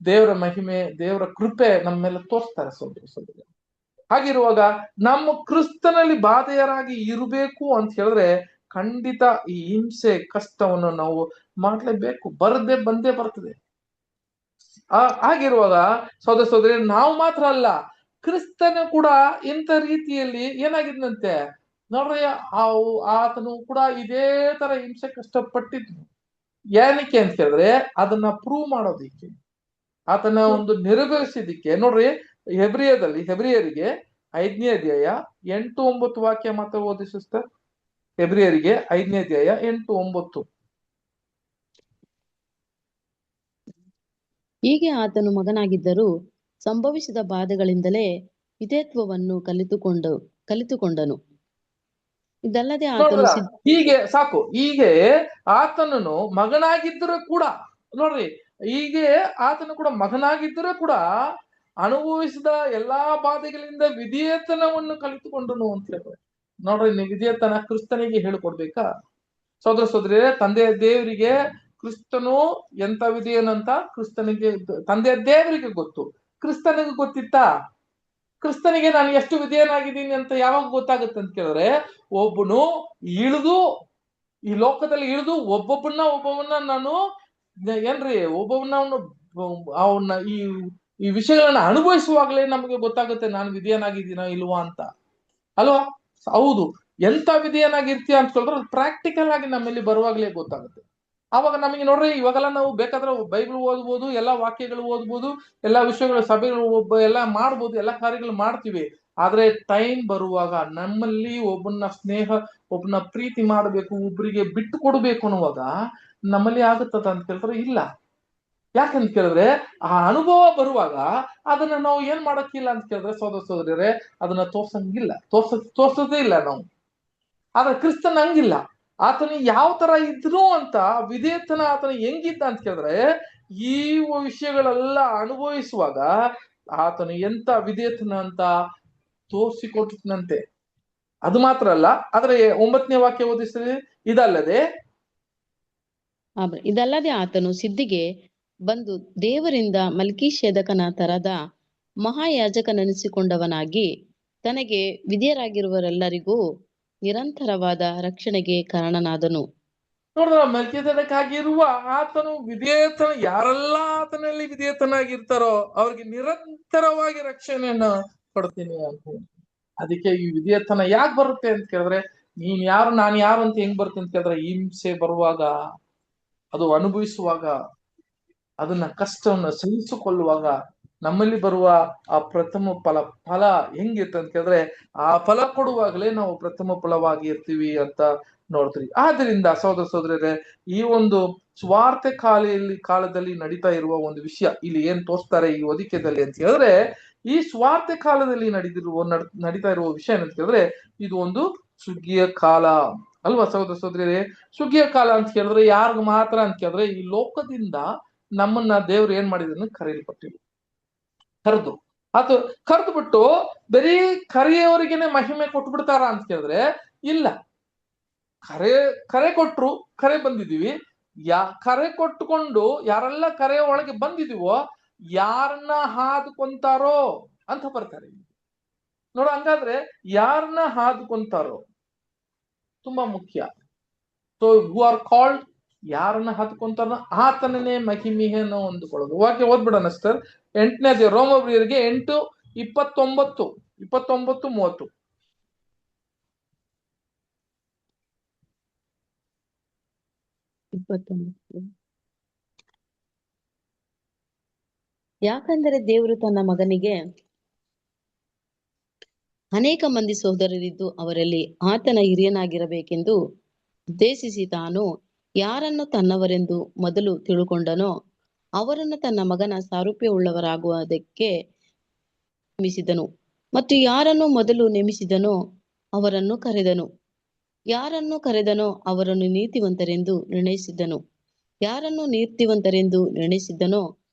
ದೇವರ ಮಹಿಮೆ, ದೇವರ ಕೃಪೆ ನಮ್ಮ ಮೇಲೆ ತೋರಿಸ್ತಾರೆ ಸಹೋದರ. ಹಾಗಿರುವಾಗ ನಮ್ಮ ಕ್ರಿಸ್ತನಲ್ಲಿ ಬಾಧೆಯರಾಗಿ ಇರಬೇಕು ಅಂತ ಹೇಳಿದ್ರೆ ಖಂಡಿತ ಈ ಹಿಂಸೆ, ಕಷ್ಟವನ್ನು ನಾವು ಮಾಡ್ಲೇಬೇಕು, ಬಂದೇ ಬರ್ತದೆ. ಹಾಗಿರುವಾಗ ಸಹೋದರಿ, ನಾವು ಮಾತ್ರ ಅಲ್ಲ, ಕ್ರಿಸ್ತನು ಕೂಡ ಇಂಥ ರೀತಿಯಲ್ಲಿ ಏನಾಗಿದ್ನಂತೆ ನೋಡ್ರಿ, ಆತನು ಕೂಡ ಇದೇ ತರ ಹಿಂಸೆ ಕಷ್ಟಪಟ್ಟಿದ್ನು. ಏನಕ್ಕೆ ಅಂತ ಹೇಳಿದ್ರೆ ಅದನ್ನ ಪ್ರೂವ್ ಮಾಡೋದಿಕ್ಕೆ, ಆತನ ಒಂದು ನೆರವೇರಿಸಿದಿಕ್ಕೆ. ನೋಡ್ರಿ, ಹೆಬ್ರಿಯರಿಗೆ 5ನೇ ಅಧ್ಯಾಯ 8-9 ವಾಕ್ಯ ಮಾತ್ರ ಓದಿ ಸಿಸ್ಟರ್. ಹೆಬ್ರಿಯರಿಗೆ 5ನೇ ಅಧ್ಯಾಯ 8-9. ಹೀಗೆ ಆತನು ಮಗನಾಗಿದ್ದರೂ ಸಂಭವಿಸಿದ ಬಾಧೆಗಳಿಂದಲೇ ವಿಧೇಯತ್ವವನ್ನು ಕಲಿತುಕೊಂಡನು. ಇದಲ್ಲದೆ ಆತನು ಹೀಗೆ ಸಾಕು. ಹೀಗೆ ಆತನನ್ನು ಮಗನಾಗಿದ್ದರೂ ಕೂಡ ನೋಡ್ರಿ, ಹೀಗೆ ಆತನು ಕೂಡ ಮಗನಾಗಿದ್ದರೂ ಕೂಡ ಅನುಭವಿಸಿದ ಎಲ್ಲಾ ಬಾಧೆಗಳಿಂದ ವಿಧೇಯತನವನ್ನು ಕಲಿತುಕೊಂಡನು ಅಂತ ಹೇಳ್ತಾರೆ. ನೋಡ್ರಿ, ನೀವು ವಿಧೇಯತನ ಕ್ರಿಸ್ತನಿಗೆ ಹೇಳಿಕೊಡ್ಬೇಕಾ ಸಹೋದರ. ತಂದೆಯ ದೇವರಿಗೆ ಕ್ರಿಸ್ತನು ಎಂತ ವಿಧೇಯನಂತ ಕ್ರಿಸ್ತನಿಗೆ, ತಂದೆಯ ದೇವರಿಗೆ ಗೊತ್ತು. ಕ್ರಿಸ್ತನಿಗೆ ಗೊತ್ತಿತ್ತಾ? ಕ್ರಿಸ್ತನಿಗೆ ನಾನು ಎಷ್ಟು ವಿಧೇಯನಾಗಿದ್ದೀನಿ ಅಂತ ಯಾವಾಗ ಗೊತ್ತಾಗುತ್ತೆ ಅಂತ ಕೇಳಿದ್ರೆ, ಒಬ್ಬನು ಈ ಲೋಕದಲ್ಲಿ ಇಳಿದು ಒಬ್ಬವನ್ನ ನಾನು ಅವನ್ನ ಈ ವಿಷಯಗಳನ್ನ ಅನುಭವಿಸುವಾಗಲೇ ನಮಗೆ ಗೊತ್ತಾಗುತ್ತೆ ನಾನು ವಿಧೇಯನಾಗಿದ್ದೀನ ಇಲ್ವಾ ಅಂತ, ಅಲ್ವಾ? ಹೌದು. ಎಂತ ವಿಧೇಯನಾಗಿರ್ತೀಯ ಅಂತ ಹೇಳಿದ್ರೆ ಪ್ರಾಕ್ಟಿಕಲ್ ಆಗಿ ನಮ್ಮಲ್ಲಿ ಬರುವಾಗಲೇ ಗೊತ್ತಾಗುತ್ತೆ. ಆವಾಗ ನಮಗೆ ನೋಡ್ರಿ, ಇವಾಗೆಲ್ಲ ನಾವು ಬೇಕಾದ್ರೆ ಬೈಬಲ್ ಓದ್ಬೋದು, ಎಲ್ಲಾ ವಾಕ್ಯಗಳು ಓದ್ಬೋದು, ಎಲ್ಲಾ ವಿಷಯಗಳು ಸಭೆಗಳು ಎಲ್ಲ ಮಾಡ್ಬೋದು, ಎಲ್ಲಾ ಕಾರ್ಯಗಳು ಮಾಡ್ತೀವಿ. ಆದ್ರೆ ಟೈಮ್ ಬರುವಾಗ ನಮ್ಮಲ್ಲಿ ಒಬ್ಬನ ಸ್ನೇಹ, ಒಬ್ಬನ ಪ್ರೀತಿ ಮಾಡಬೇಕು, ಒಬ್ಬರಿಗೆ ಬಿಟ್ಟು ಕೊಡ್ಬೇಕು ಅನ್ನುವಾಗ ನಮ್ಮಲ್ಲಿ ಆಗುತ್ತದ ಅಂತ ಕೇಳಿದ್ರೆ ಇಲ್ಲ. ಯಾಕಂತ ಕೇಳಿದ್ರೆ ಆ ಅನುಭವ ಬರುವಾಗ ಅದನ್ನ ನಾವು ಏನ್ ಮಾಡಕ್ಕಿಲ್ಲ ಅಂತ ಕೇಳಿದ್ರೆ ಸೋದರ ಸೋದರಿಯರೇ, ಅದನ್ನ ತೋರ್ಸಂಗಿಲ್ಲ, ತೋರ್ಸೋದೇ ಇಲ್ಲ ನಾವು. ಆದ್ರೆ ಕ್ರಿಸ್ತನ್ ಹಂಗಿಲ್ಲ. ಆತನ ಯಾವ ತರ ಇದ್ರು ಅಂತ ವಿಧೇಯತನ ಆತನ ಹೆಂಗಿದ್ದ ಅಂತ ಕೇಳಿದ್ರೆ ಈ ವಿಷಯಗಳೆಲ್ಲ ಅನುಭವಿಸುವಾಗ ಆತನು ಎಂತ ವಿಧೇಯತನ ಅಂತ ತೋರಿಸಿಕೊಟ್ಟನಂತೆ. ಅದು ಮಾತ್ರ ಅಲ್ಲ, ಆದ್ರೆ 9ನೇ ವಾಕ್ಯ ಓದಿಸಿದ್ರೆ ಇದಲ್ಲದೆ ಇದಲ್ಲದೆ ಆತನು ಸಿದ್ಧಿಗೆ ಬಂದು ದೇವರಿಂದ ಮಲ್ಕೀಷೆದಕನ ತರದ ಮಹಾಯಾಜಕನೆನಿಸಿಕೊಂಡವನಾಗಿ ತನಗೆ ವಿಧೇಯರಾಗಿರುವರೆಲ್ಲರಿಗೂ ನಿರಂತರವಾದ ರಕ್ಷಣೆಗೆ ಕಾರಣನಾದನು. ನೋಡಿದ್ರ ಮೆಲ್ಕಿಸೆದೆಕಾಗಿರುವ ಆತನು ವಿಧೇಯತನ, ಯಾರೆಲ್ಲ ಆತನಲ್ಲಿ ವಿಧೇಯತನಾಗಿರ್ತಾರೋ ಅವ್ರಿಗೆ ನಿರಂತರವಾಗಿ ರಕ್ಷಣೆಯನ್ನ ಕೊಡ್ತೀನಿ ಅಂತ. ಅದಕ್ಕೆ ಈ ವಿಧೇಯತನ ಯಾಕೆ ಬರುತ್ತೆ ಅಂತ ಕೇಳಿದ್ರೆ, ನೀನ್ ಯಾರು ನಾನು ಯಾರು ಅಂತ ಹೆಂಗ್ ಬರುತ್ತೆ ಅಂತ ಕೇಳಿದ್ರೆ, ಹಿಂಸೆ ಬರುವಾಗ, ಅದು ಅನುಭವಿಸುವಾಗ, ಅದನ್ನ ಕಷ್ಟವನ್ನ ಸಹಿಸಿಕೊಳ್ಳುವಾಗ ನಮ್ಮಲ್ಲಿ ಬರುವ ಆ ಪ್ರಥಮ ಫಲ ಹೆಂಗಿರುತ್ತೆ ಅಂತ ಕೇಳಿದ್ರೆ, ಆ ಫಲ ಕೊಡುವಾಗಲೇ ನಾವು ಪ್ರಥಮ ಫಲವಾಗಿ ಇರ್ತೀವಿ ಅಂತ ನೋಡ್ತೀವಿ. ಆದ್ರಿಂದ ಸಹೋದರ ಸಹೋದರರೇ, ಈ ಒಂದು ಸ್ವಾರ್ಥ ಕಾಲದಲ್ಲಿ ನಡೀತಾ ಇರುವ ಒಂದು ವಿಷಯ ಇಲ್ಲಿ ಏನ್ ತೋರಿಸ್ತಾರೆ ಈ ಹೊದಿಕೆದಲ್ಲಿ ಅಂತ ಹೇಳಿದ್ರೆ, ಈ ಸ್ವಾರ್ಥ ಕಾಲದಲ್ಲಿ ನಡೀತಾ ಇರುವ ವಿಷಯ ಏನಂತ ಕೇಳಿದ್ರೆ, ಇದು ಒಂದು ಸುಗ್ಗಿಯ ಕಾಲ ಅಲ್ವಾ ಸಹೋದರ ಸಹೋದರಿಯರೇ? ಸುಗ್ಗಿಯ ಕಾಲ ಅಂತ ಕೇಳಿದ್ರೆ ಯಾರಿಗ ಮಾತ್ರ ಅಂತ ಕೇಳಿದ್ರೆ, ಈ ಲೋಕದಿಂದ ನಮ್ಮನ್ನ ದೇವ್ರು ಏನ್ ಮಾಡಿದ್ರು, ಕರೆದು ಅದು ಕರೆದು ಬಿಟ್ಟು ಬರೀ ಕರೆಯವರಿಗೇನೆ ಮಹಿಮೆ ಕೊಟ್ಬಿಡ್ತಾರ ಅಂತ ಕೇಳಿದ್ರೆ ಇಲ್ಲ. ಕರೆ ಕೊಟ್ರು, ಕರೆ ಬಂದಿದೀವಿ, ಕರೆ ಕೊಟ್ಟುಕೊಂಡು ಯಾರೆಲ್ಲ ಕರೆಯ ಒಳಗೆ ಬಂದಿದೀವೋ ಯಾರನ್ನ ಹಾದುಕೊಂತಾರೋ ಅಂತ ಬರ್ತಾರೆ ನೋಡ. ಹಂಗಾದ್ರೆ ಯಾರನ್ನ ಹಾದುಕೊಂತಾರೋ ತುಂಬಾ ಮುಖ್ಯ. ಸೊ ಹೂ ಆರ್ ಕಾಲ್ಡ್, ಯಾರನ್ನ ಹಾದುಕೊಂತಾರೋ ಆತನನ್ನೇ ಮಹಿಮೆಯನ್ನು ಹೊಂದಿಕೊಳ್ಳೋದು. ವಾಕ್ಯ ಓದ್ಬಿಡೋಣ ಸರ್. 8ನೇ ರೋಮಾಪುರಿಯರಿಗೆ 8:29, 29-30. ಯಾಕಂದರೆ ದೇವರು ತನ್ನ ಮಗನಿಗೆ ಅನೇಕ ಮಂದಿ ಸಹೋದರರಿದ್ದು ಅವರಲ್ಲಿ ಆತನ ಹಿರಿಯನಾಗಿರಬೇಕೆಂದು ಉದ್ದೇಶಿಸಿ ತಾನು ಯಾರನ್ನು ತನ್ನವರೆಂದು ಮೊದಲು ತಿಳುಕೊಂಡನೋ ಅವರನ್ನು ತನ್ನ ಮಗನ ಸಾರೂಪ್ಯವುಳ್ಳವರಾಗುವುದಕ್ಕೆ ನೇಮಿಸಿದನು. ಮತ್ತು ಯಾರನ್ನು ಮೊದಲು ನೇಮಿಸಿದನೋ ಅವರನ್ನು ಕರೆದನು, ಯಾರನ್ನು ಕರೆದನೋ ಅವರನ್ನು ನೀತಿವಂತರೆಂದು ನಿರ್ಣಯಿಸಿದ್ದನು, ಯಾರನ್ನು ನೀತಿವಂತರೆಂದು ನಿರ್ಣಯಿಸಿದ್ದನೋ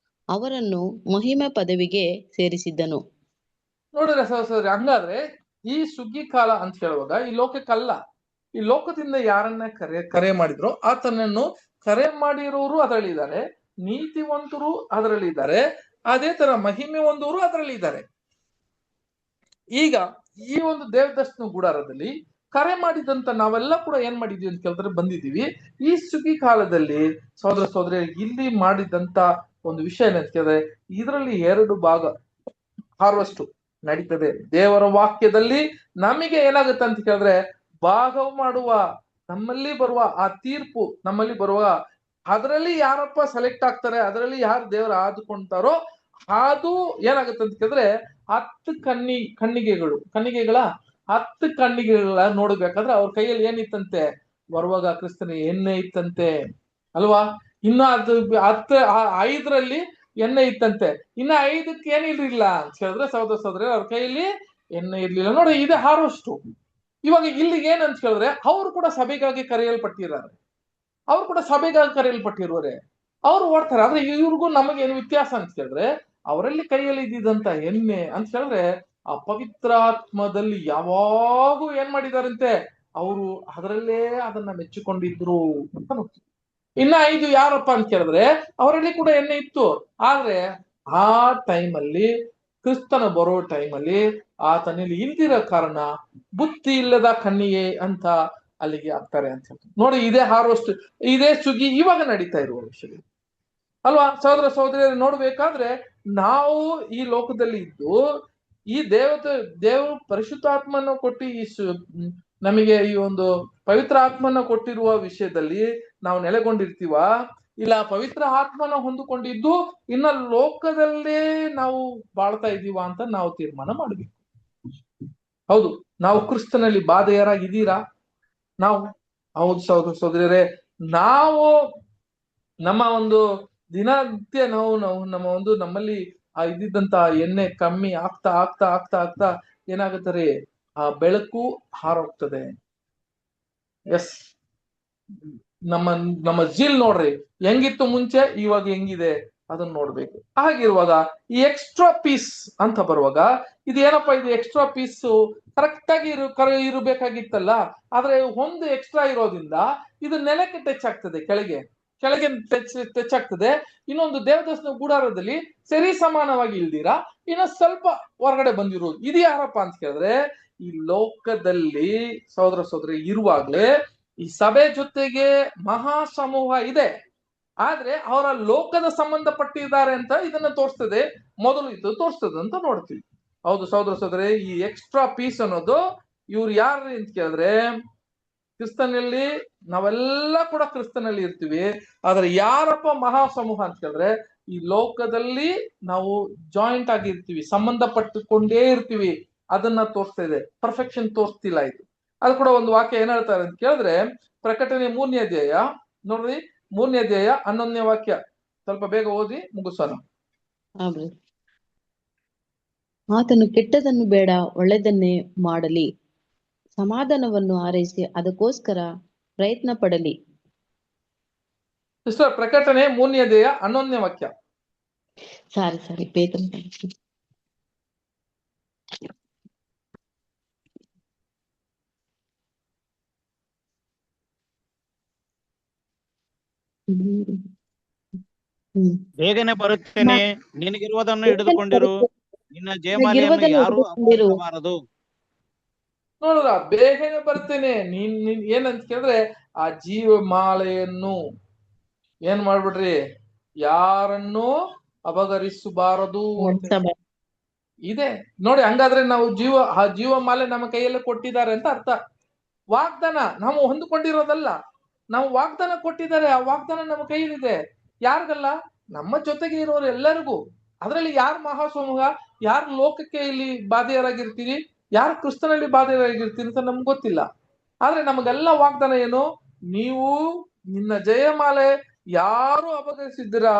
ಅವರನ್ನು ಮಹಿಮೆ ಪದವಿಗೆ ಸೇರಿಸಿದ್ದನು. ನೋಡಿದ್ರೆ ಸಹೋದರ, ಹಂಗಾದ್ರೆ ಈ ಸುಗ್ಗಿ ಕಾಲ ಅಂತ ಹೇಳುವಾಗ ಈ ಲೋಕಕ್ಕಲ್ಲ, ಈ ಲೋಕದಿಂದ ಯಾರನ್ನ ಕರೆ ಮಾಡಿದ್ರು ಆತನನ್ನು ಕರೆ ಮಾಡಿರೋರು ಅದರಲ್ಲಿದ್ದಾರೆ, ನೀತಿವಂತರು ಅದರಲ್ಲಿದ್ದಾರೆ, ಅದೇ ತರ ಮಹಿಮೆ ಹೊಂದೋರು ಅದರಲ್ಲಿದ್ದಾರೆ. ಈಗ ಈ ಒಂದು ದೇವದರ್ಶನ ಗುಡಾರದಲ್ಲಿ ಕರೆ ಮಾಡಿದಂತ ನಾವೆಲ್ಲ ಕೂಡ ಏನ್ ಮಾಡಿದ್ವಿ ಅಂತ ಕೇಳಿದ್ರೆ ಬಂದಿದೀವಿ. ಈ ಸುಗ್ಗಿ ಕಾಲದಲ್ಲಿ ಸಹೋದರ ಸಹೋದರಿ ಇಲ್ಲಿ ಮಾಡಿದಂತ ಒಂದು ವಿಷಯ ಏನಂತ ಕೇಳಿದ್ರೆ, ಇದರಲ್ಲಿ 2 ಭಾಗ ಹಾರ್ವೆಸ್ಟ್ ನಡೀತದೆ. ದೇವರ ವಾಕ್ಯದಲ್ಲಿ ನಮಗೆ ಏನಾಗುತ್ತೆ ಅಂತ ಕೇಳಿದ್ರೆ, ಭಾಗ ಮಾಡುವ ನಮ್ಮಲ್ಲಿ ಬರುವ ಆ ತೀರ್ಪು ನಮ್ಮಲ್ಲಿ ಬರುವ ಅದರಲ್ಲಿ ಯಾರಪ್ಪ ಸೆಲೆಕ್ಟ್ ಆಗ್ತಾರೆ, ಅದರಲ್ಲಿ ಯಾರು ದೇವರ ಆದುಕೊಂತಾರೋ ಅದು ಏನಾಗುತ್ತೆ ಅಂತ ಕೇಳಿದ್ರೆ 10 ಕನ್ನಿಗೆಗಳ 10 ಕನ್ನಿಗೆಗಳ ನೋಡ್ಬೇಕಾದ್ರೆ ಅವ್ರ ಕೈಯಲ್ಲಿ ಏನಿತ್ತಂತೆ, ಬರುವಾಗ ಕ್ರಿಸ್ತನ ಎಣ್ಣೆ ಇತ್ತಂತೆ ಅಲ್ವಾ. ಇನ್ನು ಅದು 5ರಲ್ಲಿ ಎಣ್ಣೆ ಇತ್ತಂತೆ, ಇನ್ನ 5ಕ್ಕೆ ಏನಿರ್ಲಿಲ್ಲ ಅಂತ ಹೇಳಿದ್ರೆ ಸಹೋದರ ಸಹೋದರಿ ಅವ್ರ ಕೈಯಲ್ಲಿ ಎಣ್ಣೆ ಇರ್ಲಿಲ್ಲ. ನೋಡಿ, ಇದೆ ಹಾರ್ವೆಸ್ಟ್. ಇವಾಗ ಇಲ್ಲಿ ಏನಂತ ಹೇಳಿದ್ರೆ ಅವ್ರು ಕೂಡ ಸಭೆಗಾಗಿ ಕರೆಯಲ್ಪಟ್ಟಿದ್ದಾರೆ, ಅವ್ರು ಕೂಡ ಸಭೆಗಾಗಿ ಕರೆಯಲ್ಪಟ್ಟಿರುವರೆ, ಅವ್ರು ಓಡ್ತಾರೆ. ಆದ್ರೆ ಇವ್ರಿಗೂ ನಮಗೆ ಏನು ವ್ಯತ್ಯಾಸ ಅಂತ ಕೇಳಿದ್ರೆ, ಅವರಲ್ಲಿ ಕೈಯಲ್ಲಿ ಇದ್ದಿದ್ದಂತ ಎಣ್ಣೆ ಅಂತ ಹೇಳಿದ್ರೆ ಆ ಪವಿತ್ರಾತ್ಮದಲ್ಲಿ ಯಾವಾಗೂ ಏನ್ ಮಾಡಿದಾರಂತೆ, ಅವರು ಅದರಲ್ಲೇ ಅದನ್ನ ಮೆಚ್ಚಿಕೊಂಡಿದ್ರು ಅಂತ ನೋಡ್ತೀವಿ. ಇನ್ನ 5 ಯಾರಪ್ಪ ಅಂತ ಕೇಳಿದ್ರೆ ಅವರಲ್ಲಿ ಕೂಡ ಎಣ್ಣೆ ಇತ್ತು, ಆದ್ರೆ ಆ ಟೈಮಲ್ಲಿ ಕ್ರಿಸ್ತನ ಬರೋ ಟೈಮಲ್ಲಿ ಆತನಲ್ಲಿ ಇಲ್ದಿರೋ ಕಾರಣ ಬುದ್ಧಿ ಇಲ್ಲದ ಕನ್ನಿಗೆ ಅಂತ ಅಲ್ಲಿಗೆ ಆಗ್ತಾರೆ ಅಂತ ಹೇಳ್ತಾರೆ. ನೋಡಿ, ಇದೇ ಹಾರ್ವೆಸ್ಟ್, ಇದೇ ಸುಗ್ಗಿ ಇವಾಗ ನಡೀತಾ ಇರುವ ವಿಷಯ ಅಲ್ವಾ ಸಹೋದರ ಸಹೋದರಿಯರು. ನೋಡ್ಬೇಕಾದ್ರೆ ನಾವು ಈ ಲೋಕದಲ್ಲಿ ಇದ್ದು ಈ ದೇವರು ಪರಿಶುದ್ಧಾತ್ಮನ ಕೊಟ್ಟು ನಮಗೆ ಈ ಒಂದು ಪವಿತ್ರ ಆತ್ಮನ ಕೊಟ್ಟಿರುವ ವಿಷಯದಲ್ಲಿ ನಾವು ನೆಲೆಗೊಂಡಿರ್ತೀವ, ಇಲ್ಲ ಪವಿತ್ರ ಆತ್ಮನ ಹೊಂದಿಕೊಂಡಿದ್ದು ಇನ್ನ ಲೋಕದಲ್ಲೇ ನಾವು ಬಾಳ್ತಾ ಇದೀವ ಅಂತ ನಾವು ತೀರ್ಮಾನ ಮಾಡ್ಬೇಕು. ಹೌದು, ನಾವು ಕ್ರಿಸ್ತನಲ್ಲಿ ಬಾಧೆಯರಾಗಿದ್ದೀರಾ? ನಾವು ಹೌದು ಸಹೋದರರೇ, ನಾವು ನಮ್ಮ ಒಂದು ದಿನನಿತ್ಯ ನಾವು ನಮ್ಮ ಒಂದು ನಮ್ಮಲ್ಲಿ ಇದ್ದಿದ್ದಂತ ಎಣ್ಣೆ ಕಮ್ಮಿ ಆಗ್ತಾ ಆಗ್ತಾ ಆಗ್ತಾ ಆಗ್ತಾ ಏನಾಗುತ್ತೆ ರೀ, ಆ ಬೆಳಕು ಹಾರೋಗ್ತದೆ. ಎಸ್, ನಮ್ಮ ನಮ್ಮ ಜೀಲ್ ನೋಡ್ರಿ ಹೆಂಗಿತ್ತು ಮುಂಚೆ, ಇವಾಗ ಹೆಂಗಿದೆ ಅದನ್ನ ನೋಡ್ಬೇಕು. ಹಾಗಿರುವಾಗ ಈ ಎಕ್ಸ್ಟ್ರಾ ಪೀಸ್ ಅಂತ ಬರುವಾಗ ಇದೇನಪ್ಪ, ಇದು ಎಕ್ಸ್ಟ್ರಾ ಪೀಸ್ ಕರೆಕ್ಟ್ ಆಗಿ ಇರಬೇಕಾಗಿತ್ತಲ್ಲ, ಆದ್ರೆ ಒಂದು ಎಕ್ಸ್ಟ್ರಾ ಇರೋದ್ರಿಂದ ಇದು ನೆಲಕ್ಕೆ ಟಚ್ ಆಗ್ತದೆ, ಕೆಳಗೆ ಟಚ್ ಆಗ್ತದೆ. ಇನ್ನೊಂದು ದೇವದರ್ಶನ ಗುಡಾರದಲ್ಲಿ ಸರಿ ಸಮಾನವಾಗಿ ಇಲ್ದಿರಾ ಇನ್ನ ಸ್ವಲ್ಪ ಹೊರಗಡೆ ಬಂದಿರೋದು. ಇದು ಯಾರಪ್ಪ ಅಂತ ಕೇಳಿದ್ರೆ, ಈ ಲೋಕದಲ್ಲಿ ಸಹೋದರಿ ಇರುವಾಗ್ಲೇ ಈ ಸಭೆ ಜೊತೆಗೆ ಮಹಾ ಸಮೂಹ ಇದೆ, ಆದ್ರೆ ಅವರ ಲೋಕದ ಸಂಬಂಧಪಟ್ಟಿದ್ದಾರೆ ಅಂತ ಇದನ್ನ ತೋರಿಸ್ತದೆ, ಮೊದಲು ಇದು ತೋರಿಸ್ತದೆ ಅಂತ ನೋಡ್ತೀವಿ. ಹೌದು ಸಹೋದರಿ, ಈ ಎಕ್ಸ್ಟ್ರಾ ಪೀಸ್ ಅನ್ನೋದು ಇವ್ರು ಯಾರು ಅಂತ ಕೇಳಿದ್ರೆ, ಕ್ರಿಸ್ತನಲ್ಲಿ ನಾವೆಲ್ಲ ಕೂಡ ಕ್ರಿಸ್ತನಲ್ಲಿ ಇರ್ತೀವಿ, ಆದ್ರೆ ಯಾರಪ್ಪ ಮಹಾ ಸಮೂಹ ಅಂತ ಕೇಳಿದ್ರೆ, ಈ ಲೋಕದಲ್ಲಿ ನಾವು ಜಾಯಿಂಟ್ ಆಗಿರ್ತೀವಿ, ಸಂಬಂಧಪಟ್ಟುಕೊಂಡೇ ಇರ್ತೀವಿ, ಅದನ್ನ ತೋರಿಸ್ತಾ ಇದೆ. ಪರ್ಫೆಕ್ಷನ್ ತೋರಿಸ್ತಿಲ್ಲ ಇದು. ಅದು ಕೂಡ ಒಂದು ವಾಕ್ಯ ಏನ್ ಹೇಳ್ತಾರೆ ಅಂತ ಕೇಳಿದ್ರೆ, ಪ್ರಕಟಣೆ 3ನೇ ಅಧ್ಯಾಯ ನೋಡ್ರಿ, 3ನೇ ಅಧ್ಯಾಯ 11ನೇ ವಾಕ್ಯ, ಸ್ವಲ್ಪ ಬೇಗ ಓದಿ ಮುಗಿಸೋಣ. ಆತನು ಕೆಟ್ಟದನ್ನು ಬೇಡ ಒಳ್ಳೆಯದನ್ನೇ ಮಾಡಲಿ, ಸಮಾಧಾನವನ್ನು ಹಾರೈಸಿ ಅದಕ್ಕೋಸ್ಕರ ಪ್ರಯತ್ನ ಪಡಲಿ. ಸಿಸ್ಟರ್, ಪ್ರಕಟಣೆ 3ನೇ ಅಧ್ಯಾಯ 11ನೇ ವಾಕ್ಯ. ಸಾರಿ ಪೇತ್ರ. ಬೇಗನೆ ಬರುತ್ತೇನೆ, ನಿನಗಿರುವುದನ್ನು ಹಿಡಿದುಕೊಂಡಿರು, ನಿನ್ನ ಜಯಮಾಲೆಯನ್ನು ಯಾರು ಅಪಹರಿಸಬಾರದು. ನೋಡ್ರ, ಬೇಗನೆ ಬರ್ತೇನೆ, ನೀನ್ ಏನಂತ ಕೇಳಿದ್ರೆ, ಆ ಜೀವಮಾಲೆಯನ್ನು ಏನ್ ಮಾಡ್ಬಿಡ್ರಿ, ಯಾರನ್ನು ಅಪಹರಿಸಬಾರದು ಅಂತ ಇದೆ ನೋಡಿ. ಹಂಗಾದ್ರೆ ನಾವು ಆ ಜೀವಮಾಲೆ ನಮ್ಮ ಕೈಯಲ್ಲಿ ಕೊಟ್ಟಿದ್ದಾರೆ ಅಂತ ಅರ್ಥ. ವಾಗ್ದಾನ ನಾವು ಹೊಂದಿಕೊಂಡಿರೋದಲ್ಲ, ನಾವು ವಾಗ್ದಾನ ಕೊಟ್ಟಿದ್ದಾರೆ, ಆ ವಾಗ್ದಾನ ನಮ್ಮ ಕೈಯಲ್ಲಿದೆ. ಯಾರಿಗಲ್ಲ? ನಮ್ಮ ಜೊತೆಗೆ ಇರೋರು ಎಲ್ಲರಿಗೂ. ಅದರಲ್ಲಿ ಯಾರು ಮಹಾಸಮೂಹ, ಯಾರು ಲೋಕಕ್ಕೆ ಇಲ್ಲಿ ಬಾಧೆಯರಾಗಿರ್ತೀರಿ, ಯಾರು ಕ್ರಿಸ್ತನಲ್ಲಿ ಬಾಧೆಯರಾಗಿರ್ತೀರಿ ಅಂತ ನಮ್ಗೆ ಗೊತ್ತಿಲ್ಲ. ಆದ್ರೆ ನಮಗೆಲ್ಲ ವಾಗ್ದಾನ ಏನು? ನೀವು ನಿನ್ನ ಜಯಮಾಲೆ ಯಾರು ಅಪಹರಿಸಿದ್ದೀರಾ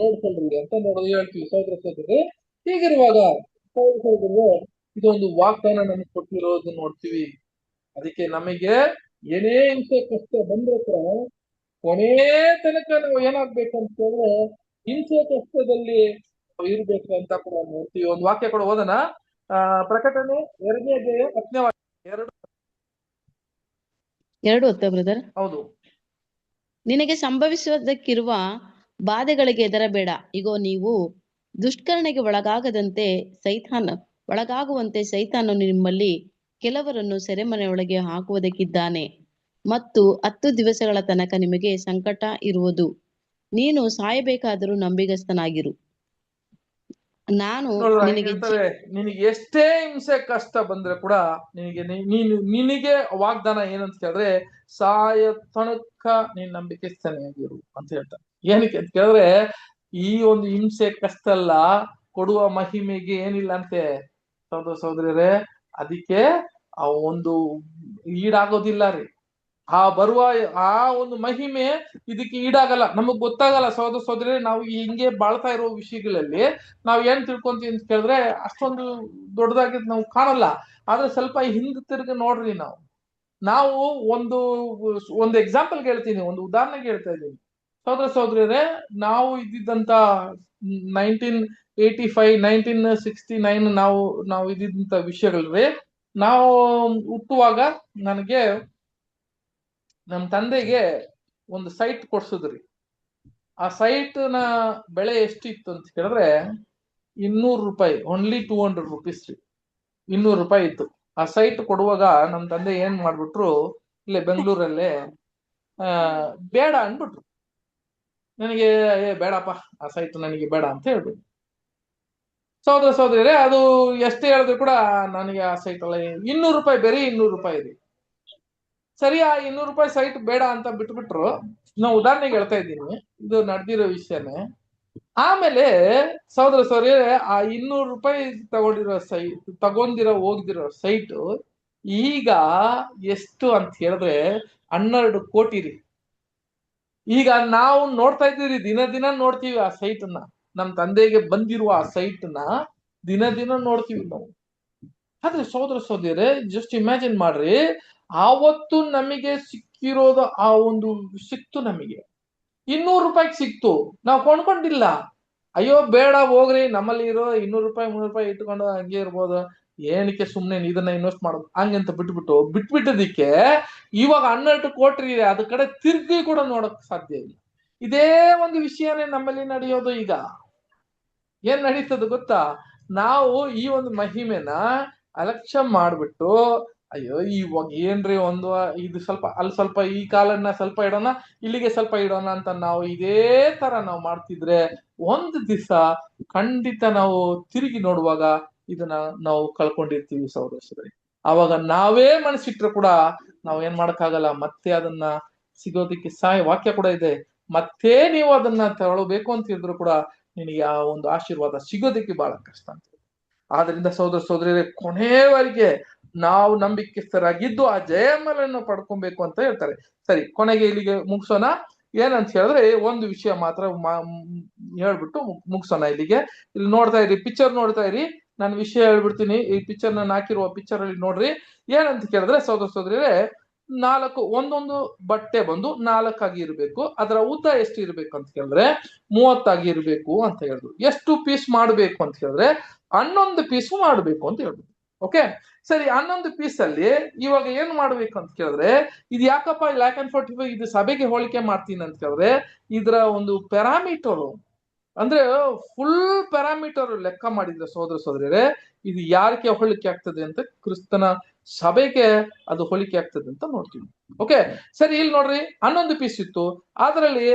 ನೋಡ್ಕೊಳ್ರಿ ಅಂತ ಹೇಳ್ತೀವಿ ಸಹೋದರಿ. ಹೀಗಿರುವಾಗ ಇದೊಂದು ವಾಗ್ದಾನ ನಮಗೆ ಕೊಟ್ಟಿರೋದು ನೋಡ್ತೀವಿ. ಅದಕ್ಕೆ ನಮಗೆ ಏನೇ ಹಿಂಸೆ ಕಷ್ಟ ಬಂದ್ರೆ ಕೂಡ ಕೊನೇ ತನಕ ನಾವು ಏನಾಗ್ಬೇಕು ಅಂತ ಹೇಳಿದ್ರೆ, ಹಿಂಸೆ ಕಷ್ಟದಲ್ಲಿ ಇರ್ಬೇಕು ಅಂತ ಕೂಡ ನೋಡ್ತೀವಿ. ಒಂದು ವಾಕ್ಯ ಕೂಡ ಓದೋಣ. ಪ್ರಕಟಣೆ 2ನೇ ಅಧ್ಯಾಯ 10ನೇ ವಾಕ್ಯ. 2 ಹೊತ್ತ ಬ್ರದರ್. ಹೌದು. ನಿನಗೆ ಸಂಭವಿಸುವುದಕ್ಕಿರುವ ಬಾಧೆಗಳಿಗೆ ಹೆದರಬೇಡ, ಇಗೋ ನೀವು ದುಷ್ಕರಣೆಗೆ ಒಳಗಾಗುವಂತೆ ಸೈತಾನನು ನಿಮ್ಮಲ್ಲಿ ಕೆಲವರನ್ನು ಸೆರೆಮನೆಯೊಳಗೆ ಹಾಕುವುದಕ್ಕಿದ್ದಾನೆ, ಮತ್ತು 10 ದಿವಸಗಳ ತನಕ ನಿಮಗೆ ಸಂಕಟ ಇರುವುದು. ನೀನು ಸಾಯಬೇಕಾದರೂ ನಂಬಿಗಸ್ತನಾಗಿರು, ನಾನು ನಿನಗೆ ಎಷ್ಟೇ ಹಿಂಸೆ ಕಷ್ಟ ಬಂದ್ರೆ ಕೂಡ ನಿನಗೆ ವಾಗ್ದಾನ ಏನಂತ ಕೇಳಿದ್ರೆ, ಸಾಯ ತನಕ ನೀನ್ ನಂಬಿಕೆಸ್ತನಾಗಿರು ಅಂತ ಹೇಳ್ತಾರೆ. ಏನಕ್ಕೆ ಅಂತ ಕೇಳಿದ್ರೆ, ಈ ಒಂದು ಹಿಂಸೆ ಕಷ್ಟ ಅಲ್ಲ ಕೊಡುವ ಮಹಿಮೆಗೆ ಏನಿಲ್ಲ ಅಂತೆ ಸಹೋದರರೇ. ಅದಕ್ಕೆ ಆ ಒಂದು ಈಡಾಗೋದಿಲ್ಲ ರೀ. ಆ ಬರುವ ಆ ಒಂದು ಮಹಿಮೆ ಇದಕ್ಕೆ ಈಡಾಗಲ್ಲ. ನಮಗ್ ಗೊತ್ತಾಗಲ್ಲ ಸಹೋದರಿ, ನಾವು ಹಿಂಗೆ ಬಾಳ್ತಾ ಇರೋ ವಿಷಯಗಳಲ್ಲಿ ನಾವ್ ಏನ್ ತಿಳ್ಕೊಂತೀವಿ ಅಂತ ಕೇಳಿದ್ರೆ, ಅಷ್ಟೊಂದು ದೊಡ್ಡದಾಗಿ ನಾವು ಕಾಣಲ್ಲ. ಆದ್ರೆ ಸ್ವಲ್ಪ ಹಿಂದೆ ತಿರ್ಗಿ ನೋಡ್ರಿ, ನಾವು ಒಂದು ಎಕ್ಸಾಂಪಲ್ ಹೇಳ್ತೀನಿ, ಒಂದು ಉದಾಹರಣೆಗೆ ಹೇಳ್ತಾ ಇದ್ದೀನಿ ಸಹೋದರರೇ. ನಾವು ಇದ್ದಿದ್ದಂತ 1985 1969 ನಾವು ಇದ್ದಿದ್ದಂತ ವಿಷಯಗಳ್ರಿ. ನಾವು ಹುಟ್ಟುವಾಗ ನನಗೆ ನಮ್ಮ ತಂದೆಗೆ ಒಂದು ಸೈಟ್ ಕೊಡ್ಸಿದ್ರಿ. ಆ ಸೈಟ್ ನ ಬೆಲೆ ಎಷ್ಟಿತ್ತು ಅಂತ ಕೇಳಿದ್ರೆ ₹200, ಓನ್ಲಿ 200 rupees ರೀ. ₹200 ಇತ್ತು. ಆ ಸೈಟ್ ಕೊಡುವಾಗ ನಮ್ಮ ತಂದೆ ಏನ್ ಮಾಡ್ಬಿಟ್ರು, ಇಲ್ಲೇ ಬೆಂಗಳೂರಲ್ಲೇ ಬೇಡ ಅನ್ಬಿಟ್ರು. ನನಗೆ ಬೇಡಪ್ಪ, ಆ ಸೈಟ್ ನನಗೆ ಬೇಡ ಅಂತ ಹೇಳ್ಬಿಟ್ಟು. ಸಹೋದರರೇ, ಅದು ಎಷ್ಟೇ ಹೇಳಿದ್ರು ಕೂಡ ನನಗೆ ಆ ಸೈಟ್ ಅಲ್ಲ, ₹200, ಬರೀ ₹200 ರೀ. ಸರಿ, ಆ ₹200 ಸೈಟ್ ಬೇಡ ಅಂತ ಬಿಟ್ಬಿಟ್ರು. ನಾವು ಉದಾಹರಣೆಗೆ ಹೇಳ್ತಾ ಇದ್ದೀನಿ, ಇದು ನಡೆದಿರೋ ವಿಷಯನೇ. ಆಮೇಲೆ ಸಹೋದರ ಸಹೋದರಿಯರೇ, ಆ 200 ರೂಪಾಯಿ ತಗೊಂಡಿರೋ ಹೋಗ್ದಿರೋ ಸೈಟ್ ಈಗ ಎಷ್ಟು ಅಂತ ಹೇಳಿದ್ರೆ 12 ಕೋಟಿ ರೀ. ಈಗ ನಾವು ನೋಡ್ತಾ ಇದ್ದೀವಿ, ದಿನ ನೋಡ್ತೀವಿ ಆ ಸೈಟ್ ನ. ನಮ್ ತಂದೆಗೆ ಬಂದಿರುವ ಆ ಸೈಟ್ ನ ದಿನ ನೋಡ್ತೀವಿ ನಾವು. ಆದ್ರೆ ಸಹೋದರ ಸಹೋದರಿಯರೇ, ಜಸ್ಟ್ ಇಮ್ಯಾಜಿನ್ ಮಾಡ್ರಿ, ಆವತ್ತು ನಮಗೆ ಸಿಕ್ಕಿರೋದು ಆ ಒಂದು ಸಿಕ್ತು, ನಮಗೆ 200 ರೂಪಾಯಿಗೆ ಸಿಕ್ತು, ನಾವು ಕೊಂಡ್ಕೊಂಡಿಲ್ಲ. ಅಯ್ಯೋ ಬೇಡ ಹೋಗ್ರಿ, ನಮ್ಮಲ್ಲಿ ಇರೋ 200 ರೂಪಾಯಿ 300 ರೂಪಾಯಿ ಇಟ್ಕೊಂಡು ಹಂಗೆ ಇರ್ಬೋದು, ಏನಕ್ಕೆ ಸುಮ್ನೆ ಇದನ್ನ ಇನ್ವೆಸ್ಟ್ ಮಾಡೋದು ಹಂಗಂತ ಬಿಟ್ಬಿಟ್ಟದಕ್ಕೆ ಇವಾಗ 12 ಕೋಟಿ ಇದೆ, ಅದ ಕಡೆ ತಿರ್ಗಿ ಕೂಡ ನೋಡಕ್ ಸಾಧ್ಯ ಇಲ್ಲ. ಇದೇ ಒಂದು ವಿಷಯನೇ ನಮ್ಮಲ್ಲಿ ನಡೆಯೋದು. ಈಗ ಏನ್ ನಡೀತದ ಗೊತ್ತಾ, ನಾವು ಈ ಒಂದು ಮಹಿಮೆನ ಅಲಕ್ಷ್ಯ ಮಾಡ್ಬಿಟ್ಟು, ಅಯ್ಯೋ ಇವಾಗ ಏನ್ರಿ ಇದು ಸ್ವಲ್ಪ ಅಲ್ಲಿ ಸ್ವಲ್ಪ, ಈ ಕಾಲನ್ನ ಸ್ವಲ್ಪ ಇಡೋಣ, ಇಲ್ಲಿಗೆ ಸ್ವಲ್ಪ ಇಡೋಣ ಅಂತ ನಾವು ಇದೇ ತರ ನಾವು ಮಾಡ್ತಿದ್ರೆ ಒಂದು ದಿವಸ ಖಂಡಿತ ನಾವು ತಿರುಗಿ ನೋಡುವಾಗ ಇದನ್ನ ನಾವು ಕಳ್ಕೊಂಡಿರ್ತೀವಿ ಸಹೋದರರೇ. ಅವಾಗ ನಾವೇ ಮನಸ್ಸಿಟ್ರು ಕೂಡ ನಾವ್ ಏನ್ ಮಾಡಕ್ಕಾಗಲ್ಲ, ಮತ್ತೆ ಅದನ್ನ ಸಿಗೋದಿಕ್ಕೆ ವಾಕ್ಯ ಕೂಡ ಇದೆ, ಮತ್ತೆ ನೀವು ಅದನ್ನ ತಗೊಳ್ಬೇಕು ಅಂತ ಹೇಳಿದ್ರು ಕೂಡ ನಿನಗೆ ಆ ಒಂದು ಆಶೀರ್ವಾದ ಸಿಗೋದಿಕ್ಕೆ ಬಹಳ ಕಷ್ಟ ಅಂತ. ಆದ್ರಿಂದ ಸಹೋದರ ಸಹೋದರಿಯರೇ, ಕೊನೆಯವರೆಗೆ ನಾವು ನಂಬಿಕೆಸ್ಥರಾಗಿದ್ದು ಆ ಜಯಮಲನ್ನು ಪಡ್ಕೊಬೇಕು ಅಂತ ಹೇಳ್ತಾರೆ. ಸರಿ, ಕೊನೆಗೆ ಇಲ್ಲಿಗೆ ಮುಗಿಸೋಣ. ಏನಂತ ಹೇಳಿದ್ರೆ ಒಂದು ವಿಷಯ ಮಾತ್ರ ಹೇಳ್ಬಿಟ್ಟು ಮುಗಿಸೋಣ ಇಲ್ಲಿಗೆ. ಇಲ್ಲಿ ನೋಡ್ತಾ ಇರಿ, ಪಿಕ್ಚರ್ ನೋಡ್ತಾ ಇರಿ, ನಾನು ವಿಷಯ ಹೇಳ್ಬಿಡ್ತೀನಿ. ಈ ಪಿಕ್ಚರ್ ನಾನು ಹಾಕಿರುವ ಪಿಕ್ಚರ್ ಅಲ್ಲಿ ನೋಡ್ರಿ. ಏನಂತ ಕೇಳಿದ್ರೆ ಸಹೋದರ ಸಹೋದರಿಯರೇ, ಒಂದೊಂದು ಬಟ್ಟೆ ಬಂದು 4 ಆಗಿ ಇರ್ಬೇಕು, ಅದರ ಉದ್ದ ಎಷ್ಟು ಇರ್ಬೇಕು ಅಂತ ಕೇಳಿದ್ರೆ 30 ಆಗಿ ಇರ್ಬೇಕು ಅಂತ ಹೇಳಿದ್ರು. ಎಷ್ಟು ಪೀಸ್ ಮಾಡ್ಬೇಕು ಅಂತ ಹೇಳಿದ್ರೆ 11 ಪೀಸ್ ಮಾಡ್ಬೇಕು ಅಂತ ಹೇಳಿದ್ರು. ಓಕೆ, ಸರಿ, 11 ಪೀಸ್ ಅಲ್ಲಿ ಇವಾಗ ಏನ್ ಮಾಡ್ಬೇಕು ಅಂತ ಕೇಳಿದ್ರೆ, ಇದು ಯಾಕಪ್ಪ 1,45 ಇದು ಸಭೆಗೆ ಹೋಲಿಕೆ ಮಾಡ್ತೀನಿ ಅಂತ ಕೇಳಿದ್ರೆ, ಇದರ ಒಂದು ಪ್ಯಾರಾಮೀಟರ್ ಅಂದ್ರೆ ಫುಲ್ ಪ್ಯಾರಾಮೀಟರ್ ಲೆಕ್ಕ ಮಾಡಿದ್ರೆ ಸಹೋದರ ಸಹೋದರಿಯರೇ, ಇದು ಯಾರಿಗೆ ಹೋಲಿಕೆ ಆಗ್ತದೆ ಅಂತ, ಕ್ರಿಸ್ತನ ಸಭೆಗೆ ಅದು ಹೋಲಿಕೆ ಆಗ್ತದೆ ಅಂತ ನೋಡ್ತೀವಿ. ಓಕೆ, ಸರಿ, ಇಲ್ಲಿ ನೋಡ್ರಿ 11 ಪೀಸ್ ಇತ್ತು, ಅದರಲ್ಲಿ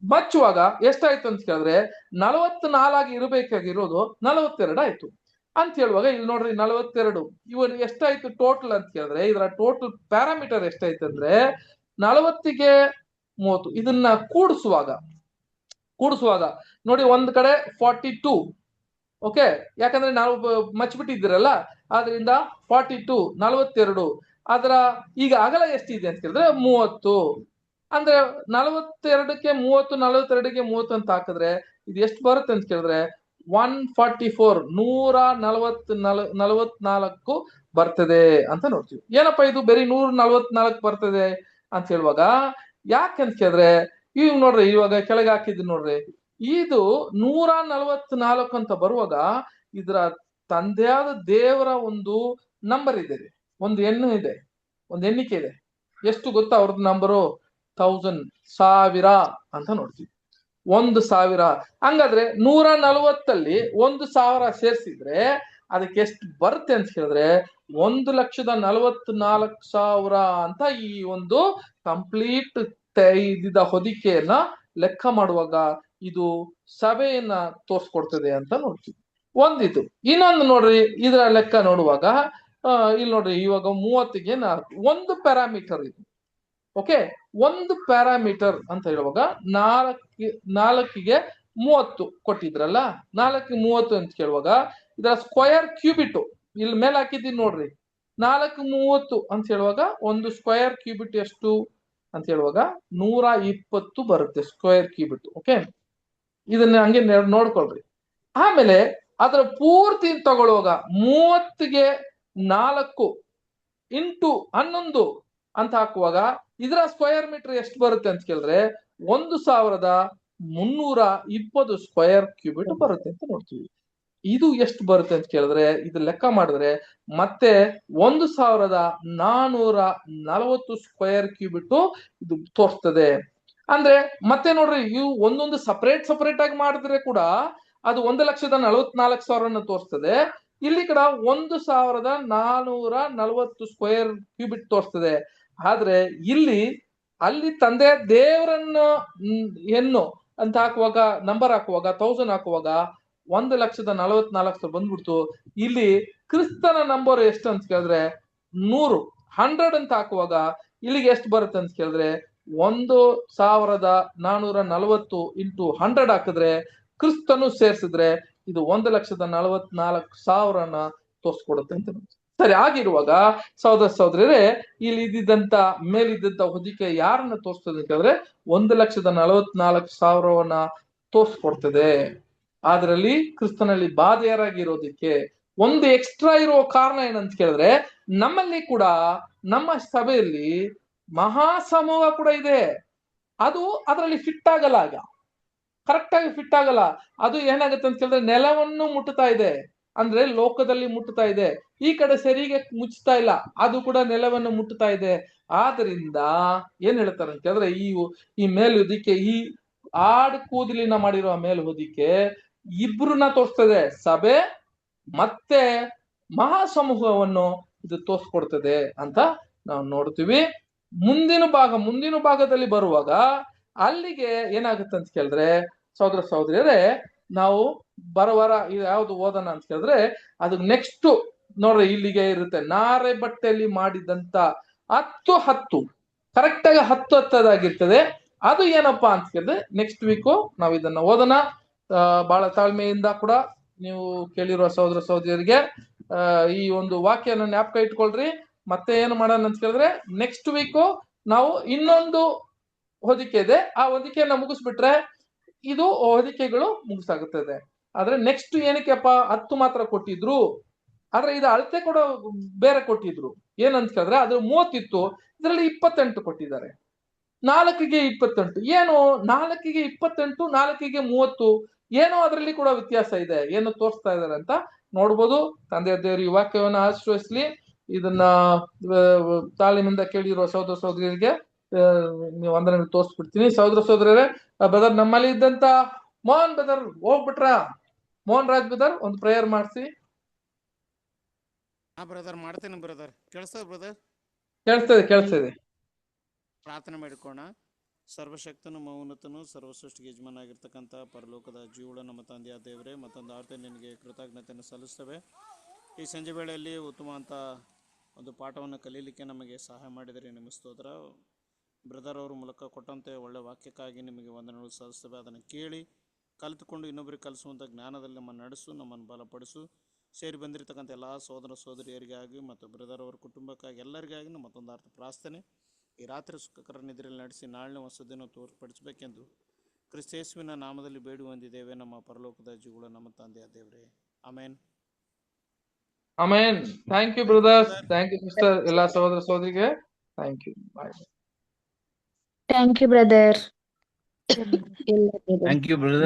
ಮಚ್ಚುವಾಗ ಎಷ್ಟಾಯ್ತು ಅಂತ ಕೇಳಿದ್ರೆ 44 ಇರಬೇಕಾಗಿರೋದು 42 ಆಯ್ತು ಅಂತ ಹೇಳುವಾಗ, ಇಲ್ಲಿ ನೋಡ್ರಿ 42 ಇವರು ಎಷ್ಟಾಯ್ತು ಟೋಟಲ್ ಅಂತ ಕೇಳಿದ್ರೆ, ಇದರ ಟೋಟಲ್ ಪ್ಯಾರಾಮೀಟರ್ ಎಷ್ಟಾಯ್ತು ಅಂದ್ರೆ 40ಗೆ 30. ಇದನ್ನ ಕೂಡಿಸುವಾಗ ನೋಡಿ, ಒಂದ್ ಕಡೆ 42. ಓಕೆ, ಯಾಕಂದ್ರೆ ನಾವು ಮಚ್ಬಿಟ್ಟಿದ್ದೀರಲ್ಲ, ಆದ್ರಿಂದ 42 42. ಅದರ ಈಗ ಅಗಲ ಎಷ್ಟಿದೆ ಅಂತ ಕೇಳಿದ್ರೆ 30. ಅಂದ್ರೆ 42ಕ್ಕೆ 30 42ಗೆ 30 ಅಂತ ಹಾಕಿದ್ರೆ ಇದು ಎಷ್ಟು ಬರುತ್ತೆ ಅಂತ ಕೇಳಿದ್ರೆ 144 144 ಬರ್ತದೆ ಅಂತ ನೋಡ್ತೀವಿ. ಏನಪ್ಪಾ ಇದು ಬರೀ 144 ಬರ್ತದೆ ಅಂತ ಹೇಳುವಾಗ, ಯಾಕಂತ ಕೇಳಿದ್ರೆ ಈಗ ನೋಡ್ರಿ, ಇವಾಗ ಕೆಳಗೆ ಹಾಕಿದ್ವಿ ನೋಡ್ರಿ, ಇದು 144 ಅಂತ ಬರುವಾಗ ಇದರ ತಂದೆಯಾದ ದೇವರ ಒಂದು ನಂಬರ್ ಇದೆ, ಒಂದು ಎಣ್ಣಿಕೆ ಇದೆ. ಎಷ್ಟು ಗೊತ್ತಾ ಅವ್ರದ್ದು ನಂಬರು? 1000 ಅಂತ ನೋಡ್ತೀವಿ. 1000. ಹಂಗಾದ್ರೆ 140 1000 ಸೇರಿಸಿದ್ರೆ ಅದಕ್ಕೆ ಎಷ್ಟು ಬರುತ್ತೆ ಅಂತ ಹೇಳಿದ್ರೆ 1,44,000 ಅಂತ ಈ ಒಂದು ಕಂಪ್ಲೀಟ್ ಇದ್ದ ಹೊದಿಕೆಯನ್ನ ಲೆಕ್ಕ ಮಾಡುವಾಗ ಇದು ಸಭೆಯನ್ನ ತೋರ್ಸ್ಕೊಡ್ತದೆ ಅಂತ ನೋಡ್ತೀವಿ. ಒಂದಿದು. ಇನ್ನೊಂದು ನೋಡ್ರಿ, ಇದರ ಲೆಕ್ಕ ನೋಡುವಾಗ ಇಲ್ಲಿ ನೋಡ್ರಿ, ಇವಾಗ 30ಗೆ 4 ಒಂದು ಪ್ಯಾರಾಮೀಟರ್ ಇದು. ಓಕೆ, ಒಂದು ಪ್ಯಾರಾಮೀಟರ್ ಅಂತ ಹೇಳುವಾಗ 4ಗೆ 30 ಕೊಟ್ಟಿದ್ರಲ್ಲ, 4ಗೆ 30 ಅಂತ ಕೇಳುವಾಗ ಇದರ ಸ್ಕ್ವಯರ್ ಕ್ಯೂಬಿಟ್ ಇಲ್ಲಿ ಮೇಲೆ ಹಾಕಿದ್ದೀನಿ ನೋಡ್ರಿ. 4ಗೆ 30 ಅಂತ ಹೇಳುವಾಗ ಒಂದು ಸ್ಕ್ವಯರ್ ಕ್ಯೂಬಿಟ್ ಎಷ್ಟು ಅಂತ ಹೇಳುವಾಗ 120 ಬರುತ್ತೆ ಸ್ಕ್ವಯರ್ ಕ್ಯೂಬಿಟ್. ಓಕೆ, ಇದನ್ನ ಹಂಗೆ ನೋಡ್ಕೊಳ್ರಿ. ಆಮೇಲೆ ಅದರ ಪೂರ್ತಿ ತಗೊಳ್ಳುವಾಗ 30ಗೆ 4 ಇಂಟು 11 ಅಂತ ಹಾಕುವಾಗ ಇದರ ಸ್ಕ್ವಯರ್ ಮೀಟರ್ ಎಷ್ಟು ಬರುತ್ತೆ ಅಂತ ಕೇಳಿದ್ರೆ 1,320 ಸ್ಕ್ವಯರ್ ಕ್ಯೂಬಿಟ್ ಬರುತ್ತೆ ಅಂತ ನೋಡ್ತೀವಿ. ಇದು ಎಷ್ಟು ಬರುತ್ತೆ ಅಂತ ಕೇಳಿದ್ರೆ ಇದು ಲೆಕ್ಕ ಮಾಡಿದ್ರೆ ಮತ್ತೆ 1,440 ಸ್ಕ್ವಯರ್ ಕ್ಯೂಬಿಟ್ ಇದು ತೋರಿಸ್ತದೆ. ಅಂದ್ರೆ ಮತ್ತೆ ನೋಡ್ರಿ, ಇವು ಒಂದೊಂದು ಸಪರೇಟ್ ಆಗಿ ಮಾಡಿದ್ರೆ ಕೂಡ ಅದು 1,44,000 ತೋರಿಸ್ತದೆ. ಇಲ್ಲಿ ಕೂಡ 1,440 ಸ್ಕ್ವಯರ್ ಕ್ಯೂಬಿಟ್ ತೋರಿಸ್ತದೆ. ಆದ್ರೆ ಅಲ್ಲಿ ತಂದೆ ದೇವರನ್ನ ಹೆಣ್ಣು ಅಂತ ಹಾಕುವಾಗ, ನಂಬರ್ ಹಾಕುವಾಗ 1000 ಹಾಕುವಾಗ 1,44,000 ಬಂದ್ಬಿಡ್ತು. ಇಲ್ಲಿ ಕ್ರಿಸ್ತನ ನಂಬರ್ ಎಷ್ಟು ಅಂತ ಕೇಳಿದ್ರೆ 100 ಅಂತ ಹಾಕುವಾಗ ಇಲ್ಲಿಗೆ ಎಷ್ಟು ಬರುತ್ತೆ ಅಂತ ಕೇಳಿದ್ರೆ 1,440 ಇಂಟು 100 ಹಾಕಿದ್ರೆ ಕ್ರಿಸ್ತನು ಸೇರಿಸಿದ್ರೆ ಇದು 1,44,000 ತೋರ್ಸ್ಕೊಡುತ್ತೆ ಅಂತ. ಸರಿ, ಆಗಿರುವಾಗ ಸಹೋದರ ಸಹೋದರರೇ, ಇಲ್ಲಿ ಇದ್ದಿದ್ದಂತ ಮೇಲಿದ್ದಂತ ಹೊದಿಕೆ ಯಾರನ್ನ ತೋರಿಸ್ತದೆ ಅಂತಂದ್ರೆ 1,44,000 ತೋರ್ಸ್ಕೊಡ್ತದೆ. ಅದರಲ್ಲಿ ಕ್ರಿಸ್ತನಲ್ಲಿ ಬಾಧೆಯರಾಗಿರೋದಕ್ಕೆ ಒಂದು ಎಕ್ಸ್ಟ್ರಾ ಇರೋ ಕಾರಣ ಏನಂತ ಕೇಳಿದ್ರೆ, ನಮ್ಮಲ್ಲಿ ಕೂಡ ನಮ್ಮ ಸಭೆಯಲ್ಲಿ ಮಹಾಸಮೂಹ ಕೂಡ ಇದೆ. ಅದು ಅದರಲ್ಲಿ ಫಿಟ್ ಆಗಲ್ಲ, ಆಗ ಕರೆಕ್ಟ್ ಆಗಿ ಫಿಟ್ ಆಗಲ್ಲ. ಅದು ಏನಾಗುತ್ತೆ ಅಂತ ಕೇಳಿದ್ರೆ ನೆಲವನ್ನು ಮುಟ್ಟುತ್ತಾ ಇದೆ, ಅಂದ್ರೆ ಲೋಕದಲ್ಲಿ ಮುಟ್ಟುತ್ತಾ ಇದೆ. ಈ ಕಡೆ ಸರಿಗೆ ಮುಚ್ಚುತ್ತಾ ಇಲ್ಲ, ಅದು ಕೂಡ ನೆಲವನ್ನು ಮುಟ್ಟುತ್ತಾ ಇದೆ. ಆದ್ರಿಂದ ಏನ್ ಹೇಳ್ತಾರೆ ಅಂತ ಕೇಳಿದ್ರೆ, ಈ ಮೇಲ್ಹೊದಿಕೆ, ಈ ಆಡು ಕೂದಲಿನ ಮಾಡಿರುವ ಮೇಲ್ಹೊದಿಕೆ ಇಬ್ರನ್ನ ತೋರಿಸ್ತದೆ, ಸಭೆ ಮತ್ತೆ ಮಹಾಸಮೂಹವನ್ನು ಇದು ತೋರ್ಸ್ಕೊಡ್ತದೆ ಅಂತ ನಾವು ನೋಡ್ತೀವಿ. ಮುಂದಿನ ಭಾಗದಲ್ಲಿ ಬರುವಾಗ ಅಲ್ಲಿಗೆ ಏನಾಗುತ್ತೆ ಅಂತ ಕೇಳಿದ್ರೆ, ಸಹೋದರ ಸಹೋದರಿಯರೇ, ನಾವು ಬರುವಾರ ಯಾವ್ದು ಓದೋಣ ಅಂತ ಕೇಳಿದ್ರೆ, ಅದು ನೆಕ್ಸ್ಟ್ ನೋಡ್ರಿ ಇಲ್ಲಿಗೆ ಇರುತ್ತೆ. ನಾರೆ ಬಟ್ಟೆಯಲ್ಲಿ ಮಾಡಿದಂತ 10 ಕರೆಕ್ಟ್ ಆಗಿ 10 ಅದು ಏನಪ್ಪಾ ಅಂತ ಕೇಳಿದ್ರೆ ನೆಕ್ಸ್ಟ್ ವೀಕು ನಾವು ಇದನ್ನ ಓದೋಣ. ಬಹಳ ತಾಳ್ಮೆಯಿಂದ ಕೂಡ ನೀವು ಕೇಳಿರುವ ಸಹೋದರ ಸಹೋದರಿಯರಿಗೆ ಈ ಒಂದು ವಾಕ್ಯನ ಜ್ಞಾಪಕ ಇಟ್ಕೊಳ್ರಿ. ಮತ್ತೆ ಏನು ಮಾಡೋಣ ಅಂತ ಕೇಳಿದ್ರೆ, ನೆಕ್ಸ್ಟ್ ವೀಕು ನಾವು ಇನ್ನೊಂದು ಹೊದಿಕೆ ಇದೆ, ಆ ಹೊದಿಕೆಯನ್ನ ಮುಗಿಸ್ಬಿಟ್ರೆ ಇದು ಹೊದಿಕೆಗಳು ಮುಗಿಸಾಗುತ್ತದೆ. ಆದ್ರೆ ನೆಕ್ಸ್ಟ್ ಏನಕ್ಕೆಪ್ಪ 10 ಮಾತ್ರ ಕೊಟ್ಟಿದ್ರು, ಆದ್ರೆ ಇದು ಅಳತೆ ಕೂಡ ಬೇರೆ ಕೊಟ್ಟಿದ್ರು. ಏನಂತ ಕೇಳಿದ್ರೆ ಅದು 30 ಇತ್ತು, ಇದರಲ್ಲಿ 28 ಕೊಟ್ಟಿದ್ದಾರೆ. 4ಗೆ 28 ಏನು, 4ಗೆ 28, 4ಗೆ 30 ಏನೋ ಅದರಲ್ಲಿ ಕೂಡ ವ್ಯತ್ಯಾಸ ಇದೆ. ಏನು ತೋರಿಸ್ತಾ ಇದ್ದಾರೆ ಅಂತ ನೋಡ್ಬೋದು. ತಂದೆ ದೇವರು ಈ ವಾಕ್ಯವನ್ನು ಆಶ್ರಯಿಸ್ಲಿ. ಇದನ್ನ ತಾಳ್ಮೆಯಿಂದ ಕೇಳಿರುವ ಸಹೋದರ ಸಹೋದರಿಯರಿಗೆ ನೀವು ವಂದನೆ ತೋರಿಸ್ಬಿಡ್ತೀನಿ. ಸಹೋದರ ಸಹೋದರರೇ, ಬ್ರದರ್ ನಮ್ಮಲ್ಲಿ ಇದ್ದಂತ ಮೋಹನ್ ಬ್ರದರ್ ಹೋಗ್ಬಿಟ್ರ, ಮೋಹನ್ ರಾಜ್ ಬ್ರದರ್ ಒಂದು ಪ್ರೇಯರ್ ಮಾಡಿಸಿ. ಬ್ರದರ್ ಮಾಡ್ತೇನೆ ಬ್ರದರ್. ಕೇಳಿಸ್ತದ ಬ್ರದರ್? ಕೇಳಿಸ್ತದೆ. ಪ್ರಾರ್ಥನೆ ಮಾಡಿಕೋಣ. ಸರ್ವಶಕ್ತನು ಮೌನತನು ಸರ್ವಸೃಷ್ಟಿಗೆ ಯಜಮಾನಾಗಿರ್ತಕ್ಕಂಥ ಪರಲೋಕದ ಜೀವಳ ನಮ್ಮ ತಂದೆಯ ದೇವರೇ, ಮತ್ತೊಂದು ಆರ್ತೆ ನಿನಗೆ ಕೃತಜ್ಞತೆಯನ್ನು ಸಲ್ಲಿಸ್ತೇವೆ. ಈ ಸಂಜೆ ವೇಳೆಯಲ್ಲಿ ಉತ್ತಮ ಅಂತ ಒಂದು ಪಾಠವನ್ನು ಕಲೀಲಿಕ್ಕೆ ನಮಗೆ ಸಹಾಯ ಮಾಡಿದರೆ ನಿಮ್ಮ ಸ್ತೋತ್ರ. ಬ್ರದರ್ ಅವ್ರ ಮೂಲಕ ಕೊಟ್ಟಂತೆ ಒಳ್ಳೆ ವಾಕ್ಯಕ್ಕಾಗಿ ನಿಮಗೆ ವಂದನೆಗಳು ಸಲ್ಲಿಸ್ತೇವೆ. ಅದನ್ನು ಕೇಳಿ ಕಲಿತುಕೊಂಡು ಇನ್ನೊಬ್ಬರಿಗೆ ಕಲಿಸುವಂಥ ಜ್ಞಾನದಲ್ಲಿ ನಮ್ಮನ್ನು ನಡೆಸು, ನಮ್ಮನ್ನು ಬಲಪಡಿಸು. ಸೇರಿ ಬಂದಿರತಕ್ಕಂಥ ಎಲ್ಲ ಸಹೋದರ ಸಹೋದರಿಯರಿಗಾಗಿ ಮತ್ತು ಬ್ರದರ್ ಅವರ ಕುಟುಂಬಕ್ಕಾಗಿ ಎಲ್ಲರಿಗಾಗಿ ಮತ್ತೊಂದು ಅರ್ಥ ಪ್ರಾರ್ಥನೆ. ಈ ರಾತ್ರಿ ಸುಖಕರ ನಿದ್ರೆಯಲ್ಲಿ ನಡೆಸಿ ನಾಳಿನ ಹೊಸದನ್ನು ತೋರ್ಪಡಿಸಬೇಕೆಂದು ಕ್ರಿಸ್ತೇಸುವಿನ ನಾಮದಲ್ಲಿ ಬೇಡಿ ಹೊಂದಿದ್ದೇವೆ ನಮ್ಮ ಪರಲೋಕದ ಜೀವಳ ನಮ್ಮ ತಂದೆಯ ದೇವರೇ. Amen. Amen. Thank you brothers, thank you sister, ಎಲ್ಲ ಸಹೋದರ ಸಹೋದರಿಗೆ thank you. Bye. Thank you brother. ಎಲ್ಲ ಥ್ಯಾಂಕ್ ಯು ಬ್ರದರ್.